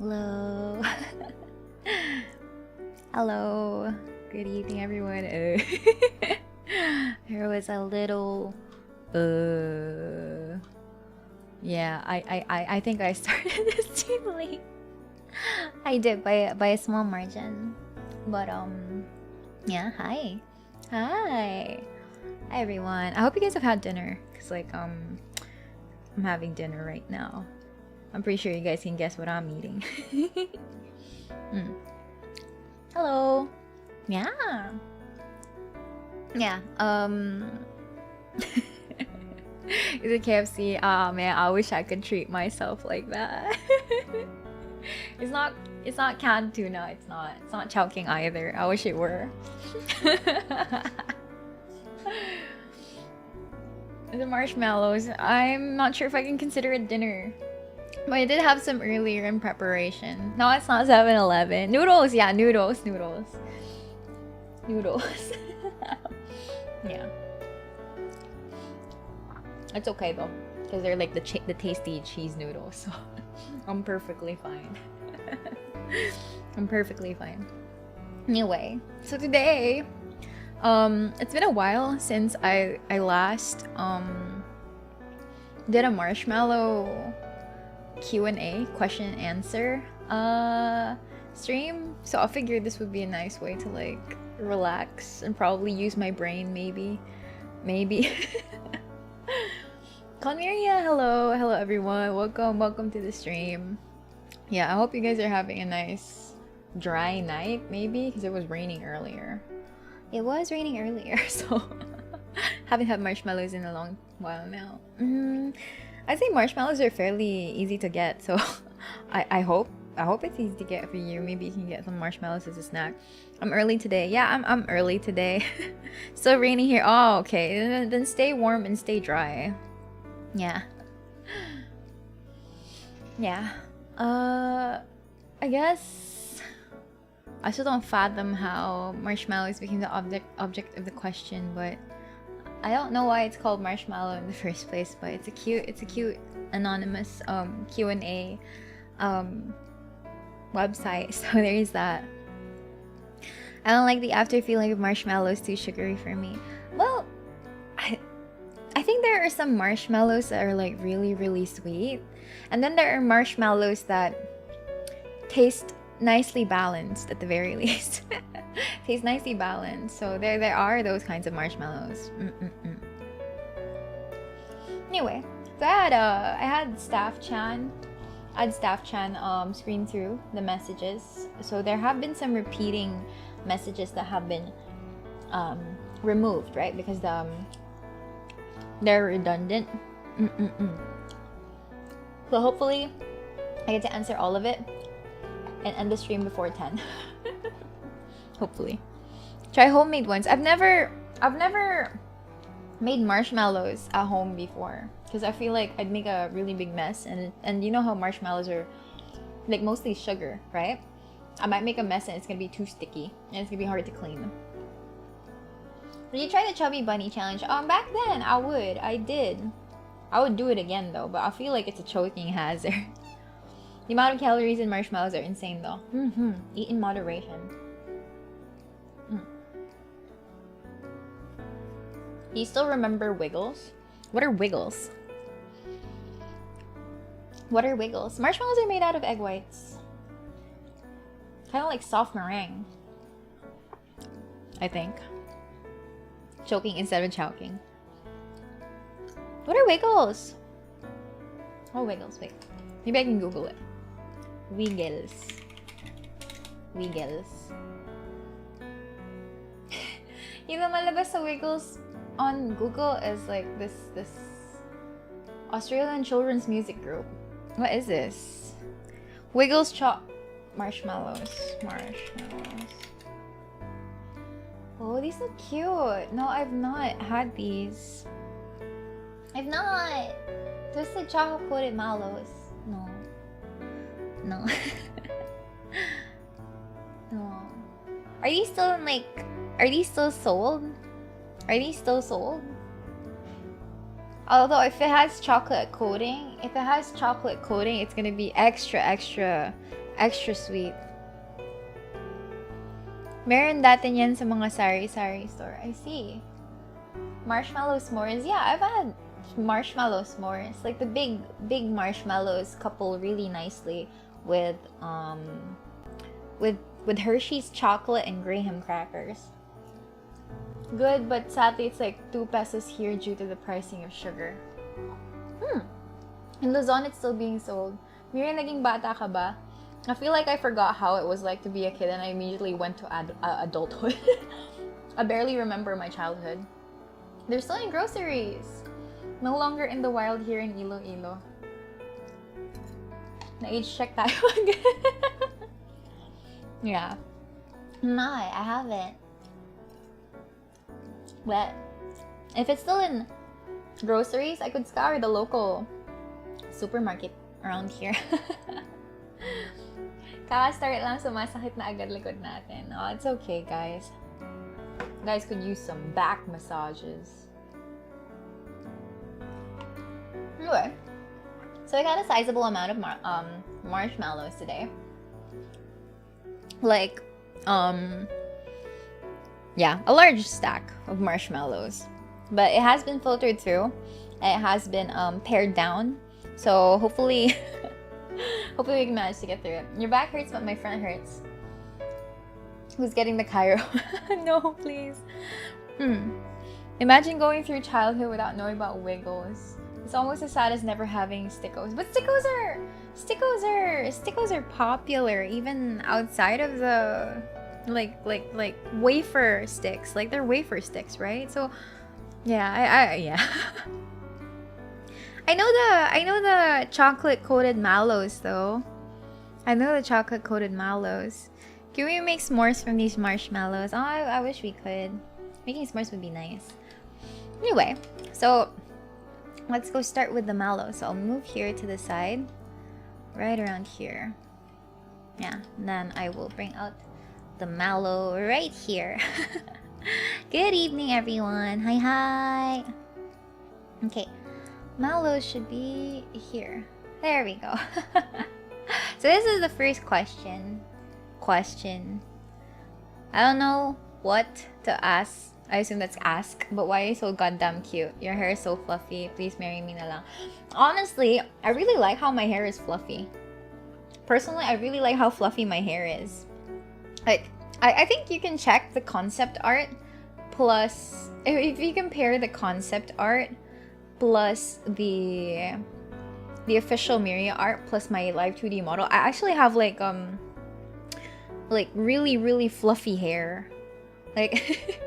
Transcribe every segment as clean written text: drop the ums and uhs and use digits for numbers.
Hello. Hello. Good evening, everyone. There was a little. Yeah, I think I started this too late. I did by a small margin, but yeah. Hi. Hi everyone. I hope you guys have had dinner, cause like I'm having dinner right now. I'm pretty sure you guys can guess what I'm eating. Hello. Yeah. Yeah. Is it KFC? Ah man, I wish I could treat myself like that. It's not canned tuna. It's not chowking either. I wish it were. The marshmallows. I'm not sure if I can consider it dinner. But I did have some earlier in preparation. No, it's not 7-Eleven. Noodles, yeah, noodles. Yeah. It's okay though, because they're like the tasty cheese noodles, so I'm perfectly fine. I'm perfectly fine. Anyway, so today, it's been a while since I last did a Marshmallow Q&A, question and answer stream, so I figured this would be a nice way to like relax and probably use my brain, maybe. Miria, hello everyone, welcome to the stream. Yeah, I hope you guys are having a nice dry night, maybe, because it was raining earlier. So haven't had marshmallows in a long while now. I'd say marshmallows are fairly easy to get, so I hope it's easy to get for you. Maybe you can get some marshmallows as a snack. I'm early today. Yeah, I'm early today. Still raining here. Oh, okay. Then stay warm and stay dry. Yeah. I guess I still don't fathom how marshmallows became the object of the question, but I don't know why it's called Marshmallow in the first place, but it's a cute anonymous Q&A website, so there's that. I don't like the after feeling of marshmallows, too sugary for me. Well, I think there are some marshmallows that are like really sweet, and then there are marshmallows that taste nicely balanced at the very least. Taste nicely balanced. So there are those kinds of marshmallows. Anyway, so I had Staff Chan screen through the messages. So there have been some repeating messages that have been removed, right? Because they're redundant. So hopefully I get to answer all of it and end the stream before 10. Hopefully. Try homemade ones. I've never made marshmallows at home before, because I feel like I'd make a really big mess, and you know how marshmallows are like mostly sugar, right? I might make a mess and it's gonna be too sticky and it's gonna be hard to clean. Did you try the Chubby Bunny challenge? Back then I would do it again though, but I feel like it's a choking hazard. The amount of calories in marshmallows are insane though. Eat in moderation. Do you still remember Wiggles? What are Wiggles? Marshmallows are made out of egg whites. Kind of like soft meringue, I think. Choking instead of chowking. What are Wiggles? Oh, Wiggles, wait. Maybe I can Google it. Wiggles. Yung lumalabas sa Wiggles on Google is like this Australian children's music group. What is this? Wiggles marshmallows. Oh, these look cute. No, I've not had these. I've not. Twisted chocolate coated mallows. No. No. Are these still in like? Are these still sold? Although if it has chocolate coating, it's gonna be extra Extra sweet. Meron dati yan sa mga sari-sari store. I see. Marshmallow s'mores. Yeah, I've had marshmallow s'mores. Like the big marshmallows couple really nicely with Hershey's chocolate and graham crackers. Good, but sadly it's like 2 pesos here due to the pricing of sugar. In Luzon, it's still being sold. Miria, naging bata ka ba? I feel like I forgot how it was like to be a kid and I immediately went to adulthood. I barely remember my childhood. They're still in groceries. No longer in the wild here in Iloilo. Na-age check tayo again. Yeah. No, I haven't. But if it's still in groceries, I could scour the local supermarket around here. Kaka-start lang, sumasakit na agad likod natin. Oh, it's okay, guys. You guys could use some back massages. Anyway, so I got a sizable amount of marshmallows today. Like, yeah, a large stack of marshmallows. But it has been filtered through. And it has been pared down. So hopefully, hopefully we can manage to get through it. Your back hurts, but my front hurts. Who's getting the Cairo? No, please. Imagine going through childhood without knowing about Wiggles. It's almost as sad as never having stickos. But stickos are popular even outside of the like wafer sticks. Like they're wafer sticks, right? So yeah, yeah. I know the chocolate coated mallows though. I know the chocolate coated mallows. Can we make s'mores from these marshmallows? Oh, I wish we could. Making s'mores would be nice. Anyway, so let's go start with the mallow. So I'll move here to the side, right around here. Yeah, and then I will bring out the mallow right here. Good evening, everyone. Hi. Okay, mallow should be here. There we go. So this is the first question. I don't know what to ask. I assume that's ask, but why are you so goddamn cute? Your hair is so fluffy. Please marry me na lang. Honestly, I really like how my hair is fluffy. Personally, I really like how fluffy my hair is. Like, I think you can check the concept art plus... If you compare the concept art plus the official Miria art plus my live 2D model, I actually have like really fluffy hair. Like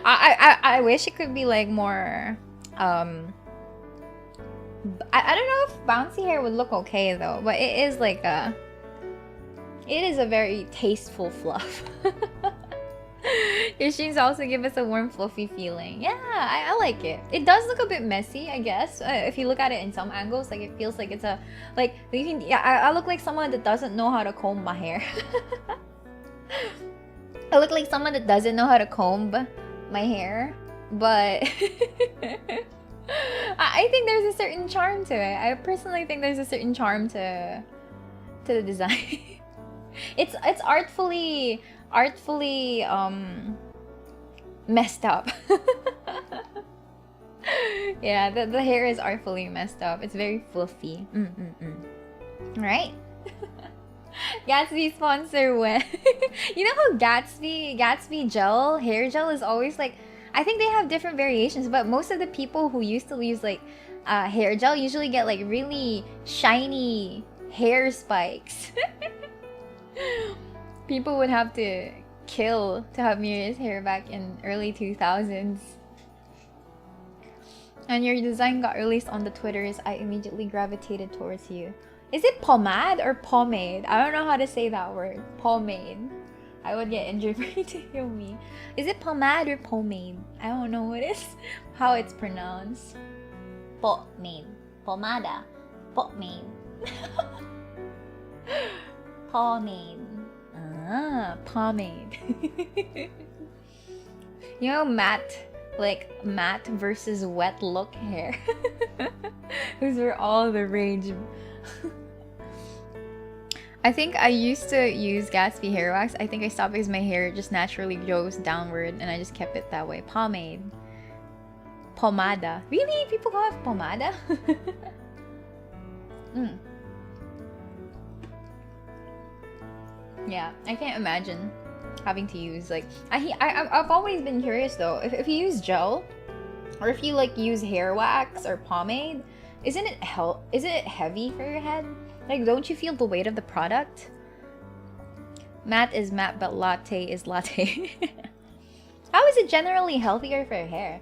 I wish it could be like more I don't know if bouncy hair would look okay though, but it is a very tasteful fluff. Your streams also give us a warm fluffy feeling. Yeah, I like it. It does look a bit messy, I guess. If you look at it in some angles, like it feels like it's a I look like someone that doesn't know how to comb my hair. I look like someone that doesn't know how to comb my hair, but I think there's a certain charm to it. I personally think there's a certain charm to the design. It's artfully messed up. Yeah, the hair is artfully messed up. It's very fluffy. Right? Gatsby sponsor when you know how Gatsby gel, hair gel is always like, I think they have different variations, but most of the people who used to use like hair gel usually get like really shiny hair spikes. People would have to kill to have Miria's hair back in early 2000s. And your design got released on the Twitters. I immediately gravitated towards you. Is it pomade or pomade? I don't know how to say that word. Pomade. I would get injured for you to heal me. Is it pomade or pomade? I don't know what is how it's pronounced. Pomade. Pomada. Pomade. Pomade. Ah, pomade. You know, matte versus wet look hair. Those were all the rage. I think I used to use Gatsby hair wax. I think I stopped because my hair just naturally grows downward and I just kept it that way. Pomade. Pomada. Really? People call it pomada? Yeah, I can't imagine having to use like I've always been curious though, if you use gel or if you like use hair wax or pomade, is it heavy for your head? Like, don't you feel the weight of the product? Matte is matte, but latte is latte. How is it generally healthier for your hair?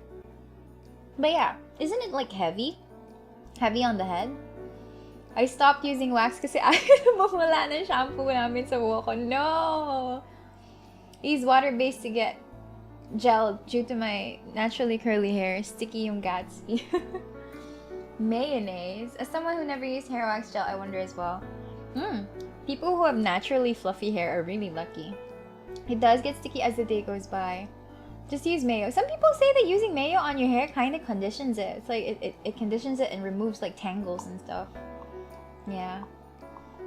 But yeah, isn't it like heavy on the head? I stopped using wax kasi ayaw mawala ng shampoo namin sa buhok ko. No! Use water-based to get gel due to my naturally curly hair. Sticky yung Gatsby. Mayonnaise. As someone who never used hair wax gel, I wonder as well. People who have naturally fluffy hair are really lucky. It does get sticky as the day goes by. Just use mayo. Some people say that using mayo on your hair kind of conditions it. It's like it conditions it and removes like tangles and stuff. Yeah.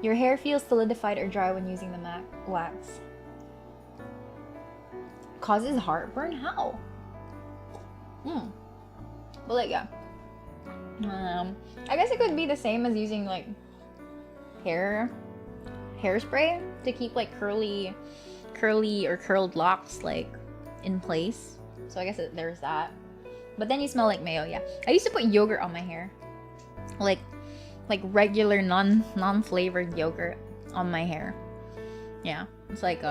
Your hair feels solidified or dry when using the matte wax. Causes heartburn? How? But like, yeah. I guess it could be the same as using like hairspray to keep like curly or curled locks like in place. So I guess there's that. But then you smell like mayo, yeah. I used to put yogurt on my hair. Like regular non-flavored yogurt on my hair. Yeah. It's like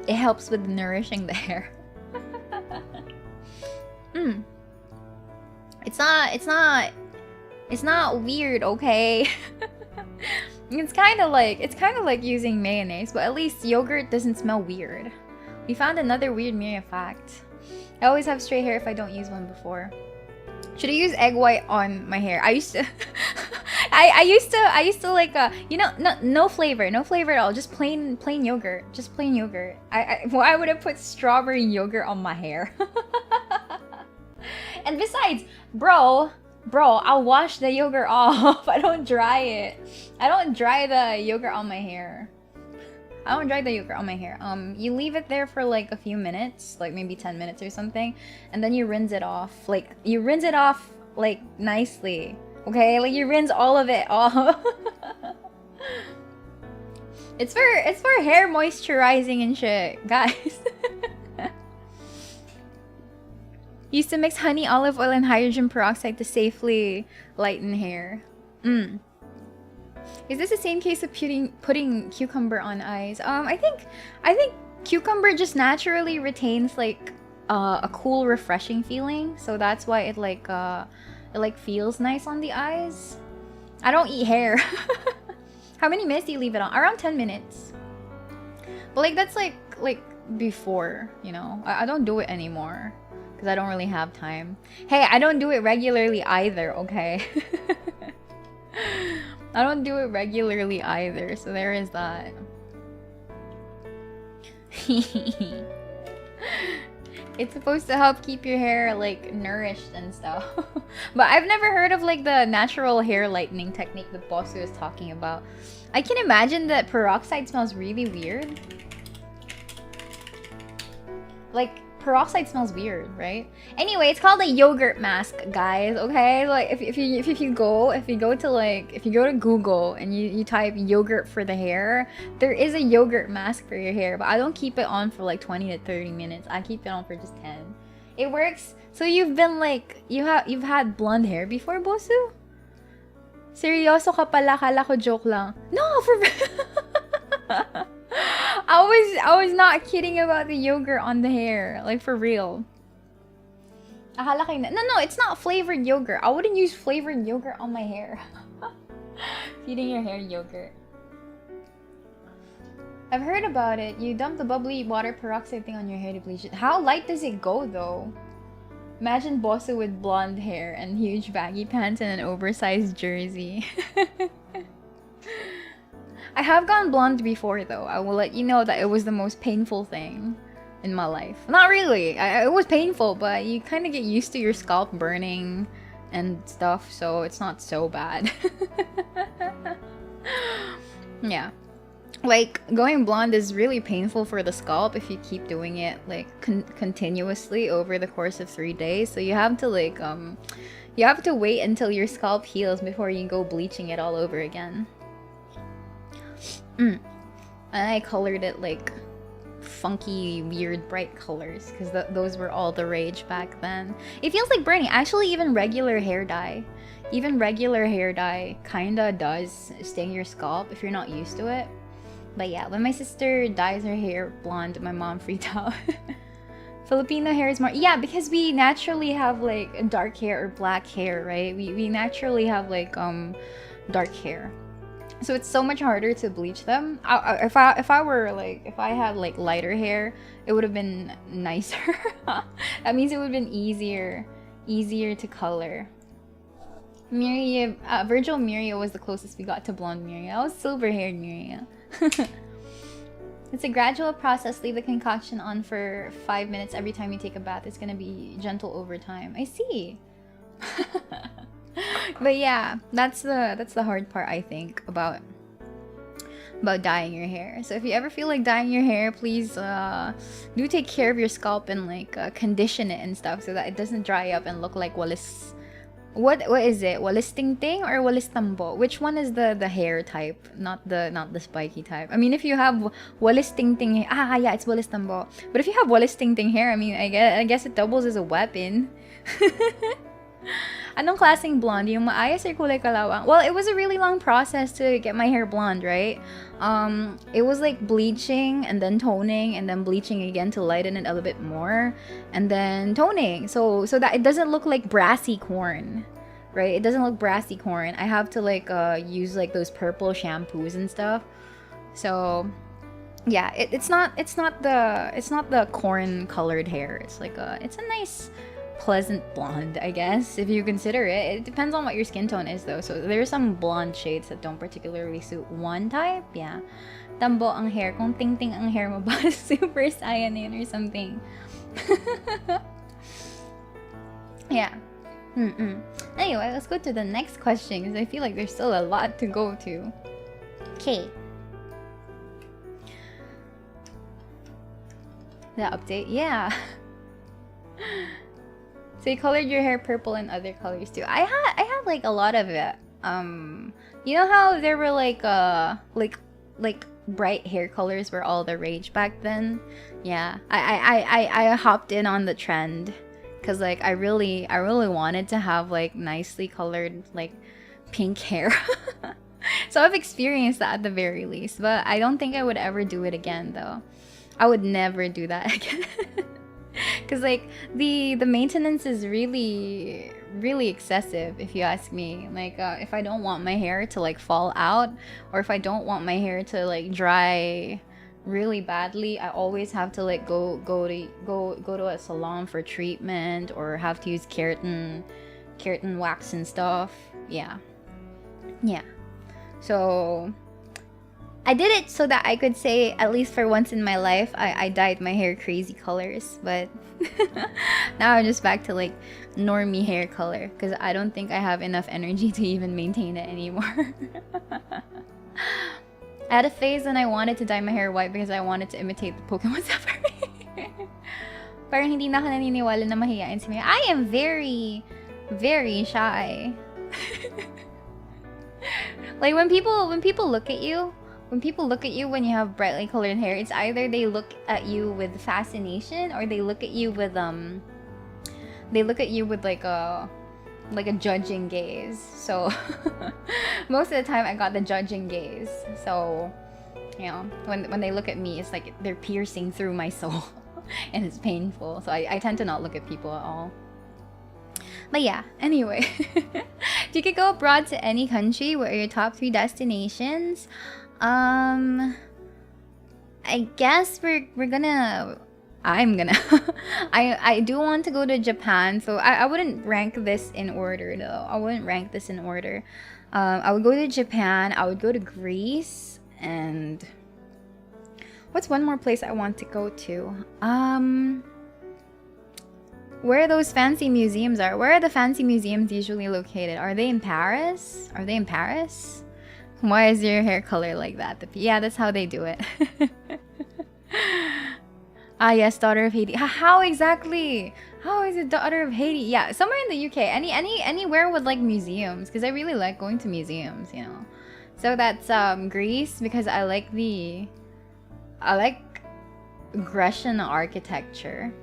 it helps with nourishing the hair. It's not weird, okay? It's kind of like using mayonnaise, but at least yogurt doesn't smell weird. We found another weird Miria fact. I always have straight hair if I don't use one before. Should I use egg white on my hair? I used to I used to like no flavor at all, just plain yogurt. Just plain yogurt. Why would I put strawberry yogurt on my hair? And besides, bro, I'll wash the yogurt off. I don't dry it. I don't dry the yogurt on my hair. You leave it there for like a few minutes, like maybe 10 minutes or something, and then you rinse it off. Like, you rinse it off like nicely, okay? Like, you rinse all of it off. It's for hair moisturizing and shit, guys. Used to mix honey, olive oil, and hydrogen peroxide to safely lighten hair. Is this the same case of putting cucumber on eyes? I think cucumber just naturally retains like a cool, refreshing feeling, so that's why it feels nice on the eyes. I don't eat hair. How many minutes do you leave it on? Around 10 minutes. But like that's like before, you know. I don't do it anymore because I don't really have time. Hey, I don't do it regularly either, okay? I don't do it regularly either, so there is that. It's supposed to help keep your hair like nourished and stuff. But I've never heard of like the natural hair lightening technique that Bosu is talking about. I can imagine that peroxide smells really weird. Like, peroxide smells weird, right? Anyway, it's called a yogurt mask, guys, okay? Like, if you go to Google and you type yogurt for the hair, there is a yogurt mask for your hair, but I don't keep it on for like 20 to 30 minutes. I keep it on for just 10. It works. So you've been like, you've had blonde hair before, Bosu? Seryoso ka pala, kala ko joke lang. No, for I was not kidding about the yogurt on the hair, like for real. Akala kayo na, no, it's not flavored yogurt. I wouldn't use flavored yogurt on my hair. Feeding your hair yogurt. I've heard about it. You dump the bubbly water peroxide thing on your hair to bleach it. How light does it go though? Imagine Bosu with blonde hair and huge baggy pants and an oversized jersey. I have gone blonde before though. I will let you know that it was the most painful thing in my life. Not really. It was painful, but you kind of get used to your scalp burning and stuff, so it's not so bad. Yeah. Like, going blonde is really painful for the scalp if you keep doing it, like, continuously over the course of 3 days. So you have to, like, you have to wait until your scalp heals before you go bleaching it all over again. And I colored it, like, funky, weird, bright colors, because those were all the rage back then. It feels like burning. Actually, even regular hair dye. Even regular hair dye kinda does sting your scalp if you're not used to it. But yeah, when my sister dyes her hair blonde, my mom freaked out. Filipino hair is more... Yeah, because we naturally have, like, dark hair or black hair, right? We naturally have, like, dark hair. So it's so much harder to bleach them. If I were, like... If I had, like, lighter hair, it would have been nicer. That means it would have been easier to color. Miria... Virgil Miria was the closest we got to blonde Miria. I was silver-haired Miria. It's a gradual process. Leave the concoction on for 5 minutes every time you take a bath. It's gonna be gentle over time. I see. But yeah, that's the hard part, I think, about dyeing your hair. So if you ever feel like dyeing your hair, please do take care of your scalp and like condition it and stuff so that it doesn't dry up and look like walis. What is it? Walis tingting or walis tambo? Which one is the hair type, not the spiky type? I mean, if you have walis tingting, yeah, it's walis tambo. But if you have walis tingting hair, I mean, I guess it doubles as a weapon. Anong klaseng blonde? Yung maayos or kulay kalawang? Well, it was a really long process to get my hair blonde, right? It was like bleaching and then toning and then bleaching again to lighten it a little bit more and then toning. So that it doesn't look like brassy corn, right? It doesn't look brassy corn. I have to like use like those purple shampoos and stuff. So yeah, it's not the corn colored hair. It's like it's a nice pleasant blonde, I guess, if you consider it. It depends on what your skin tone is though. So there are some blonde shades that don't particularly suit one type. Yeah. Tambo ang hair. Kung ting-ting ang hair mo ba, super cyanine or something. Yeah. Anyway, let's go to the next question because I feel like there's still a lot to go to. Okay. The update? Yeah. So you colored your hair purple and other colors too. I had like a lot of it. You know how there were like bright hair colors were all the rage back then? Yeah. I hopped in on the trend because like I really wanted to have like nicely colored like pink hair. So I've experienced that at the very least, but I don't think I would ever do it again though. I would never do that again. Because like the maintenance is really excessive if you ask me. Like if I don't want my hair to like fall out or if I don't want my hair to like dry really badly, I always have to like go to a salon for treatment or have to use keratin wax and stuff. Yeah. So I did it so that I could say, at least for once in my life, I dyed my hair crazy colors. But now I'm just back to like normie hair color because I don't think I have enough energy to even maintain it anymore. I had a phase when I wanted to dye my hair white because I wanted to imitate the Pokemon Safari. Parang hindi na ako naniniwala na mahihain si Miria. I am very, very shy. Like when people look at you, when you have brightly colored hair, it's either they look at you with fascination or they look at you with like a judging gaze. So most of the time I got the judging gaze. So you know, when they look at me, it's like they're piercing through my soul and it's painful. So I tend to not look at people at all. But yeah, anyway. If you could go abroad to any country, what are your top 3 destinations? I guess I'm gonna I do want to go to Japan, so I wouldn't rank this in order though. I would go to Japan, I would go to Greece, and what's one more place I want to go to? Where those fancy museums are. Where are the fancy museums usually located? Are they in Paris? Why is your hair color like that? Yeah, that's how they do it. Ah, yes, daughter of Haiti. How exactly? How is it daughter of Haiti? Yeah, somewhere in the UK. Anywhere with like museums, because I really like going to museums, you know. So that's Greece, because I like Grecian architecture.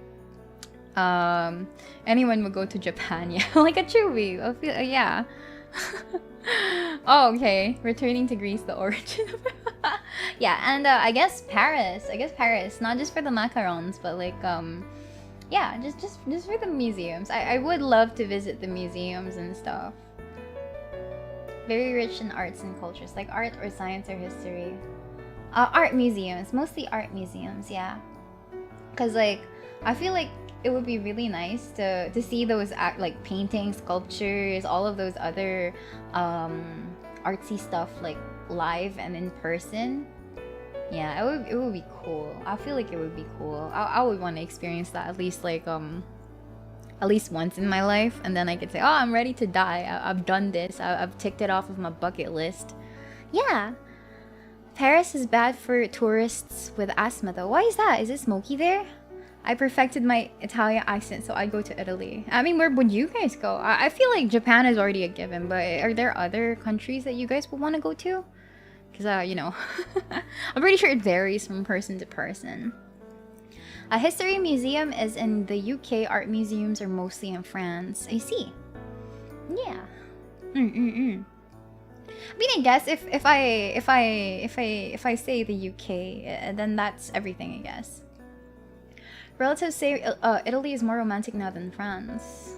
Anyone would go to Japan, yeah. Like a Chewy. Yeah. Oh, okay. Returning to Greece, the origin of yeah, and I guess Paris. Not just for the macarons, but like yeah, just for the museums. I would love to visit the museums and stuff. Very rich in arts and cultures, like art or science or history. Art museums, mostly art museums, yeah. Cause like I feel like it would be really nice to see those like paintings, sculptures, all of those other artsy stuff like live and in person. Yeah, it would be cool. I feel like it would be cool. I would want to experience that at least like at least once in my life, and then I could say, oh, I'm ready to die. I've done this. I've ticked it off of my bucket list. Yeah. Paris is bad for tourists with asthma though. Why is that? Is it smoky there? I perfected my Italian accent, so I go to Italy. I mean, where would you guys go? I feel like Japan is already a given, but are there other countries that you guys would want to go to? Because, you know, I'm pretty sure it varies from person to person. A history museum is in the UK. Art museums are mostly in France. I see. Yeah. I mean, I guess if I say the UK, then that's everything, I guess. Relatives say Italy is more romantic now than France.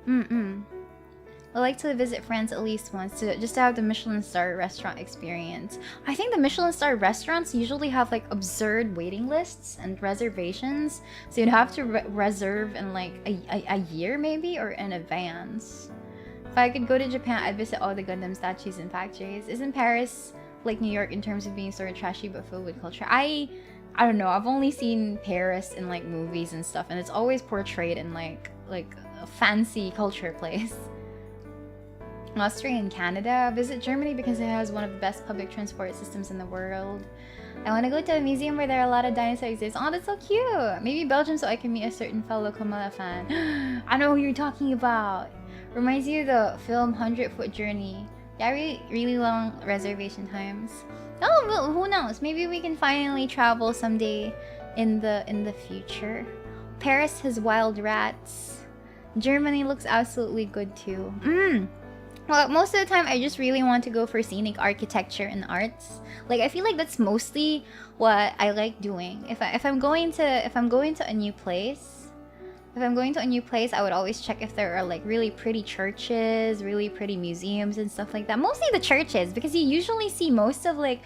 I like to visit France at least once just to have the Michelin star restaurant experience. I think the Michelin star restaurants usually have like absurd waiting lists and reservations, so you'd have to reserve in like a year maybe, or in advance. If I could go to Japan, I'd visit all the Gundam statues and factories. Isn't Paris like New York in terms of being sort of trashy but filled with culture? I don't know. I've only seen Paris in like movies and stuff, and it's always portrayed in like a fancy culture place. Austria and Canada. Visit Germany because it has one of the best public transport systems in the world. I want to go to a museum where there are a lot of dinosaur exhibits. Oh, that's so cute. Maybe Belgium so I can meet a certain fellow Kamala fan. I know who you're talking about. Reminds you of the film 100-Foot Journey. Yeah, really long reservation times. Oh, well, who knows? Maybe we can finally travel someday in the future. Paris has wild rats. Germany looks absolutely good too. Well, most of the time, I just really want to go for scenic architecture and arts. Like, I feel like that's mostly what I like doing. If I'm going to a new place, I would always check if there are like really pretty churches, really pretty museums and stuff like that. Mostly the churches, because you usually see most of like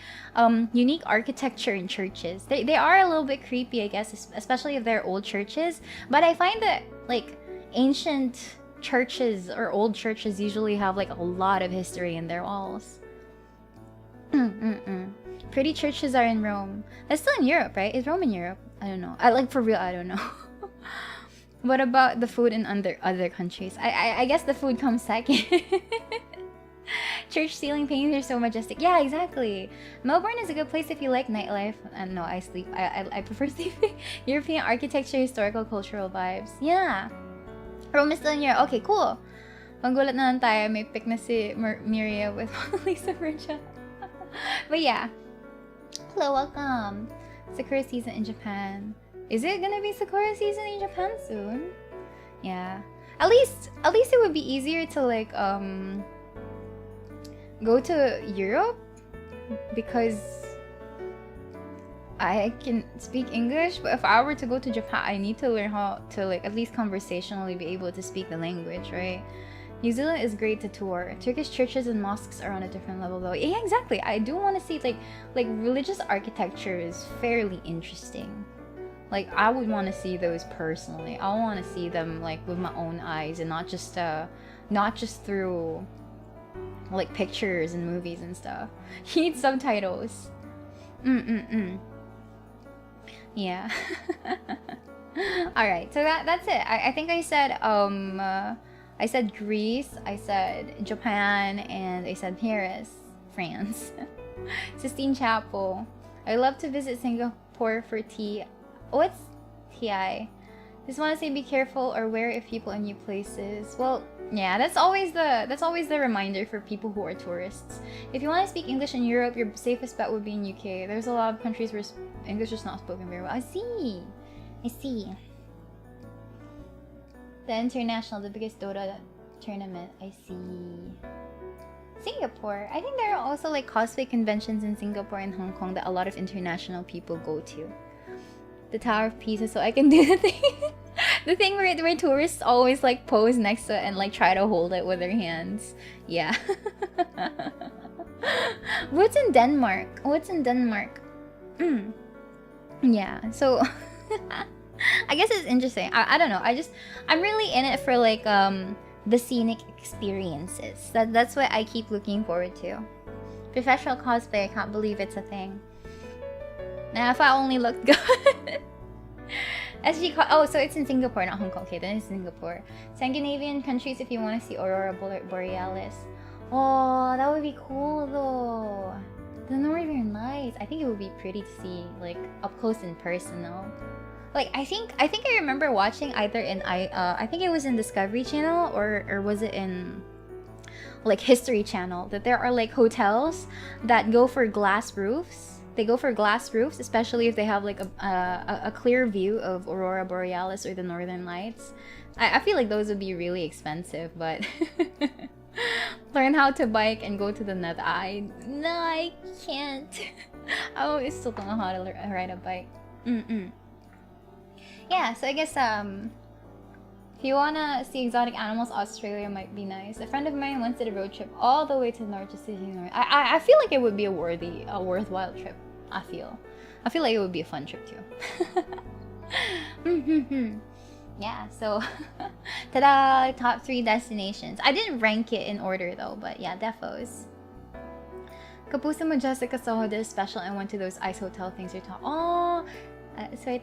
unique architecture in churches. They are a little bit creepy, I guess, especially if they're old churches. But I find that like ancient churches or old churches usually have like a lot of history in their walls. Pretty churches are in Rome. That's still in Europe, right? Is Rome in Europe? I don't know. I like, for real, I don't know. What about the food in other countries? I guess the food comes second. Church ceiling paintings are so majestic. Yeah, exactly. Melbourne is a good place if you like nightlife. No, I prefer sleeping. European architecture, historical, cultural vibes. Yeah. Rome is still in Europe. Okay, cool. Magulat na lang tayo. May pick na si Miria with Lisa Virgil. But yeah. Hello, welcome. Sakura season in Japan. Is it gonna be Sakura season in Japan soon? Yeah. At least it would be easier to like go to Europe because I can speak English, but if I were to go to Japan, I need to learn how to like at least conversationally be able to speak the language, right? New Zealand is great to tour. Turkish churches and mosques are on a different level though. Yeah, exactly. I do want to see like religious architecture is fairly interesting. Like I would want to see those personally. I want to see them like with my own eyes and not just through like pictures and movies and stuff. You need subtitles. Yeah. Alright, so that's it. I think I said Greece, I said Japan, and I said Paris. France. Sistine Chapel. I love to visit Singapore for tea. What's TI? Just want to say be careful or wary of people in new places. Well, yeah, that's always the reminder for people who are tourists. If you want to speak English in Europe, your safest bet would be in UK. There's a lot of countries where English is not spoken very well. I see. The international, the biggest Dota tournament. I see. Singapore. I think there are also like cosplay conventions in Singapore and Hong Kong that a lot of international people go to. The Tower of Pisa, so I can do the thing. The thing where tourists always like pose next to it and like try to hold it with their hands. Yeah. What's in Denmark? Yeah, so I guess it's interesting. I don't know. I'm really in it for like the scenic experiences. That's what I keep looking forward to. Professional cosplay, I can't believe it's a thing. Now, if I only looked good. Oh, so it's in Singapore, not Hong Kong. Okay, then it's Singapore. Scandinavian countries if you want to see Aurora Borealis. Oh, that would be cool though. The Northern Lights. I think it would be pretty to see like up close and personal. Like I think I remember watching either in I think it was in Discovery Channel or was it in like History Channel that there are like hotels that go for glass roofs. They go for glass roofs, especially if they have like a clear view of Aurora Borealis or the Northern Lights. I feel like those would be really expensive, but learn how to bike and go to the Nether. No, I can't. I still don't know how to ride a bike. Yeah, so I guess if you wanna see exotic animals, Australia might be nice. A friend of mine once did a road trip all the way to the north just to see north. I feel like it would be a worthwhile trip. I feel like it would be a fun trip too. Yeah, so ta-da! Top 3 destinations. I didn't rank it in order though, but yeah, defos. Kapuso mo Jessica Soho did a special and went to those ice hotel things you're talking. Oh, sorry,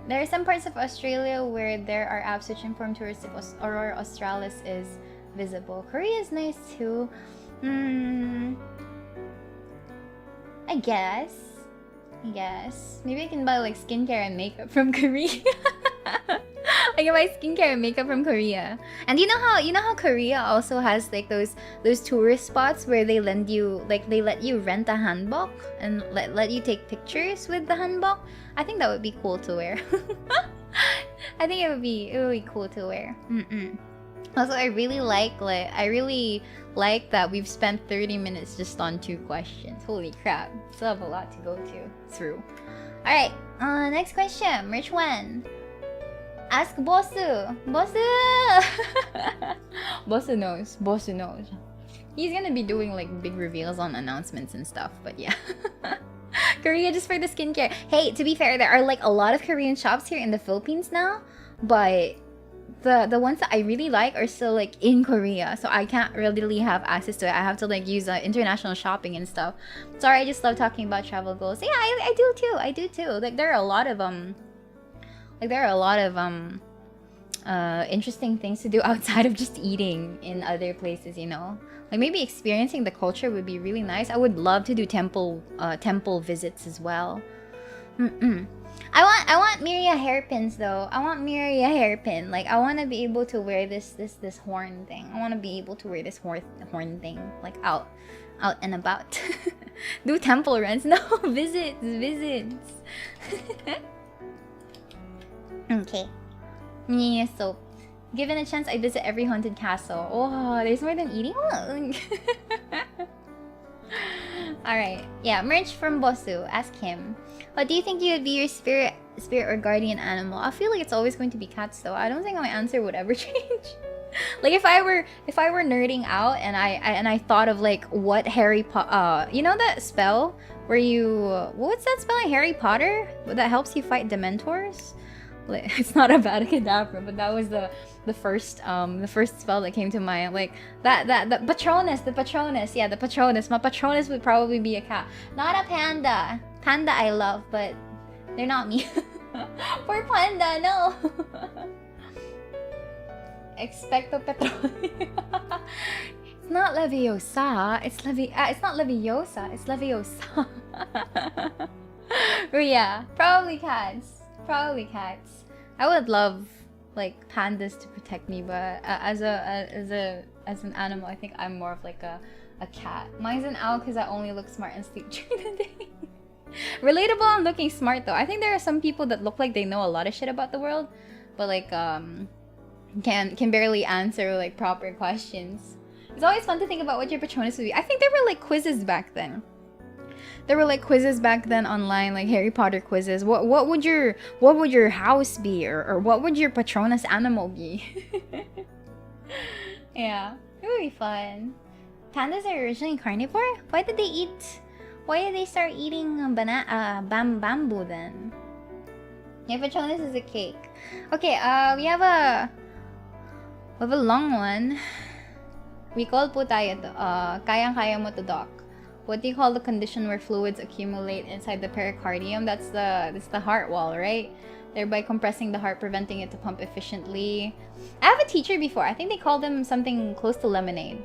there are some parts of Australia where there are apps which inform tourists if Aurora Australis is visible. Korea is nice too. I guess. Maybe I can buy like skincare and makeup from Korea. I can buy skincare and makeup from Korea. And you know how Korea also has like those tourist spots where they let you rent a hanbok and let you take pictures with the hanbok. I think that would be cool to wear. I think it would be cool to wear. Also, I really like that we've spent 30 minutes just on 2 questions. Holy crap. Still have a lot to go through. Alright, next question. Merch 1. Ask Bossu. Bossu knows. He's gonna be doing like big reveals on announcements and stuff, but yeah. Korea just for the skincare. Hey, to be fair, there are like a lot of Korean shops here in the Philippines now, but the ones that I really like are still like in Korea, so I can't really have access to it. I have to like use international shopping and stuff. Sorry, I just love talking about travel goals. Yeah, I do too. Like there are a lot of interesting things to do outside of just eating in other places, you know. Like maybe experiencing the culture would be really nice. I would love to do temple visits as well. I want Miria hairpins though. I want Miria hairpin. Like I want to be able to wear this horn thing. I want to be able to wear this horn thing like out and about. Do temple runs. No, visits. Okay. Yeah, so given a chance, I visit every haunted castle. Oh, there's more than eating. Alright, yeah, merch from Bossu. Ask him. What do you think you would be your spirit or guardian animal? I feel like it's always going to be cats though. I don't think my answer would ever change. Like if I were nerding out and I thought of like what Harry Potter, you know that spell where what's that spell in Harry Potter that helps you fight Dementors? Like, it's not Avada Kedavra, but that was the first spell that came to mind. Like the Patronus. Yeah, the Patronus. My Patronus would probably be a cat, not a panda. Panda I love, but they're not me. Poor panda, no. Expecto Patronum. It's not Leviosa. It's not Leviosa. It's Leviosa. But yeah, probably cats. Probably cats. I would love like pandas to protect me, but as an animal, I think I'm more of like a cat. Mine's an owl because I only look smart and sleep during the day. Relatable and looking smart though. I think there are some people that look like they know a lot of shit about the world, but like can barely answer like proper questions. It's always fun to think about what your Patronus would be. I think there were like quizzes back then. There were like quizzes back then online, like Harry Potter quizzes. What would your house be, or what would your Patronus animal be? Yeah, it would be fun. Pandas are originally carnivore. Why did they start eating bamboo then? Yeah, Patronus is a cake. Okay, we have a long one. We call po tayo to, kayang-kaya mo to, doc. What do you call the condition where fluids accumulate inside the pericardium? That's the heart wall, right? Thereby compressing the heart, preventing it to pump efficiently. I have a teacher before. I think they called them something close to lemonade.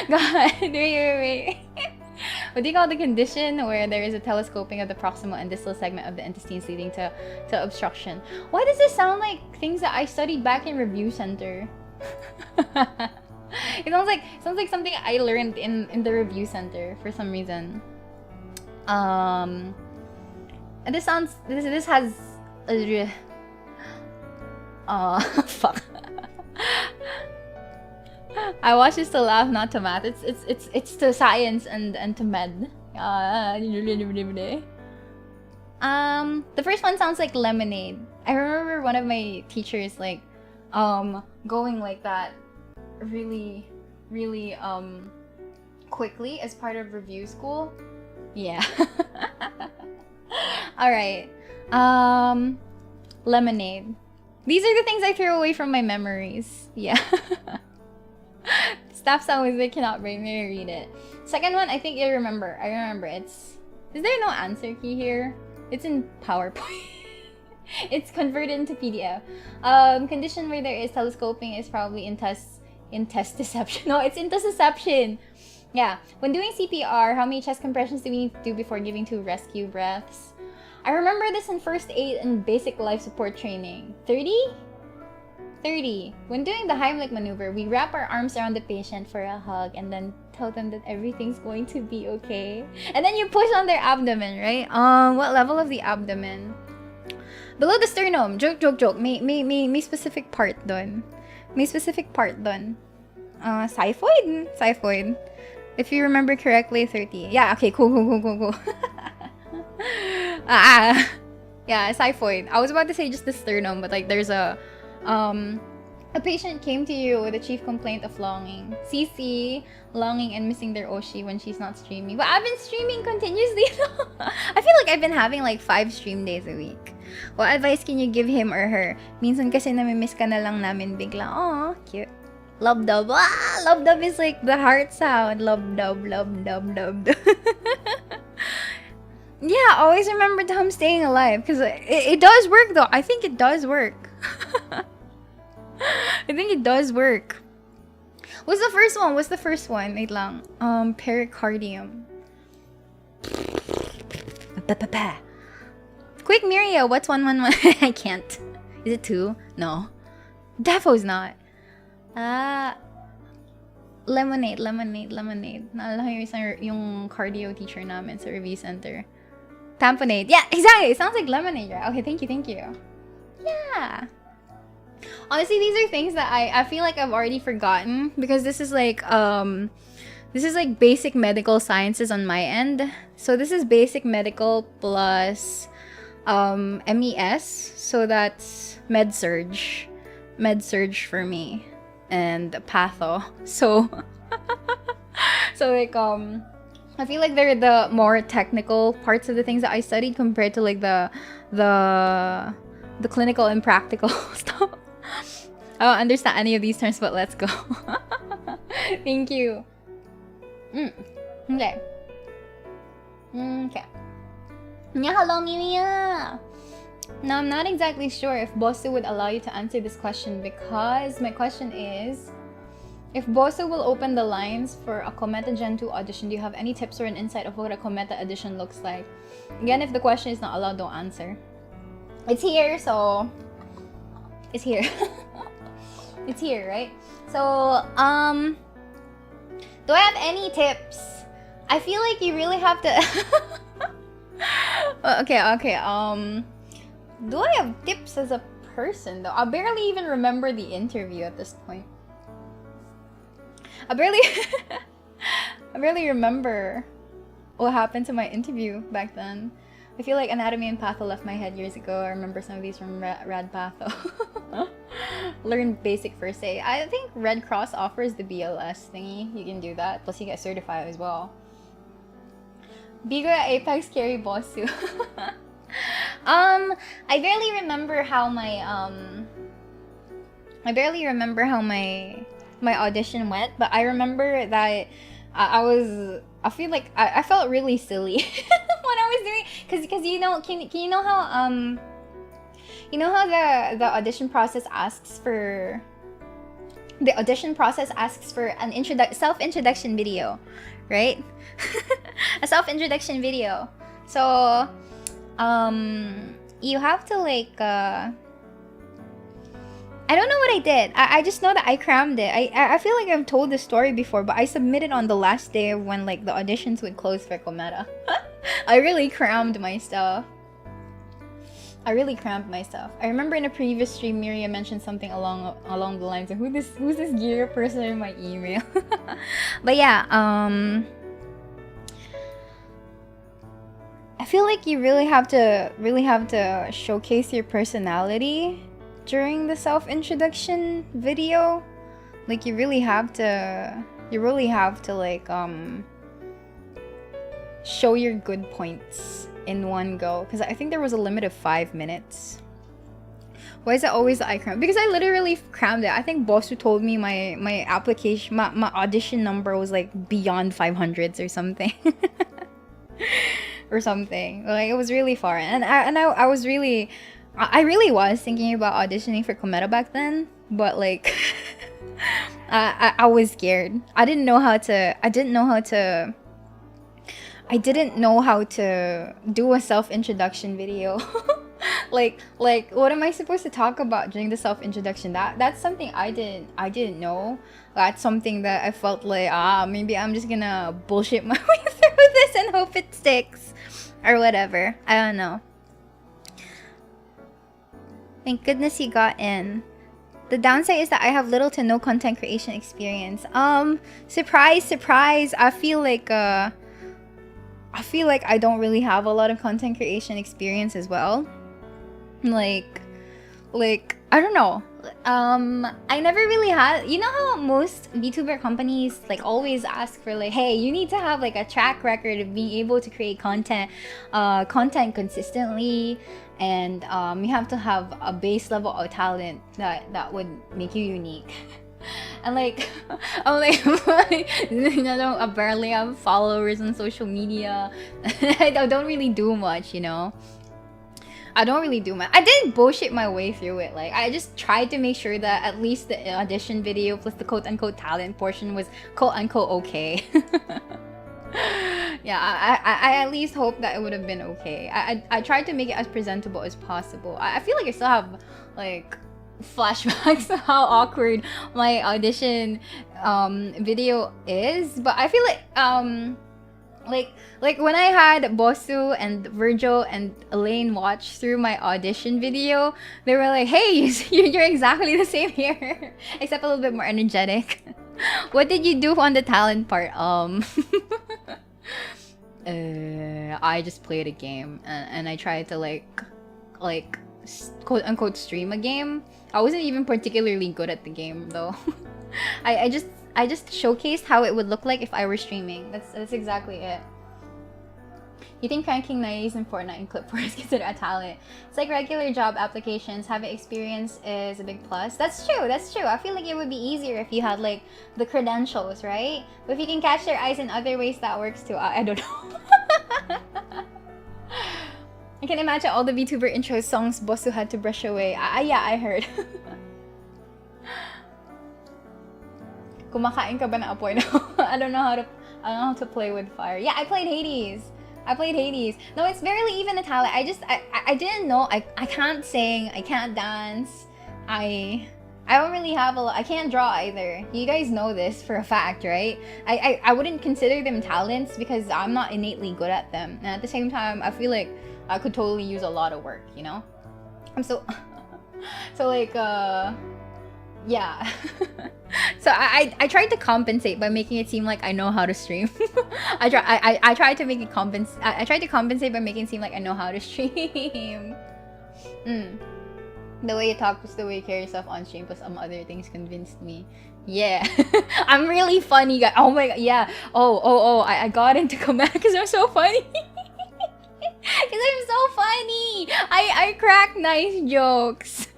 God, wait. What do you call the condition where there is a telescoping of the proximal and distal segment of the intestines leading to obstruction? Why does this sound like things that I studied back in review center? It sounds like something I learned in the review center for some reason. And this has fuck. I watch this to laugh, not to math. It's to science and to med. The first one sounds like lemonade. I remember one of my teachers like going like that really quickly as part of review school. Yeah. All right. Lemonade. These are the things I throw away from my memories. Yeah. Staff sounds they cannot bring me to read it. Second one, I think I remember. Is there no answer key here? It's in PowerPoint. It's converted into PDF. Condition where there is telescoping is probably intussusception. No, it's intussusception. Yeah. When doing CPR, how many chest compressions do we need to do before giving 2 rescue breaths? I remember this in first aid and basic life support training. 30? 30. When doing the Heimlich maneuver, we wrap our arms around the patient for a hug and then tell them that everything's going to be okay. And then you push on their abdomen, right? What level of the abdomen? Below the sternum. Joke. May specific part dun. Xiphoid. If you remember correctly, 30. Yeah, okay, cool. Yeah, xiphoid. I was about to say just the sternum, but like there's a patient came to you with a chief complaint of longing. CC, longing and missing their Oshi when she's not streaming. But I've been streaming continuously. I feel like I've been having like 5 stream days a week. What advice can you give him or her? Minsan kasi namimiss ka na lang namin bigla. Aw, cute. Love dub. Love dub is like the heart sound. Love dub. Yeah, always remember Tom staying alive. Because it does work though. I think it does work. I think it does work. What's the first one? Wait lang. Pericardium. Quick, Miria, what's 111? I can't. Is it 2? No. Defo's not. Lemonade. Naalala ko yung cardio teacher namin sa review center. Tamponade. Yeah, exactly. It sounds like lemonade, right? Okay, thank you. Yeah. Honestly, these are things that I feel like I've already forgotten because this is like basic medical sciences on my end. So this is basic medical plus MES. So that's med surge for me and patho. So like I feel like they're the more technical parts of the things that I studied compared to like the clinical and practical stuff. I don't understand any of these terms, but let's go. Thank you. Okay. Okay. Yeah, hello, Miria. Now, I'm not exactly sure if Bosu would allow you to answer this question, because my question is, if Bosu will open the lines for a Kometa Gen 2 audition, do you have any tips or an insight of what a Kometa audition looks like? Again, if the question is not allowed, don't answer. It's here, so... It's here. It's here, right? So, do I have any tips? I feel like you really have to... okay. Do I have tips as a person, though? I barely even remember the interview at this point. I barely remember what happened to my interview back then. I feel like Anatomy and Patho left my head years ago. I remember some of these from Rad Patho. Learn basic first aid. I think Red Cross offers the BLS thingy. You can do that. Plus you get certified as well. Bigo at Apex carry Bosu. I barely remember how my audition went, but I remember that I feel like I felt really silly when I was doing, because you know, can you know how the audition process asks for an self-introduction video, right? A self-introduction video. So you have to like I don't know what I did. I just know that I crammed it. I feel like I've told this story before, but I submitted on the last day of when like the auditions would close for Kometa. I really crammed my stuff. I remember in a previous stream, Miria mentioned something along the lines of who's this gear person in my email. But yeah, I feel like you really have to showcase your personality during the self-introduction video. Like you really have to like show your good points in one go, because I think there was a limit of 5 minutes. Why is it always the I cram? Because I literally crammed it. I think Bosu told me my application, my audition number was like beyond 500s or something. Or something. Like it was really far, and I was really thinking about auditioning for Kometa back then, but like I was scared. I didn't know how to do a self-introduction video. like what am I supposed to talk about during the self-introduction? That's something I didn't know. That's something that I felt like maybe I'm just gonna bullshit my way through this and hope it sticks or whatever. I don't know. Thank goodness you got in. The downside is that I have little to no content creation experience. Surprise. I feel like I don't really have a lot of content creation experience as well. Like I don't know. I never really had, you know how most VTuber companies like always ask for like, hey, you need to have like a track record of being able to create content consistently, and you have to have a base level of talent that would make you unique. And like I'm like I barely have followers on social media. I don't really do much, you know. I didn't bullshit my way through it. Like I just tried to make sure that at least the audition video plus the quote-unquote talent portion was quote-unquote okay. Yeah, I at least hope that it would have been okay. I tried to make it as presentable as possible. I feel like I still have like flashbacks to how awkward my audition video is, but I feel like when I had Bosu and Virgil and ELAINE watch through my audition video, they were like, hey, you're exactly the same here, except a little bit more energetic. What did you do on the talent part? I just played a game and I tried to like quote unquote stream a game. I wasn't even particularly good at the game though. I just showcased how it would look like if I were streaming. That's exactly it. You think ranking naives in Fortnite and Clip4 is considered a talent? It's like regular job applications. Having experience is a big plus. That's true. I feel like it would be easier if you had like the credentials, right? But if you can catch their eyes in other ways, that works too. I don't know. I can imagine all the VTuber intro songs Bosu had to brush away. Yeah, I heard. Kumakain ka ba ng apoy? I don't know how to play with fire. Yeah, I played Hades. No, it's barely even a talent. I didn't know. I can't sing. I can't dance. I don't really have a lot. I can't draw either. You guys know this for a fact, right? I wouldn't consider them talents because I'm not innately good at them. And at the same time, I feel like I could totally use a lot of work, you know? I'm so like yeah. So I tried to compensate by making it seem like I know how to stream. I tried to make it I tried to compensate by making it seem like I know how to stream. The way you talk plus the way you carry yourself on stream plus some other things convinced me. Yeah. I'm really funny, guys. Oh my god, yeah. I got into command because I'm so funny. Because I'm so funny. I crack nice jokes.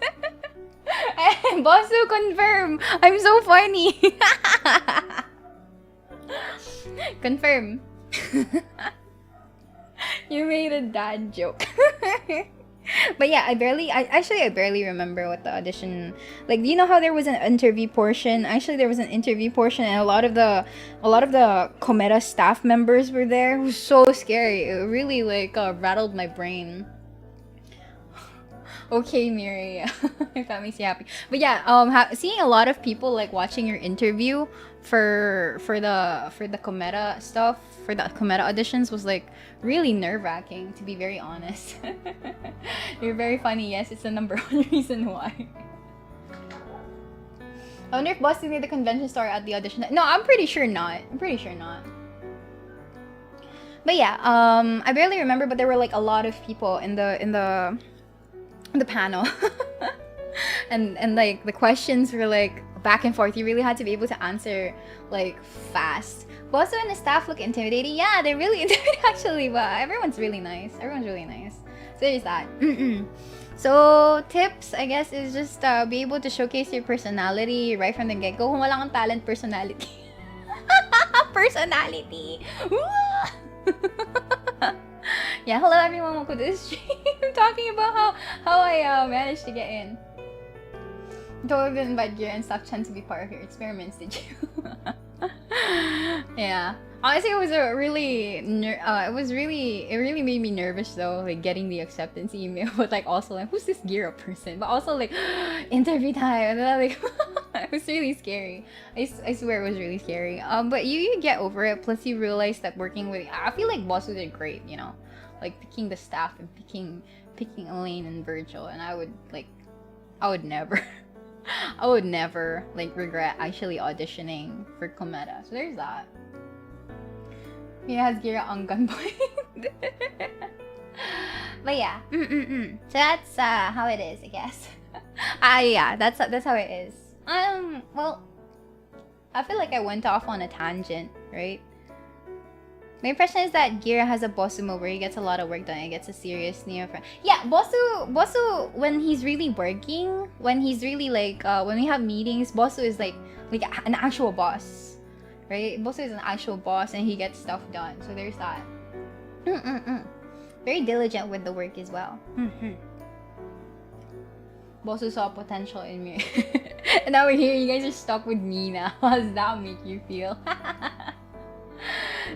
Bosu, confirm. I'm so funny. Confirm. You made a dad joke. But yeah, I barely remember what the audition, like, do you know how there was an interview portion? Actually, there was an interview portion and a lot of the Cometa staff members were there. It was so scary. It really like rattled my brain. Okay, Miria, if that makes you happy. But yeah, seeing a lot of people like watching your interview for the Cometa stuff, for the Cometa auditions was like really nerve-wracking, to be very honest. You're very funny. Yes, it's the #1 reason why. I wonder if Boston made the convention store at the audition. No, I'm pretty sure not. But yeah, I barely remember, but there were like a lot of people in the panel. and like the questions were like back and forth. You really had to be able to answer like fast. Bosso and the staff look intimidating. Yeah, they're really intimidating actually, but everyone's really nice. So there's that. So tips, I guess, is just be able to showcase your personality right from the get-go. Kung wala kang talent, personality. Personality. Yeah, hello everyone, welcome to this stream. I'm talking about how I managed to get in. Totally didn't invite Gira and staff Chen to be part of your experiments, did you? Yeah. Honestly, it was a really it really made me nervous though, like getting the acceptance email, but like also like, who's this Gira person? But also like interview time, and then like it was really scary. I swear it was really scary. But you get over it. Plus you realize that working with, I feel like bosses did great, you know, like picking the staff and picking ELAINE and VIRGIL, and I would never I would never like regret actually auditioning for Cometa. So there's that. Mia has Gira on gunpoint. But yeah. So that's how it is, I guess. Yeah, that's how it is. Well, I feel like I went off on a tangent, right? My impression is that Gira has a Bosu mode where he gets a lot of work done and gets a serious neo friend. Yeah, Bosu, when he's really working, when he's really like, when we have meetings, Bosu is like an actual boss, right? Bosu is an actual boss and he gets stuff done. So there's that. Very diligent with the work as well. Bosu saw potential in me. And now we're here, you guys are stuck with me now. How does that make you feel?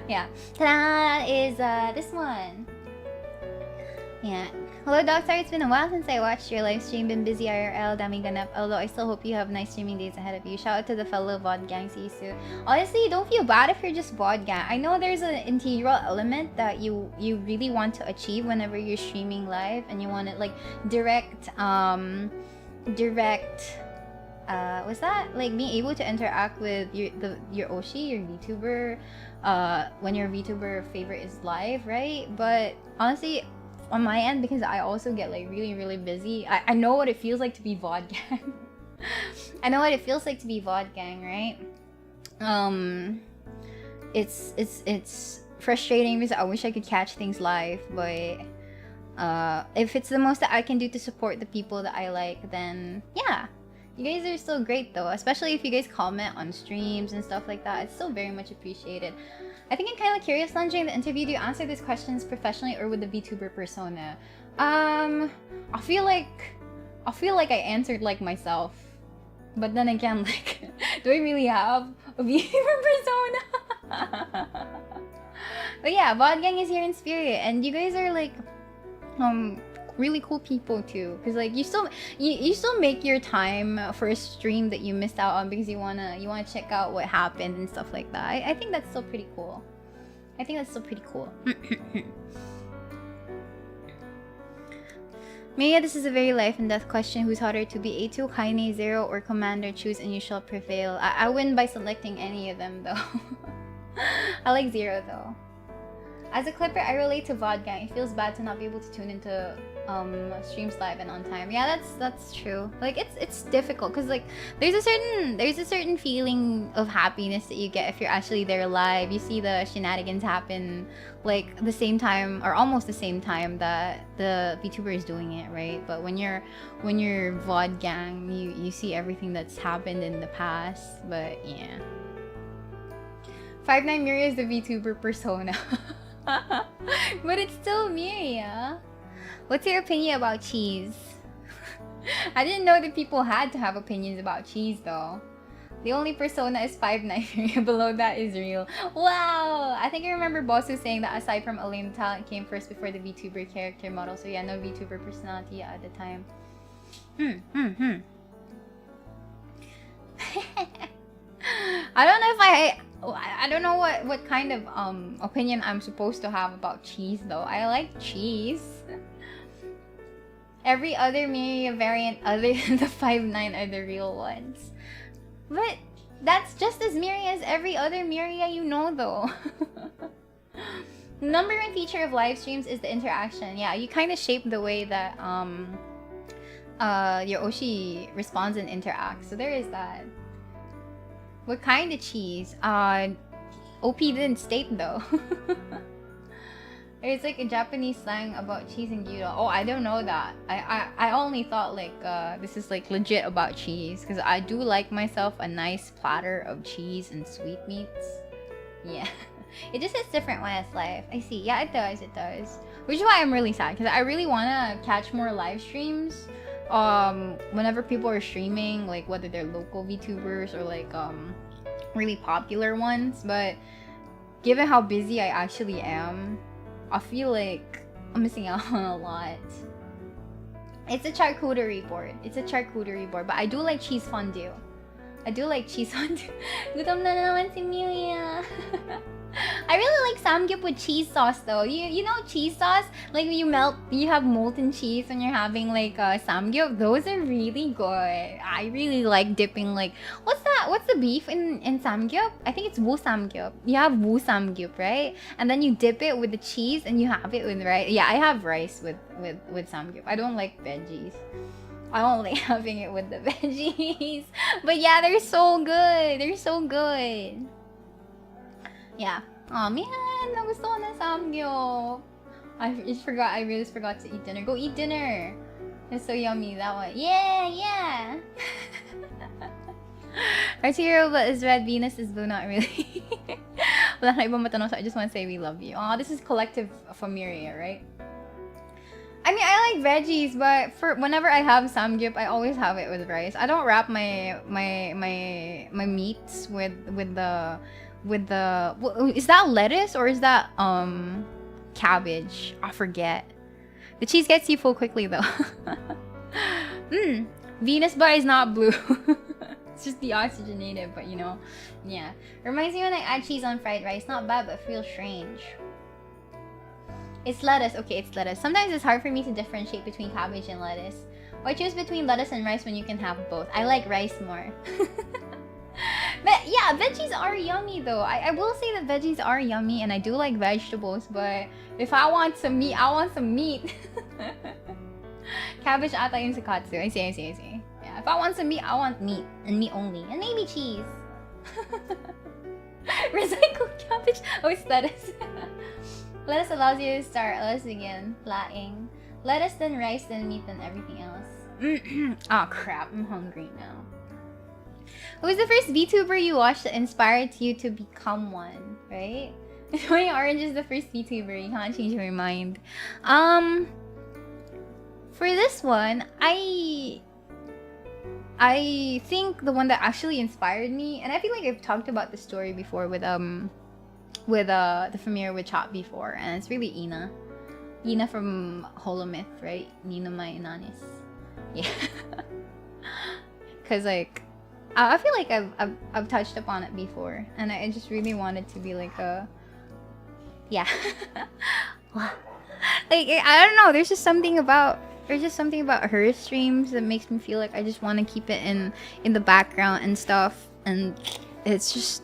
Yeah. Ta-da! Is this one. Yeah. Hello, Dogstar. It's been a while since I watched your live stream. Been busy IRL, daming ganap. Although I still hope you have nice streaming days ahead of you. Shout out to the fellow VOD gang. See you soon. Honestly, don't feel bad if you're just VOD gang. I know there's an integral element that you really want to achieve whenever you're streaming live, and you want to like direct what's that? Like being able to interact with your Oshi, your VTuber, when your VTuber favorite is live, right? But honestly, on my end, because I also get like really busy, I know what it feels like to be VOD gang. I know what it feels like to be VOD gang, right? It's frustrating because I wish I could catch things live, but if it's the most that I can do to support the people that I like, then yeah. You guys are still great though, especially if you guys comment on streams and stuff like that. It's still very much appreciated. I think I'm kind of curious, Lan, during the interview, do you answer these questions professionally or with the VTuber persona? I feel like I answered like myself. But then again, like, do I really have a VTuber persona? But yeah, VOD Gang is here in spirit, and you guys are like, really cool people too. Cause like you still make your time for a stream that you missed out on because you wanna check out what happened and stuff like that. I think that's still pretty cool. I think that's still pretty cool. Miria, this is a very life and death question. Who's hotter to be A2, Kaine, Zero, or Commander? Choose and you shall prevail. I win by selecting any of them though. I like Zero though. As a clipper, I relate to VOD Gang. It feels bad to not be able to tune into streams live and on time. Yeah, that's true. Like it's difficult because like there's a certain feeling of happiness that you get if you're actually there live. You see the shenanigans happen like the same time or almost the same time that the VTuber is doing it, right? But when you're VOD Gang, you see everything that's happened in the past. But yeah, 5'9" Miria is the VTuber persona. But it's still Miria. What's your opinion about cheese? I didn't know that people had to have opinions about cheese though. The only persona is 5'9", Miria. Below that is real. Wow! I think I remember Bosu saying that aside from ELAINE, the talent came first before the VTuber character model. So yeah, no VTuber personality at the time. I don't know what kind of opinion I'm supposed to have about cheese though. I like cheese. Every other Miria variant other than the 5'9" are the real ones. But that's just as Miria as every other Miria you know though. The number one feature of live streams is the interaction. Yeah, you kind of shape the way that your Oshi responds and interacts. So there is that. What kind of cheese? OP didn't state though. There's like a Japanese slang about cheese and gyro. Oh, I don't know that. I only thought like this is like legit about cheese because I do like myself a nice platter of cheese and sweetmeats. Yeah, it just hits different when it's live. I see. Yeah, it does. It does. Which is why I'm really sad because I really wanna catch more live streams. Whenever people are streaming, like whether they're local VTubers or like really popular ones, but given how busy I actually am, I feel like I'm missing out on a lot. It's a charcuterie board. It's a charcuterie board, but I do like cheese fondue. I do like cheese fondue. Gutom na naman si Miria. I really like samgyup with cheese sauce though. You know cheese sauce? Like you have molten cheese when you're having like samgyup. Those are really good. I really like dipping like what's that? What's the beef in samgyup? I think it's wu samgyup. You have wu samgyup, right? And then you dip it with the cheese and you have it with rice. Yeah, I have rice with samgyup. I don't like veggies. I don't like having it with the veggies. But yeah, they're so good. They're so good. Yeah. Oh man, nagusto ko na samgyup. I just forgot to eat dinner. Go eat dinner. It's so yummy, that one. Yeah. Our hero is red, Venus is blue, not really. Wala na ibang matanong, so I just want to say we love you. Oh, this is collective Miria, right? I mean, I like veggies, but for whenever I have samgyup, I always have it with rice. I don't wrap my meats with the is that lettuce or is that cabbage? I forget. The cheese gets you full quickly though. Venus bar is not blue. It's just the oxygenated, but you know, yeah. Reminds me when I add cheese on fried rice. Not bad, but feels strange. It's lettuce. Okay, it's lettuce. Sometimes it's hard for me to differentiate between cabbage and lettuce. Or choose between lettuce and rice when you can have both. I like rice more. But yeah, veggies are yummy though. I will say that veggies are yummy and I do like vegetables, but if I want some meat, I want some meat. Cabbage ata yun sa katsu. I see. Yeah, if I want some meat, I want meat. And meat only. And maybe cheese. Recycled cabbage? Oh, it's lettuce. Lettuce allows you to start lettuce again. Laing. Lettuce, then rice, then meat, then everything else. Oh crap, I'm hungry now. Who was the first VTuber you watched that inspired you to become one, right? Joey Orange is the first VTuber, you can't change your mind. For this one, I think the one that actually inspired me, and I feel like I've talked about the story before with the premiere with Chop before, and it's really Ina. Ina from Holomyth, right? Nina Mai Inanis. Yeah. Cause like I feel like I've touched upon it before, and I just really wanted to be like a yeah. Like I don't know, there's just something about her streams that makes me feel like I just want to keep it in the background and stuff, and it's just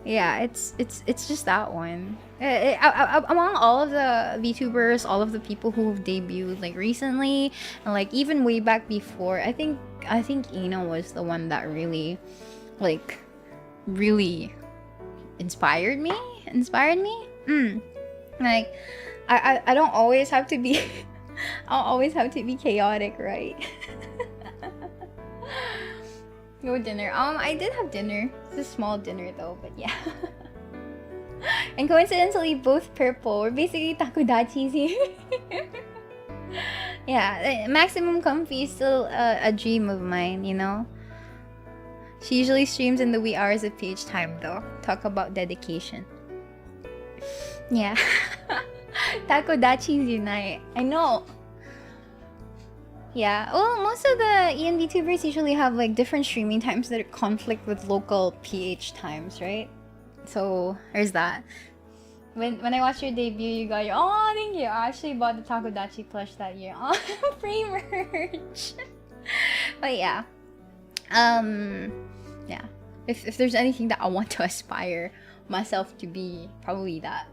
yeah, it's just that one. Among all of the VTubers, all of the people who have debuted like recently and like even way back before, I think Ina was the one that really inspired me. Like I don't always have to be I'll always have to be chaotic, right? No dinner. I did have dinner. It's a small dinner though, but yeah. And coincidentally, both purple. We're basically takodachis here. Yeah, Maximum Comfy is still a dream of mine, you know? She usually streams in the wee hours of PH time though. Talk about dedication. Yeah. Takodachis unite. I know. Yeah, well, most of the EN VTubers usually have like different streaming times that conflict with local PH times, right? So there's that. When I watched your debut, you got your oh thank you. I actually bought the Takodachi plush that year. Oh, free merch. But yeah, yeah. If there's anything that I want to aspire myself to be, probably that.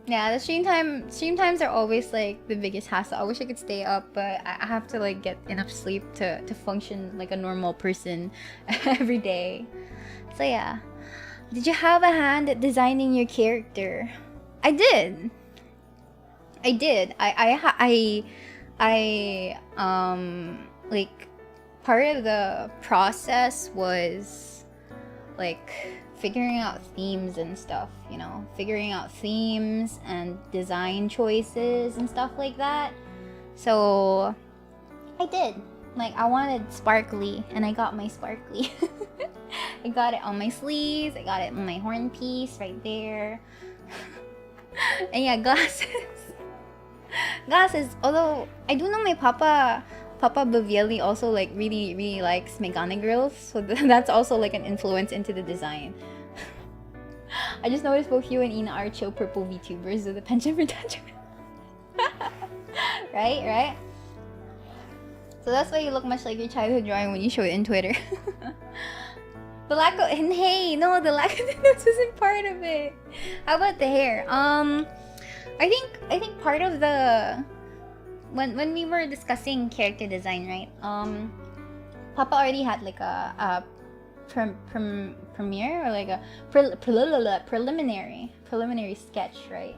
Yeah, the stream times are always like the biggest hassle. I wish I could stay up, but I have to like get enough sleep to function like a normal person every day. So yeah. Did you have a hand at designing your character? I did. I like part of the process was like figuring out themes and stuff, you know, figuring out themes and design choices and stuff like that. So I did. Like I wanted sparkly, and I got my sparkly. I got it on my sleeves, I got it on my horn piece right there. And yeah, glasses. Glasses, although I do know my Papa Bavieli also like really likes Megane girls, so that's also like an influence into the design. I just noticed both you and Ina are chill purple VTubers with the penchant for touch. Right? So that's why you look much like your childhood drawing when you show it in Twitter. The lack of and hey, no, the lack of the nose isn't part of it. How about the hair? I think part of the when we were discussing character design, right? Papa already had like a premiere or like a preliminary sketch, right?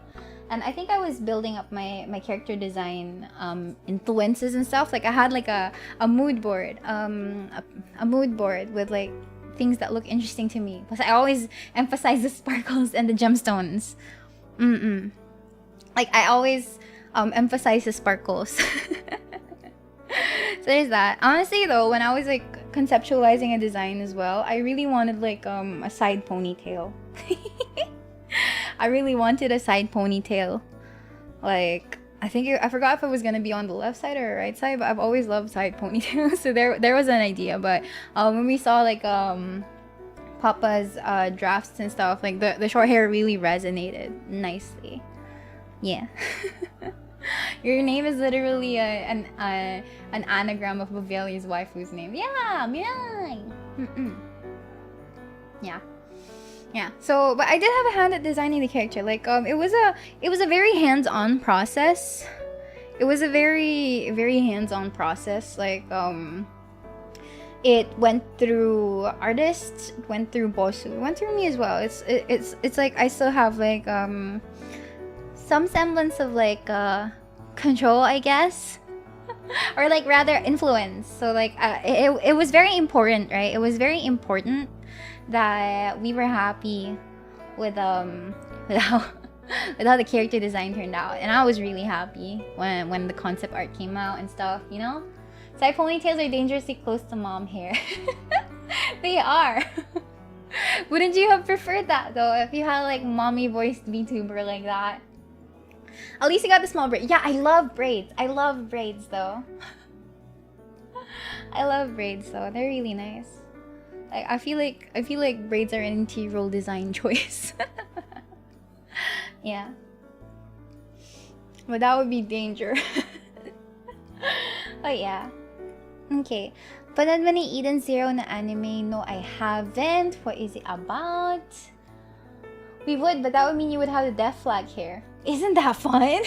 And I think I was building up my character design influences and stuff. Like I had like a mood board, a mood board with like things that look interesting to me. Because I always emphasize the sparkles and the gemstones. Like I always emphasize the sparkles. So there's that. Honestly though, when I was like conceptualizing a design as well, I really wanted like a side ponytail. I really wanted a side ponytail. Like I forgot if it was gonna be on the left side or right side, but I've always loved side ponytails. So there was an idea, but when we saw like Papa's drafts and stuff, like the short hair really resonated nicely. Yeah. Your name is literally an anagram of Baveli's waifu's name. Yeah, Mirai. Yeah. So, but I did have a hand at designing the character. Like, it was a very hands-on process. It was a very hands-on process. Like, it went through artists, it went through Bosu, it went through me as well. It's like I still have like some semblance of like control, I guess. or like rather influence. So like it was very important, right? It was very important that we were happy with with how with how the character design turned out, and I was really happy when the concept art came out and stuff, you know. Side ponytails are dangerously close to mom hair. They are. Wouldn't you have preferred that though if you had like mommy voiced VTuber like that? At least you got the small braid. Yeah, I love braids. I love braids though. I love braids though. They're really nice. I feel like braids are an integral design choice. Yeah. But that would be danger. But yeah. Okay. But then when I Eden Zero na anime, no, I haven't. What is it about? We would, but that would mean you would have the death flag hair. Isn't that fun?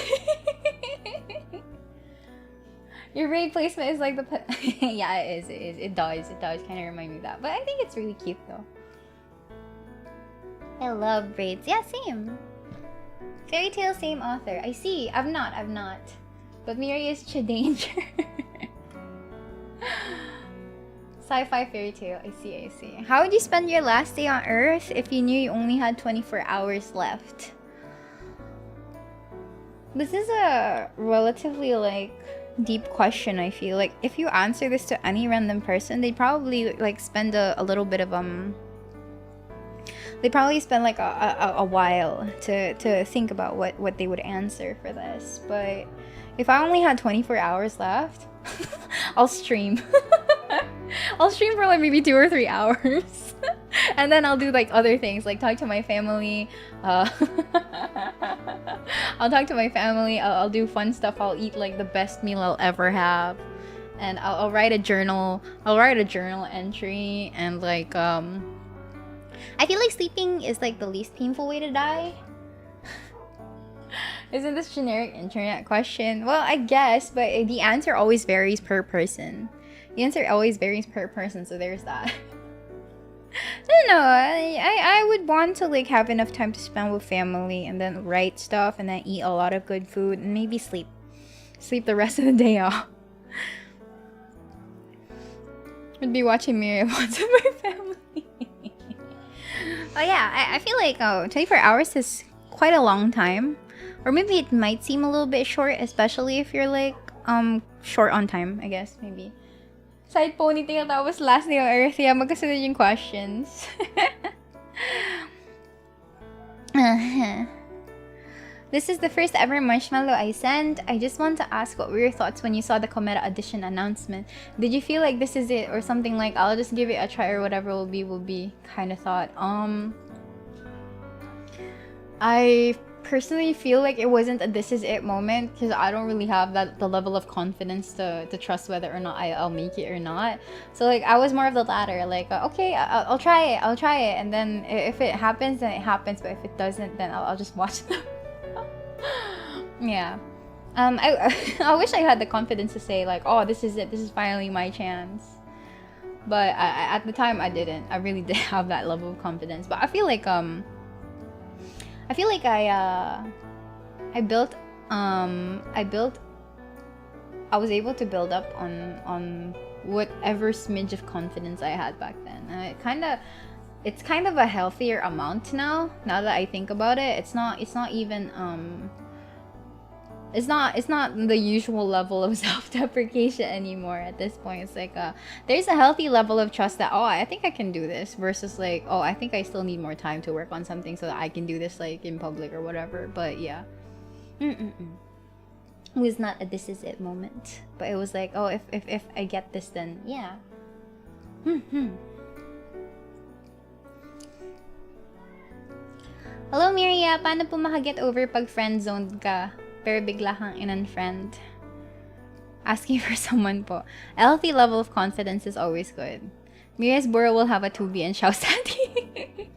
Your braid placement is like the... Yeah, it is. It does kind of remind me of that. But I think it's really cute though. I love braids. Yeah, same. Fairy Tail, same author. I see. I've not. But Miria is Danger. Sci-fi fairy tale. I see. How would you spend your last day on Earth if you knew you only had 24 hours left? This is a relatively like deep question. I feel like if you answer this to any random person, they'd probably like spend a little bit of they probably spend like a while to think about what they would answer for this. But if I only had 24 hours left, I'll stream. I'll stream for like maybe 2 or 3 hours. And then I'll do like other things, like talk to my family. I'll talk to my family. I'll do fun stuff. I'll eat like the best meal I'll ever have. And I'll write a journal. I'll write a journal entry. And like, I feel like sleeping is like the least painful way to die. Isn't this generic internet question? Well, I guess, but the answer always varies per person. The answer always varies per person, so there's that. No, I would want to like have enough time to spend with family and then write stuff and then eat a lot of good food and maybe sleep. Sleep the rest of the day off. I'd be watching Miria once with my family. Oh yeah, I feel like 24 hours is quite a long time. Or maybe it might seem a little bit short, especially if you're like short on time, I guess, maybe. Side ponytail, that was last day on Earth. Yeah, magkasunod yung questions. This is the first ever Marshmallow I sent. I just want to ask, what were your thoughts when you saw the Cometa Audition announcement? Did you feel like this is it, or something like I'll just give it a try or whatever will be kind of thought? I personally feel like it wasn't a this is it moment because I don't really have the level of confidence to trust whether or not I'll make it or not. So like I was more of the latter, like okay, I'll try it, and then if it happens then it happens, but if it doesn't then I'll just watch them. Yeah. I wish I had the confidence to say like, oh, this is it, this is finally my chance. But at the time I didn't. I really didn't have that level of confidence. But I feel like I was able to build up on whatever smidge of confidence I had back then. And it's kind of a healthier amount now that I think about it. It's not even it's not the usual level of self-deprecation anymore at this point. It's like there's a healthy level of trust that, oh, I think I can do this, versus like, oh, I think I still need more time to work on something so that I can do this like in public or whatever. But yeah. It was not a this is it moment, but it was like, oh, if I get this, then yeah. Hello Miria, paano po makaget over pag friend-zoned ka pero bigla kang in-unfriend? Asking for someone po. A healthy level of confidence is always good. Miria's Boro will have a Tubi and Xiao Sandy.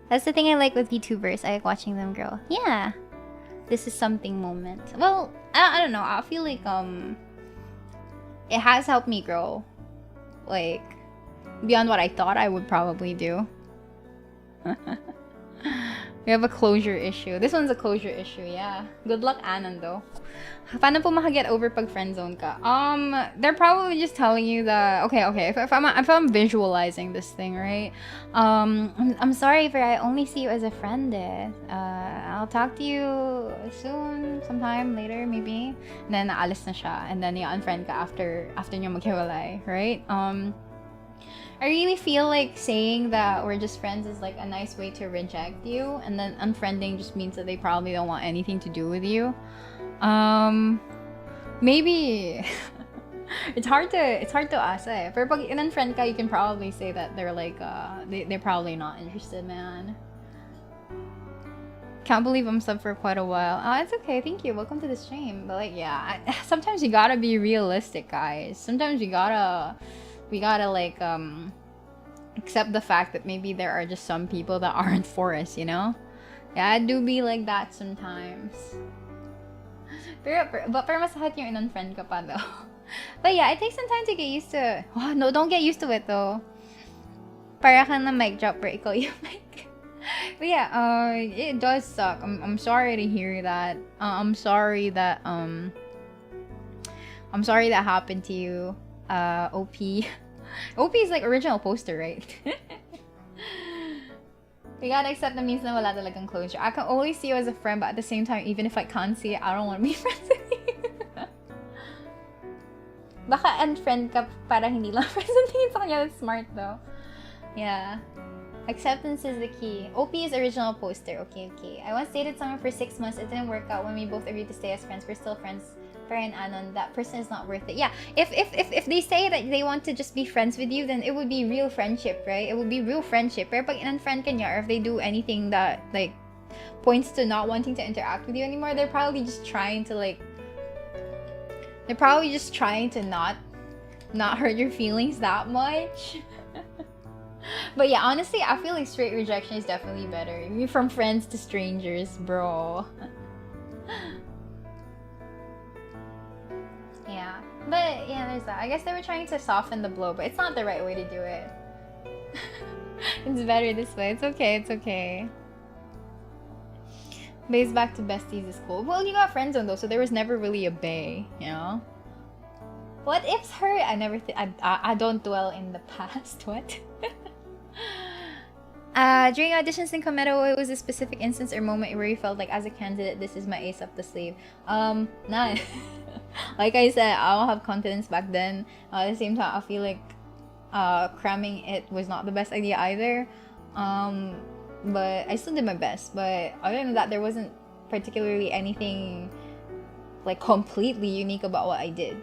That's the thing I like with VTubers. I like watching them grow. Yeah. This is something moment. Well, I don't know. I feel like it has helped me grow. Like beyond what I thought I would probably do. We have a closure issue. This one's a closure issue, yeah. Good luck, Anon, though. Paano po makaget over pag friendzone ka? They're probably just telling you that, okay, if I'm visualizing this thing, right? I'm sorry, but I only see you as a friend, eh. I'll talk to you soon, sometime later, maybe. And then, naalis na siya. And then, i-unfriend ka after nyo maghiwalay, right? I really feel like saying that we're just friends is like a nice way to reject you, and then unfriending just means that they probably don't want anything to do with you. Maybe it's hard to ask. Pero pag in-unfriend ka, you can probably say that they're like they're probably not interested, man. Can't believe I'm sub for quite a while. Oh, it's okay. Thank you. Welcome to the stream. But like, yeah, sometimes you gotta be realistic, guys. Sometimes we gotta like accept the fact that maybe there are just some people that aren't for us, you know? Yeah, I do be like that sometimes. But masakit yung in-unfriend ka pa though. But yeah, it takes some time to get used to. Oh, no, don't get used to it though. Para ka na mic drop or ikaw yung mic. But yeah, it does suck. I'm sorry to hear that. I'm sorry that happened to you. OP. OP is like original poster, right? We gotta accept that means na wala talagang closure. I can only see you as a friend, but at the same time, even if I can't see it, I don't want to be friends with you. Baka unfriend ka para hindi lang friends with you. That's smart though. Yeah. Acceptance is the key. OP is original poster. Okay. I once dated someone for 6 months. It didn't work out when we both agreed to stay as friends. We're still friends. Fair and Anon, that person is not worth it. Yeah, if they say that they want to just be friends with you, then it would be real friendship, right? It would be real friendship. Pero pag in-unfriend ka niya, or if they do anything that like points to not wanting to interact with you anymore, they're probably just trying to not hurt your feelings that much. But yeah, honestly, I feel like straight rejection is definitely better. You're from friends to strangers, bro. Yeah, but yeah, there's that. I guess they were trying to soften the blow, but it's not the right way to do it. It's better this way. It's okay. Bae's back to besties is cool. Well, you got friendzone though, so there was never really a bae, you know? What ifs hurt? I don't dwell in the past. What? During auditions in Komero, it was a specific instance or moment where you felt like, as a candidate, this is my ace up the sleeve. None. Like I said, I don't have confidence back then. At the same time, I feel like cramming it was not the best idea either. But I still did my best. But other than that, there wasn't particularly anything like completely unique about what I did.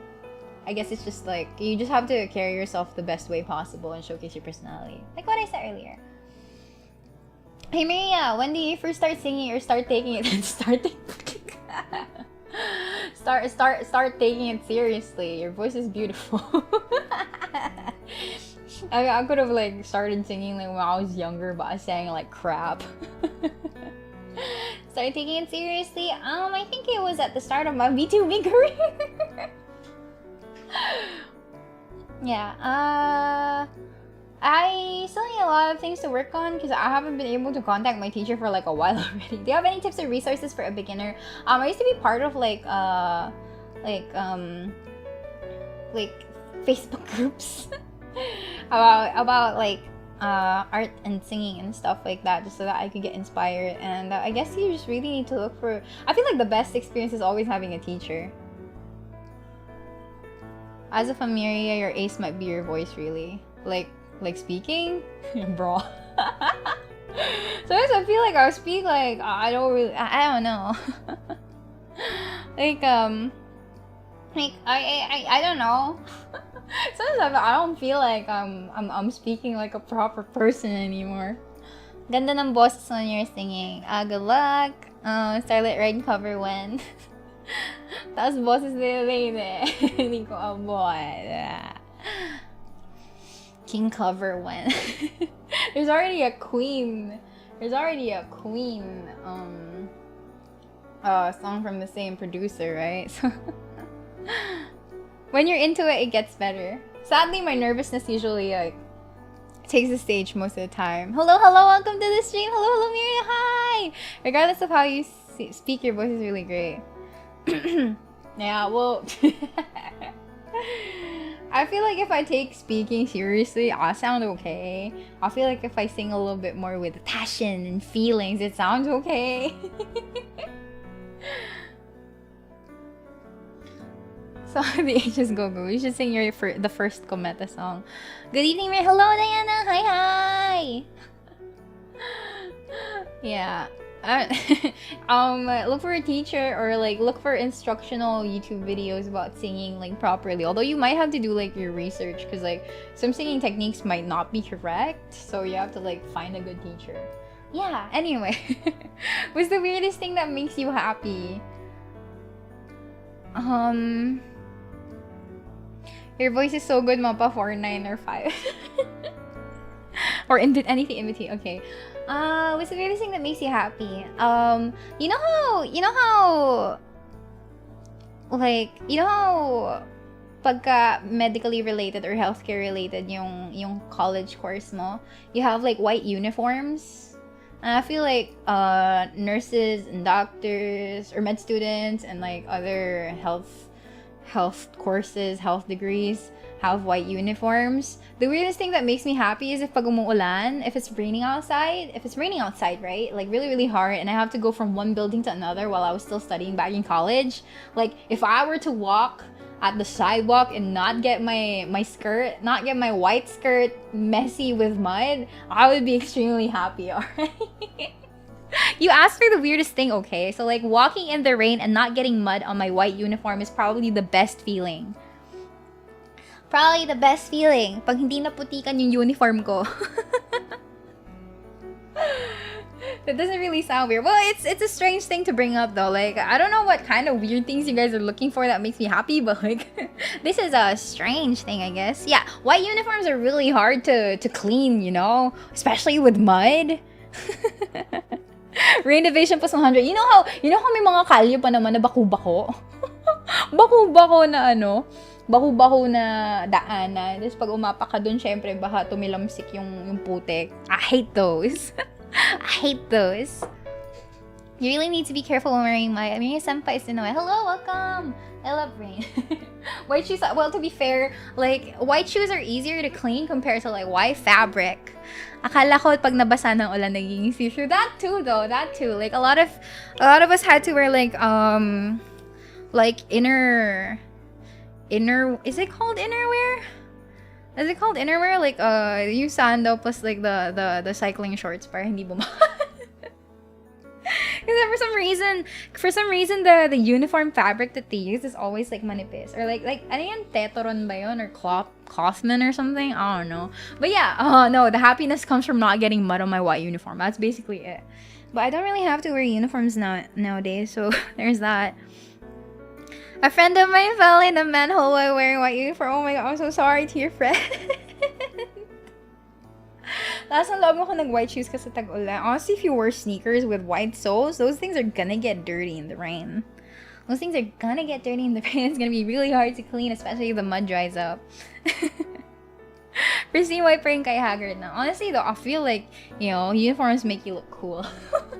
I guess it's just like, you just have to carry yourself the best way possible and showcase your personality. Like what I said earlier. Hey Miria, when do you first start singing or start taking it and start taking it seriously? Your voice is beautiful. I could have like started singing like when I was younger, but I sang like crap. Started taking it seriously. I think it was at the start of my VTubing career. Yeah. I still need a lot of things to work on because I haven't been able to contact my teacher for like a while already. Do you have any tips or resources for a beginner? I used to be part of like Facebook groups about like art and singing and stuff like that, just so that I could get inspired. And I guess you just really need to look for. I feel like the best experience is always having a teacher. As a Miria, your ace might be your voice, really. Like speaking? Bro. Sometimes I feel like I speak like, I don't know. I don't know. Sometimes I don't feel like I'm speaking like a proper person anymore. Ganda ng boses when you're singing. Good luck. Starlet Ride cover when. Tapos boses ni ELAINE. Hindi ko abot. King cover when. There's already a queen song from the same producer, right? So when you're into it, it gets better. Sadly, my nervousness usually takes the stage most of the time. Hello, hello, welcome to the stream. Hello, hello, Miria, hi! Regardless of how you speak, your voice is really great. Yeah, well... I feel like if I take speaking seriously, I'll sound okay. I feel like if I sing a little bit more with passion and feelings, it sounds okay. So the H's go go. You should sing the first Cometa song. Good evening, Ray. Hello, Diana. Hi, hi. Yeah. Look for a teacher or like look for instructional YouTube videos about singing like properly. Although you might have to do like your research because like some singing techniques might not be correct, so you have to like find a good teacher. Yeah. Anyway, what's the weirdest thing that makes you happy? Your voice is so good, Mapa 4-9 or 5. Or anything in between. Okay. What's the weirdest thing that makes you happy? You know how pagka medically related or healthcare related yung college course mo, you have like white uniforms. And I feel like nurses and doctors or med students and like other health courses, health degrees have white uniforms. The weirdest thing that makes me happy is if pag umuulan, if it's raining outside, right? Like really, really hard, and I have to go from one building to another while I was still studying back in college. Like, if I were to walk at the sidewalk and not get my white skirt messy with mud, I would be extremely happy, alright? You asked for the weirdest thing, okay? So like walking in the rain and not getting mud on my white uniform is probably the best feeling. Probably the best feeling. Pag hindi naputikan yung uniform ko. That doesn't really sound weird. Well, it's a strange thing to bring up though. Like, I don't know what kind of weird things you guys are looking for that makes me happy, but like, this is a strange thing, I guess. Yeah, white uniforms are really hard to clean, you know? Especially with mud. Rain division plus 100. You know how may mga kalye pa naman na baku-bako? Baku-bako na ano? Baku-bako na daanan. Tapos pag umapa ka dun, syempre, baka tumilamsik yung putik. I hate those. I hate those. You really need to be careful when wearing my... Miria senpai is in the way. Hello, welcome! I love rain. White shoes, well, to be fair, like, white shoes are easier to clean compared to, like, white fabric. Akala ko pag nabasa ng ulan nagiging see-through. That too, though. That too. Like, a lot of us had to wear, like inner... Is it called innerwear? Is it called innerwear? Like, yung sandal plus, like, the cycling shorts para hindi bumahan. Because for some reason, the uniform fabric that they use is always like manipis or like ano yan, tetoron ba yun or clothman or something. I don't know. But yeah, no, the happiness comes from not getting mud on my white uniform. That's basically it. But I don't really have to wear uniforms nowadays, so there's that. A friend of mine fell in a manhole while wearing white uniform. Oh my god, I'm so sorry to your friend. Last time log ako nag-white shoes kasi tag-ulan. Honestly, if you wear sneakers with white soles, those things are gonna get dirty in the rain. Those things are gonna get dirty in the rain. It's gonna be really hard to clean, especially if the mud dries up. Pristine white praying kay haggard now. Honestly though, I feel like, you know, uniforms make you look cool.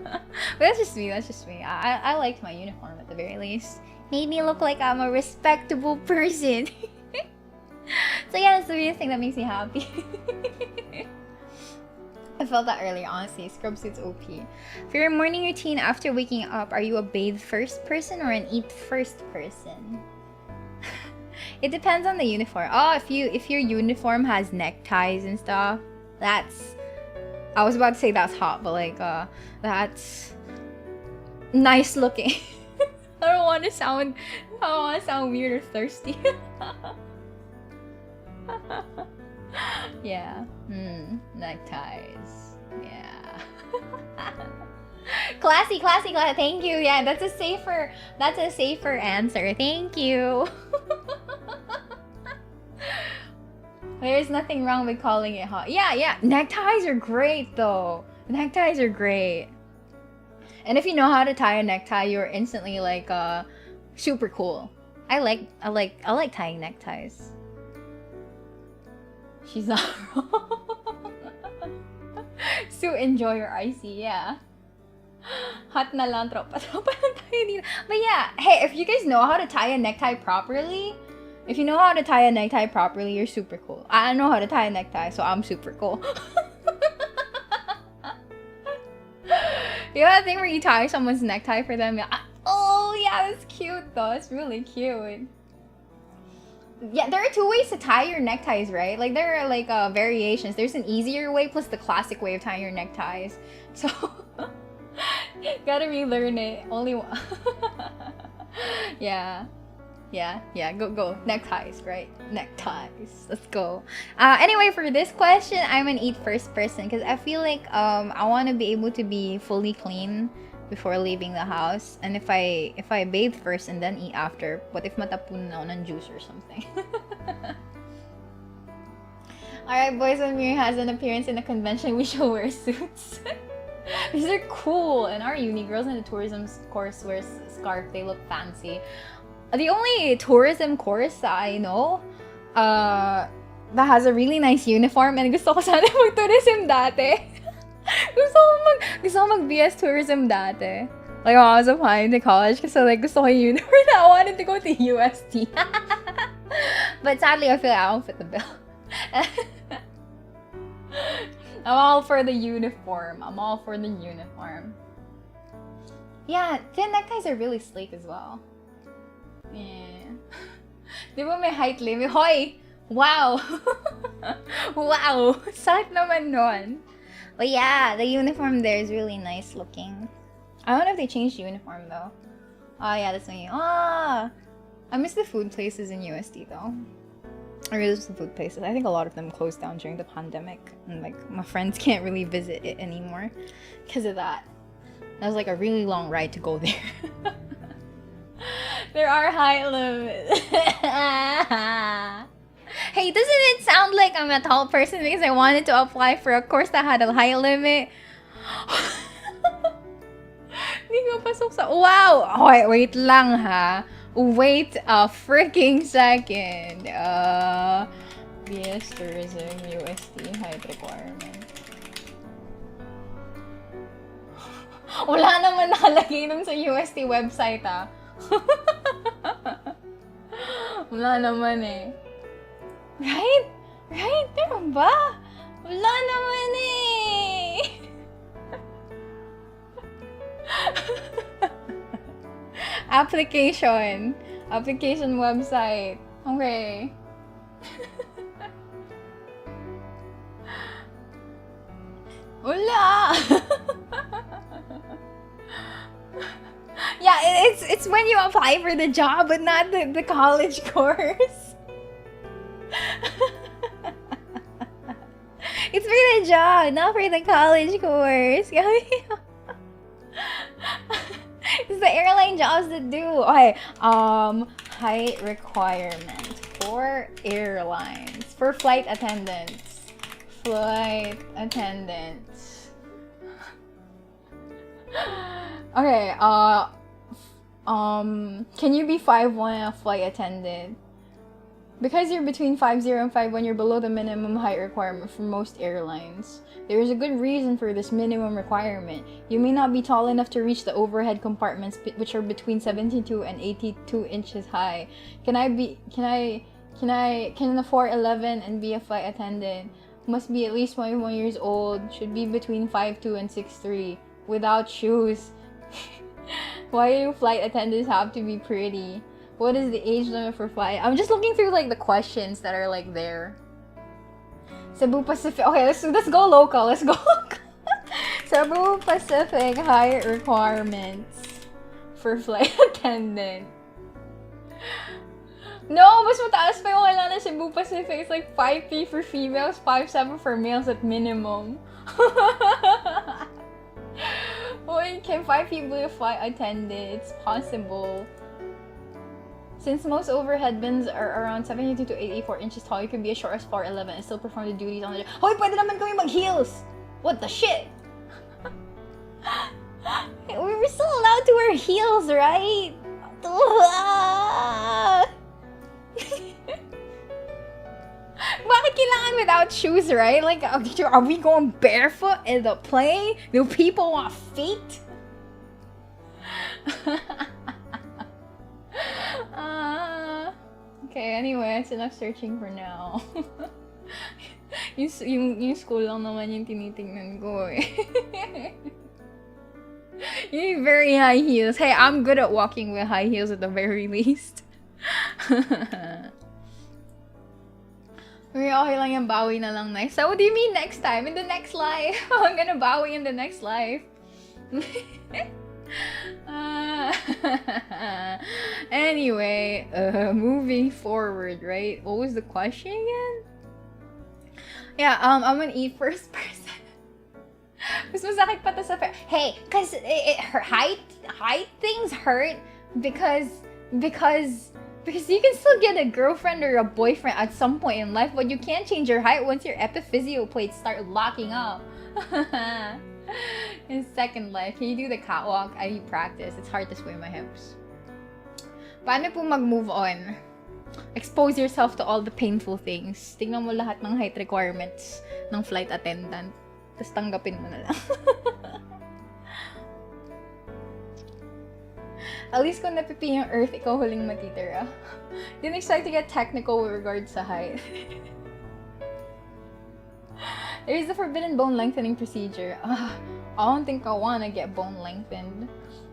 But that's just me. I liked my uniform at the very least. Made me look like I'm a respectable person. So yeah, that's the weirdest thing that makes me happy. I felt that earlier, honestly. Scrub suits OP. For your morning routine after waking up, are you a bathe first person or an eat first person? It depends on the uniform. Oh, if your uniform has neckties and stuff, that's... I was about to say that's hot, but like, that's nice looking. I don't want to sound weird or thirsty. Yeah. Neckties. Yeah. Classy. Thank you. Yeah, that's a safer answer. Thank you. There's nothing wrong with calling it hot. Yeah. Neckties are great though. Neckties are great. And if you know how to tie a necktie, you're instantly like super cool. I like tying neckties. She's not wrong. So enjoy your icy, yeah. Hot na lang, tropa lang tayo dito. But yeah, hey, if you guys know how to tie a necktie properly, you're super cool. I don't know how to tie a necktie, so I'm super cool. You know that thing where you tie someone's necktie for them? Oh yeah, that's cute though. It's really cute. Yeah, there are 2 ways to tie your neckties, right? Like there are like variations. There's an easier way plus the classic way of tying your neckties. So gotta relearn it. Only one. Yeah. Go. Neckties, right? Neckties. Let's go. Anyway, for this question, I'm an eat first person because I feel like I want to be able to be fully clean before leaving the house. And if I bathe first and then eat after, what if matapon na ako ng juice or something? Alright, boys, when Miria has an appearance in a convention, we shall wear suits. These are cool. And our uni girls in the tourism course wear scarf. They look fancy. The only tourism course that I know that has a really nice uniform, and gusto ko sana mag-tourism dati. gusto ko mag-BS tourism dati. Like, when I was applying to college, kasi like, gusto ko yung uniform na I wanted to go to UST. But sadly, I feel like I don't fit the bill. I'm all for the uniform. Yeah, thin neckties are really sleek as well. Yeah. Di ba may height limit? Hoy! Wow! Wow! Sakit naman nun. But yeah, the uniform there is really nice looking. I don't know if they changed the uniform though. Oh yeah, that's me. I miss the food places in USD though. I really miss the food places. I think a lot of them closed down during the pandemic. And like, my friends can't really visit it anymore because of that. That was like a really long ride to go there. There are height limits. Hey, doesn't it sound like I'm a tall person because I wanted to apply for a course that had a height limit? Hindi ko pasok sa... Wow! Okay, wait lang ha. Wait a freaking second. BS Tourism USD height requirement. Wala naman nakalagay dun sa UST website ah. Wala naman eh. Right? Meron ba? Wala naman eh. Application website. Okay. Wala. Yeah, it's when you apply for the job, but not the college course. It's for the job, not for the college course. It's the airline jobs that do. Okay, height requirement for airlines, for flight attendants. Okay, can you be 5'1" a flight attendant? Because you're between 5'0" and 5'1", you're below the minimum height requirement for most airlines. There is a good reason for this minimum requirement. You may not be tall enough to reach the overhead compartments, which are between 72 and 82 inches high. Can a 4'11" and be a flight attendant? Must be at least 21 years old. Should be between 5'2" and 6'3", without shoes. Why do flight attendants have to be pretty? What is the age limit for flight? I'm just looking through like the questions that are like there. Cebu Pacific. Okay, let's go local. Cebu Pacific height requirements for flight attendant. No, mas mataas pa yung kailangan ng Cebu Pacific. It's like 5'3" for females, 5'7" for males at minimum. Wait, can 5 people be a flight attendant? It's possible. Since most overhead bins are around 72 to 84 inches tall, you can be as short as 4'11" and still perform the duties on the... Hoy, pwede naman kami mag-heels! What the shit? We were still allowed to wear heels, right? Bakit kailangan without shoes, right? Like, are we going barefoot in the plane? Do people want feet? Okay, anyway, it's enough searching for now. yung school lang naman yung tinitingnan ko eh. Yung very high heels. Hey, I'm good at walking with high heels at the very least. Okay lang yung bawi na lang next. So what do you mean next time? In the next life? I'm gonna bawi in the next life. Anyway, moving forward, right? What was the question again? Yeah, I'm gonna eat first person. Mas masakit pa to sa hey, cause height things hurt because you can still get a girlfriend or a boyfriend at some point in life, but you can't change your height once your epiphysio plates start locking up. In Second Life, can you do the catwalk? I practice. It's hard to sway my hips. Paano po mag-move on? Expose yourself to all the painful things. Tingnan mo lahat ng height requirements ng flight attendant. Tapos tanggapin mo na lang. At least kung napipi yung earth, ikaw huling matitira. Didn't expect to get technical with regards to height. There's the forbidden bone lengthening procedure. I don't think I wanna get bone lengthened.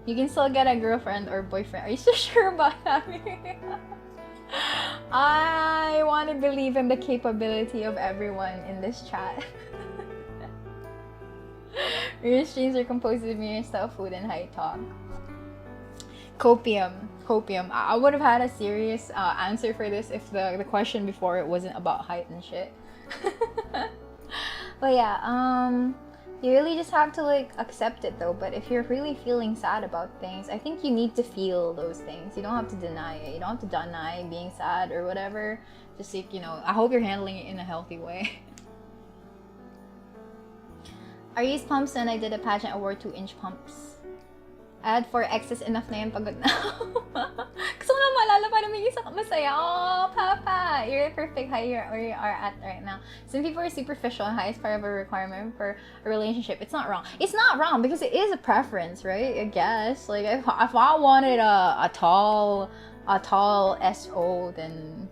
You can still get a girlfriend or boyfriend. Are you so sure about that? I want to believe in the capability of everyone in this chat. Your streams are composed of mere stuff, food, and high talk. Copium. I would have had a serious answer for this if the question before it wasn't about height and shit. But yeah, you really just have to like accept it though. But if you're really feeling sad about things, I think you need to feel those things. You don't have to deny it. You don't have to deny being sad or whatever. Just like, you know, I hope you're handling it in a healthy way. I used pumps and I did a pageant award 2-inch pumps. I had 4 X's, enough na yun, pagod na. Gusto ko na maalala pa naman yung isa masaya. Oh, Papa! You're the perfect height where you are at right now. Some people are superficial and height is part of a requirement for a relationship. It's not wrong. It's not wrong because it is a preference, right? I guess. Like, if I wanted a tall SO, then...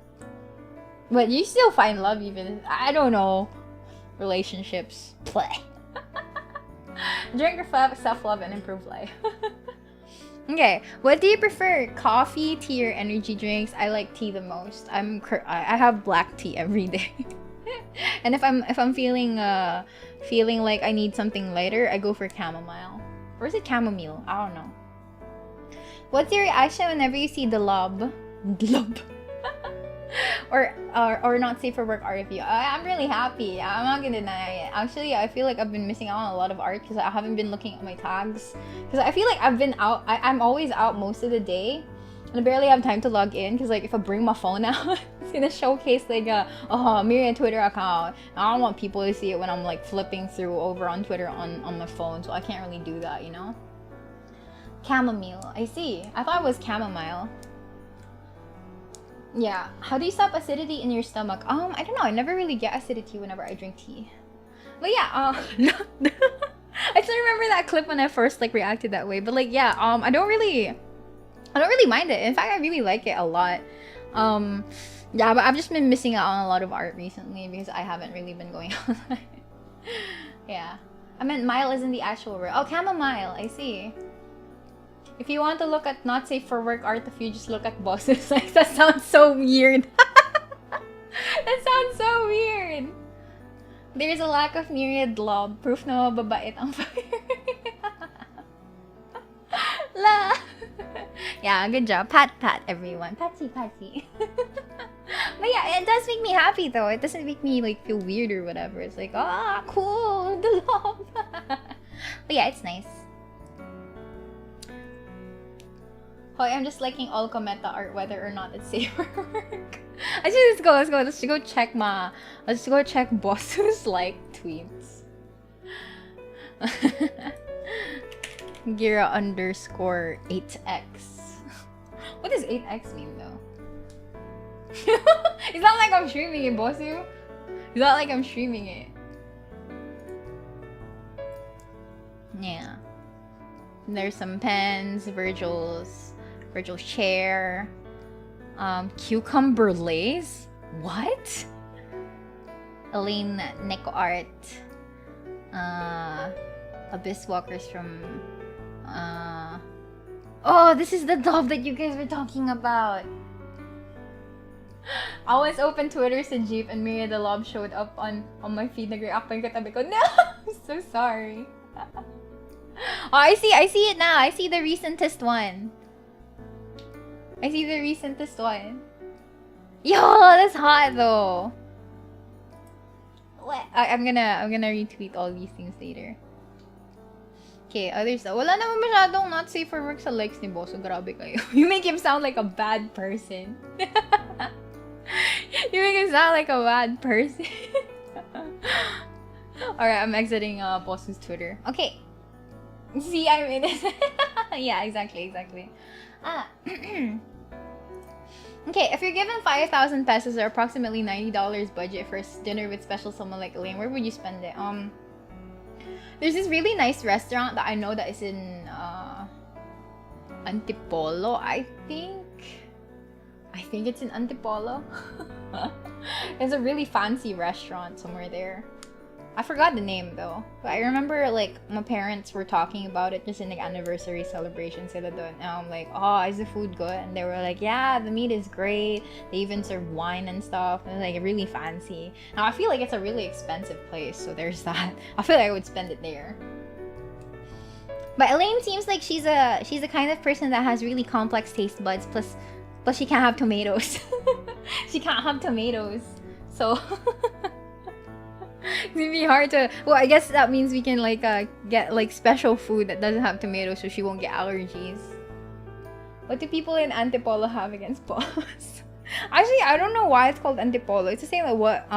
But you still find love even... I don't know. Relationships. Play. Drink your self-love and improve life. Okay, what do you prefer? Coffee, tea, or energy drinks? I like tea the most. I have black tea every day. And if I'm feeling like I need something lighter, I go for chamomile. Or is it chamomile? I don't know. What's your reaction whenever you see the lob? or not safe for work art review? I'm really happy. I'm not gonna deny it. Actually, I feel like I've been missing out on a lot of art because I haven't been looking at my tags. Because I feel like I've been out. I'm always out most of the day, and I barely have time to log in. Because like if I bring my phone out, it's gonna showcase like a Miria Twitter account. I don't want people to see it when I'm like flipping through over on Twitter on my phone, so I can't really do that, you know. Chamomile. I see. I thought it was chamomile. Yeah. How do you stop acidity in your stomach? I don't know. I never really get acidity whenever I drink tea. But yeah, I still remember that clip when I first like reacted that way. But like yeah, I don't really mind it. In fact, I really like it a lot. Yeah, but I've just been missing out on a lot of art recently because I haven't really been going online. Yeah. I meant mile isn't the actual word. Oh, chamomile. I see. If you want to look at not safe for work art, if you just look at bosses, like that sounds so weird. That sounds so weird. There's a lack of myriad lob. Proof na mababait ang fire. La. Yeah, good job. Pat everyone. Patsy. But yeah, it does make me happy though. It doesn't make me like feel weird or whatever. It's like, ah, cool, the lob. But yeah, it's nice. Hoy, I'm just liking all commenta art whether or not it's safe for work. Let's go check bosses like tweets. Gira _ 8x. What does 8x mean though? It's not like I'm streaming it, Bossu. It's not like I'm streaming it. Yeah. There's some pens, Virgil's chair. Cucumber lace? What? ELAINE Neko art. Abyss Walkers from oh, this is the dove that you guys were talking about. I was open Twitter sa Jeep and Miria the Lob showed up on my feed. Nag-react pa yung katabi ko. No! I'm so sorry. Oh, I see it now. I see the recentest one. Yo, that's hot though. What? I'm gonna retweet all these things later. Okay, others though. Wala naman masyadong not safe for work sa likes ni Boss. So grabe kayo. You make him sound like a bad person. You make him sound like a bad person. Alright, I'm exiting Boss's Twitter. Okay. See, I'm in it. Yeah, exactly. Okay, if you're given 5,000 pesos or approximately $90 budget for dinner with special someone like ELAINE, where would you spend it? There's this really nice restaurant that I know that is in Antipolo, I think it's in Antipolo. It's a really fancy restaurant somewhere there. I forgot the name though. But I remember like my parents were talking about it just in the anniversary celebration sila doon. And I'm like, oh, is the food good? And they were like, yeah, the meat is great. They even serve wine and stuff. And like really fancy. Now I feel like it's a really expensive place, so there's that. I feel like I would spend it there. But ELAINE seems like she's the kind of person that has really complex taste buds. Plus she can't have tomatoes. She can't have tomatoes. So it's gonna be hard to. Well, I guess that means we can like get like special food that doesn't have tomatoes, so she won't get allergies. What do people in Antipolo have against polos? Actually, I don't know why it's called Antipolo. It's the same like what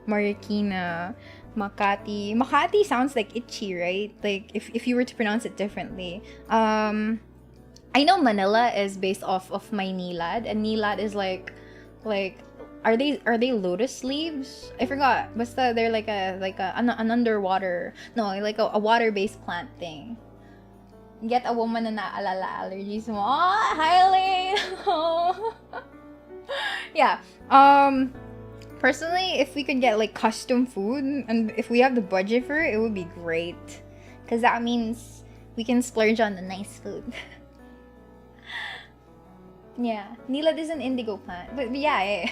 Marikina, Makati. Makati sounds like itchy, right? Like if you were to pronounce it differently. I know Manila is based off of my Nilad, and Nilad is like are they lotus leaves? I forgot. Basta they're like an underwater, no, like a water-based plant thing. Get a woman na naalala allergies mo. Oh, hi ELAINE. Oh. Yeah. Personally, if we could get like custom food and if we have the budget for it, it would be great. Cause that means we can splurge on the nice food. Yeah, Nilad is an indigo plant. But yeah.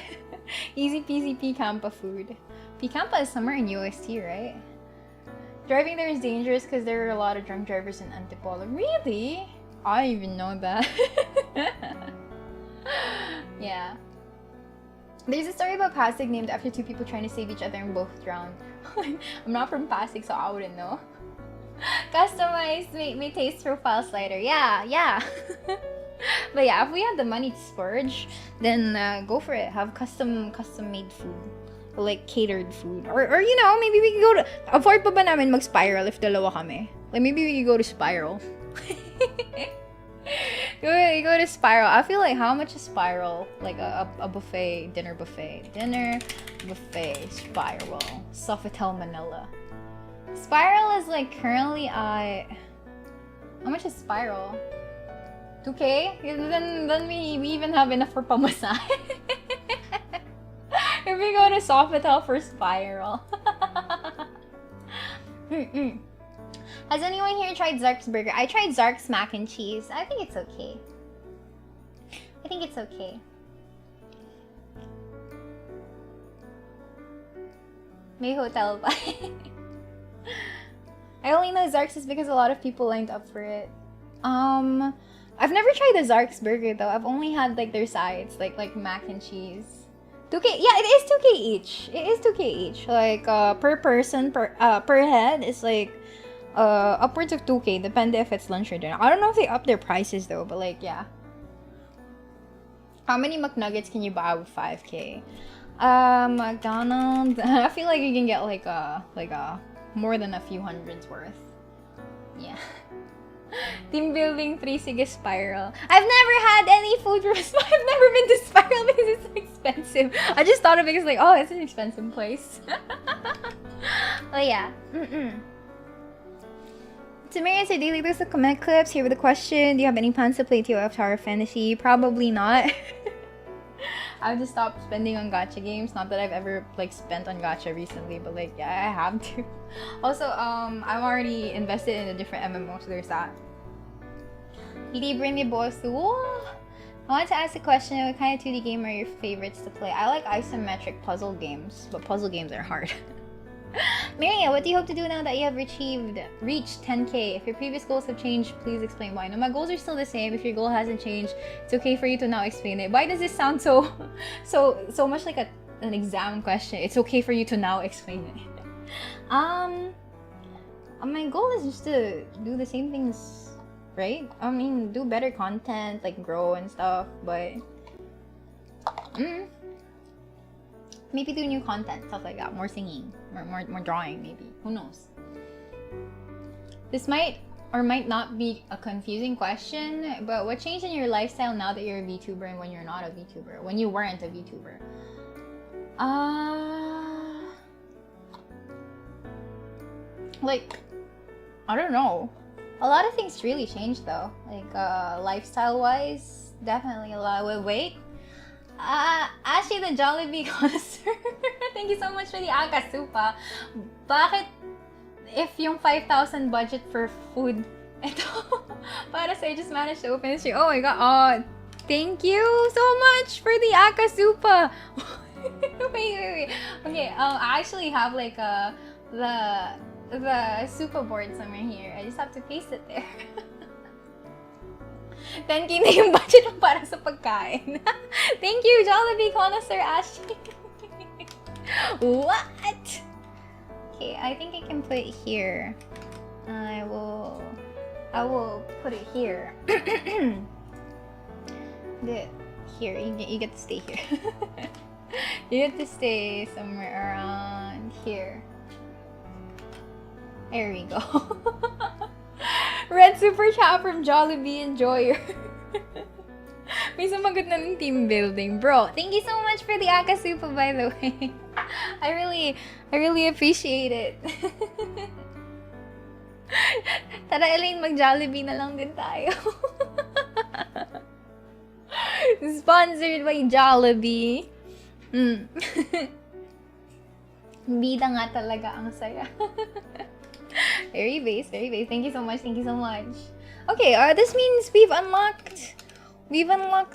Easy peasy Picampa food. Picampa is somewhere in UST, right? Driving there is dangerous because there are a lot of drunk drivers in Antipolo. Really? I didn't even know that. Yeah. There's a story about Pasig named after two people trying to save each other and both drowned. I'm not from Pasig, so I wouldn't know. Customized may taste profile slider. Yeah. But yeah, if we had the money to splurge, then go for it. Have custom made food. Or like catered food. Or you know, maybe we could go to... Afford pa ba namin mag-spiral if dalawa kami? Like maybe we could go to Spiral. Go to Spiral. I feel like how much is Spiral? Like a buffet, dinner buffet. Dinner buffet, Spiral. Sofitel, Manila. Spiral is like currently at... How much is Spiral? 2K? Then we even have enough for pamasahe. If we go to Sofitel for Spiral. Has anyone here tried Zark's burger? I tried Zark's mac and cheese. I think it's okay. May hotel ba? I only know Zark's is because a lot of people lined up for it. I've never tried the Zark's burger though. I've only had like their sides, like mac and cheese. 2K, yeah, it is 2K each. It is 2K each. Like per person, per head is like upwards of 2K, depende if it's lunch or dinner. I don't know if they up their prices though, but like yeah. How many McNuggets can you buy with 5K? McDonald's. I feel like you can get like a more than a few hundreds worth. Yeah. Team building 3 sige Spiral. I've never had any food from Spiral. I've never been to Spiral because it's so expensive. I just just thought of it because like, oh, it's an expensive place. Oh yeah. So Miria said, daily there's the comment clips. Here with the question: do you have any plans to play TOF Tower Fantasy? Probably not. I've just stopped spending on gacha games. Not that I've ever like spent on gacha recently, but like yeah, I have to. Also, I'm already invested in a different MMO, so there's that. Libre boss. I want to ask a question. What kind of 2D game are your favorites to play? I like isometric puzzle games, but puzzle games are hard. Miria, what do you hope to do now that you have reached 10k? If your previous goals have changed, please explain why. No, my goals are still the same. If your goal hasn't changed, it's okay for you to now explain it. Why does this sound so much like an exam question? It's okay for you to now explain it. My goal is just to do the same things, right? I mean, do better content, like grow and stuff, but maybe do new content, stuff like that. More singing, more drawing, maybe. Who knows? This might or might not be a confusing question, but what changed in your lifestyle now that you're a VTuber and when you're not a VTuber? When you weren't a VTuber? Like, I don't know. A lot of things really changed though. Like, lifestyle-wise, definitely a lot. Wait. Ashley the Jollibee connoisseur. Thank you so much for the Akasupa. Bakit if yung 5,000 budget for food, ito, para sa'yo, just managed to open the stream. Oh my god. Oh, thank you so much for the Akasupa. wait. Okay, I actually have like the super board somewhere here. I just have to paste it there. 10k na yung budget mo para sa pagkain. Thank you, Jollibee connoisseur Ashley. What? Okay, I think I can put it here. I will put it here. Here, you get to stay here. You get to stay somewhere around here. There we go. Red super chat from Jollibee Enjoyer. May sumagot na ng team building, bro. Thank you so much for the Akasupa, by the way. I really appreciate it. Tara, Elaine, mag-Jollibee na lang din tayo. Sponsored by Jollibee. Bida nga talaga ang saya. Very base. Thank you so much. Okay, this means we've unlocked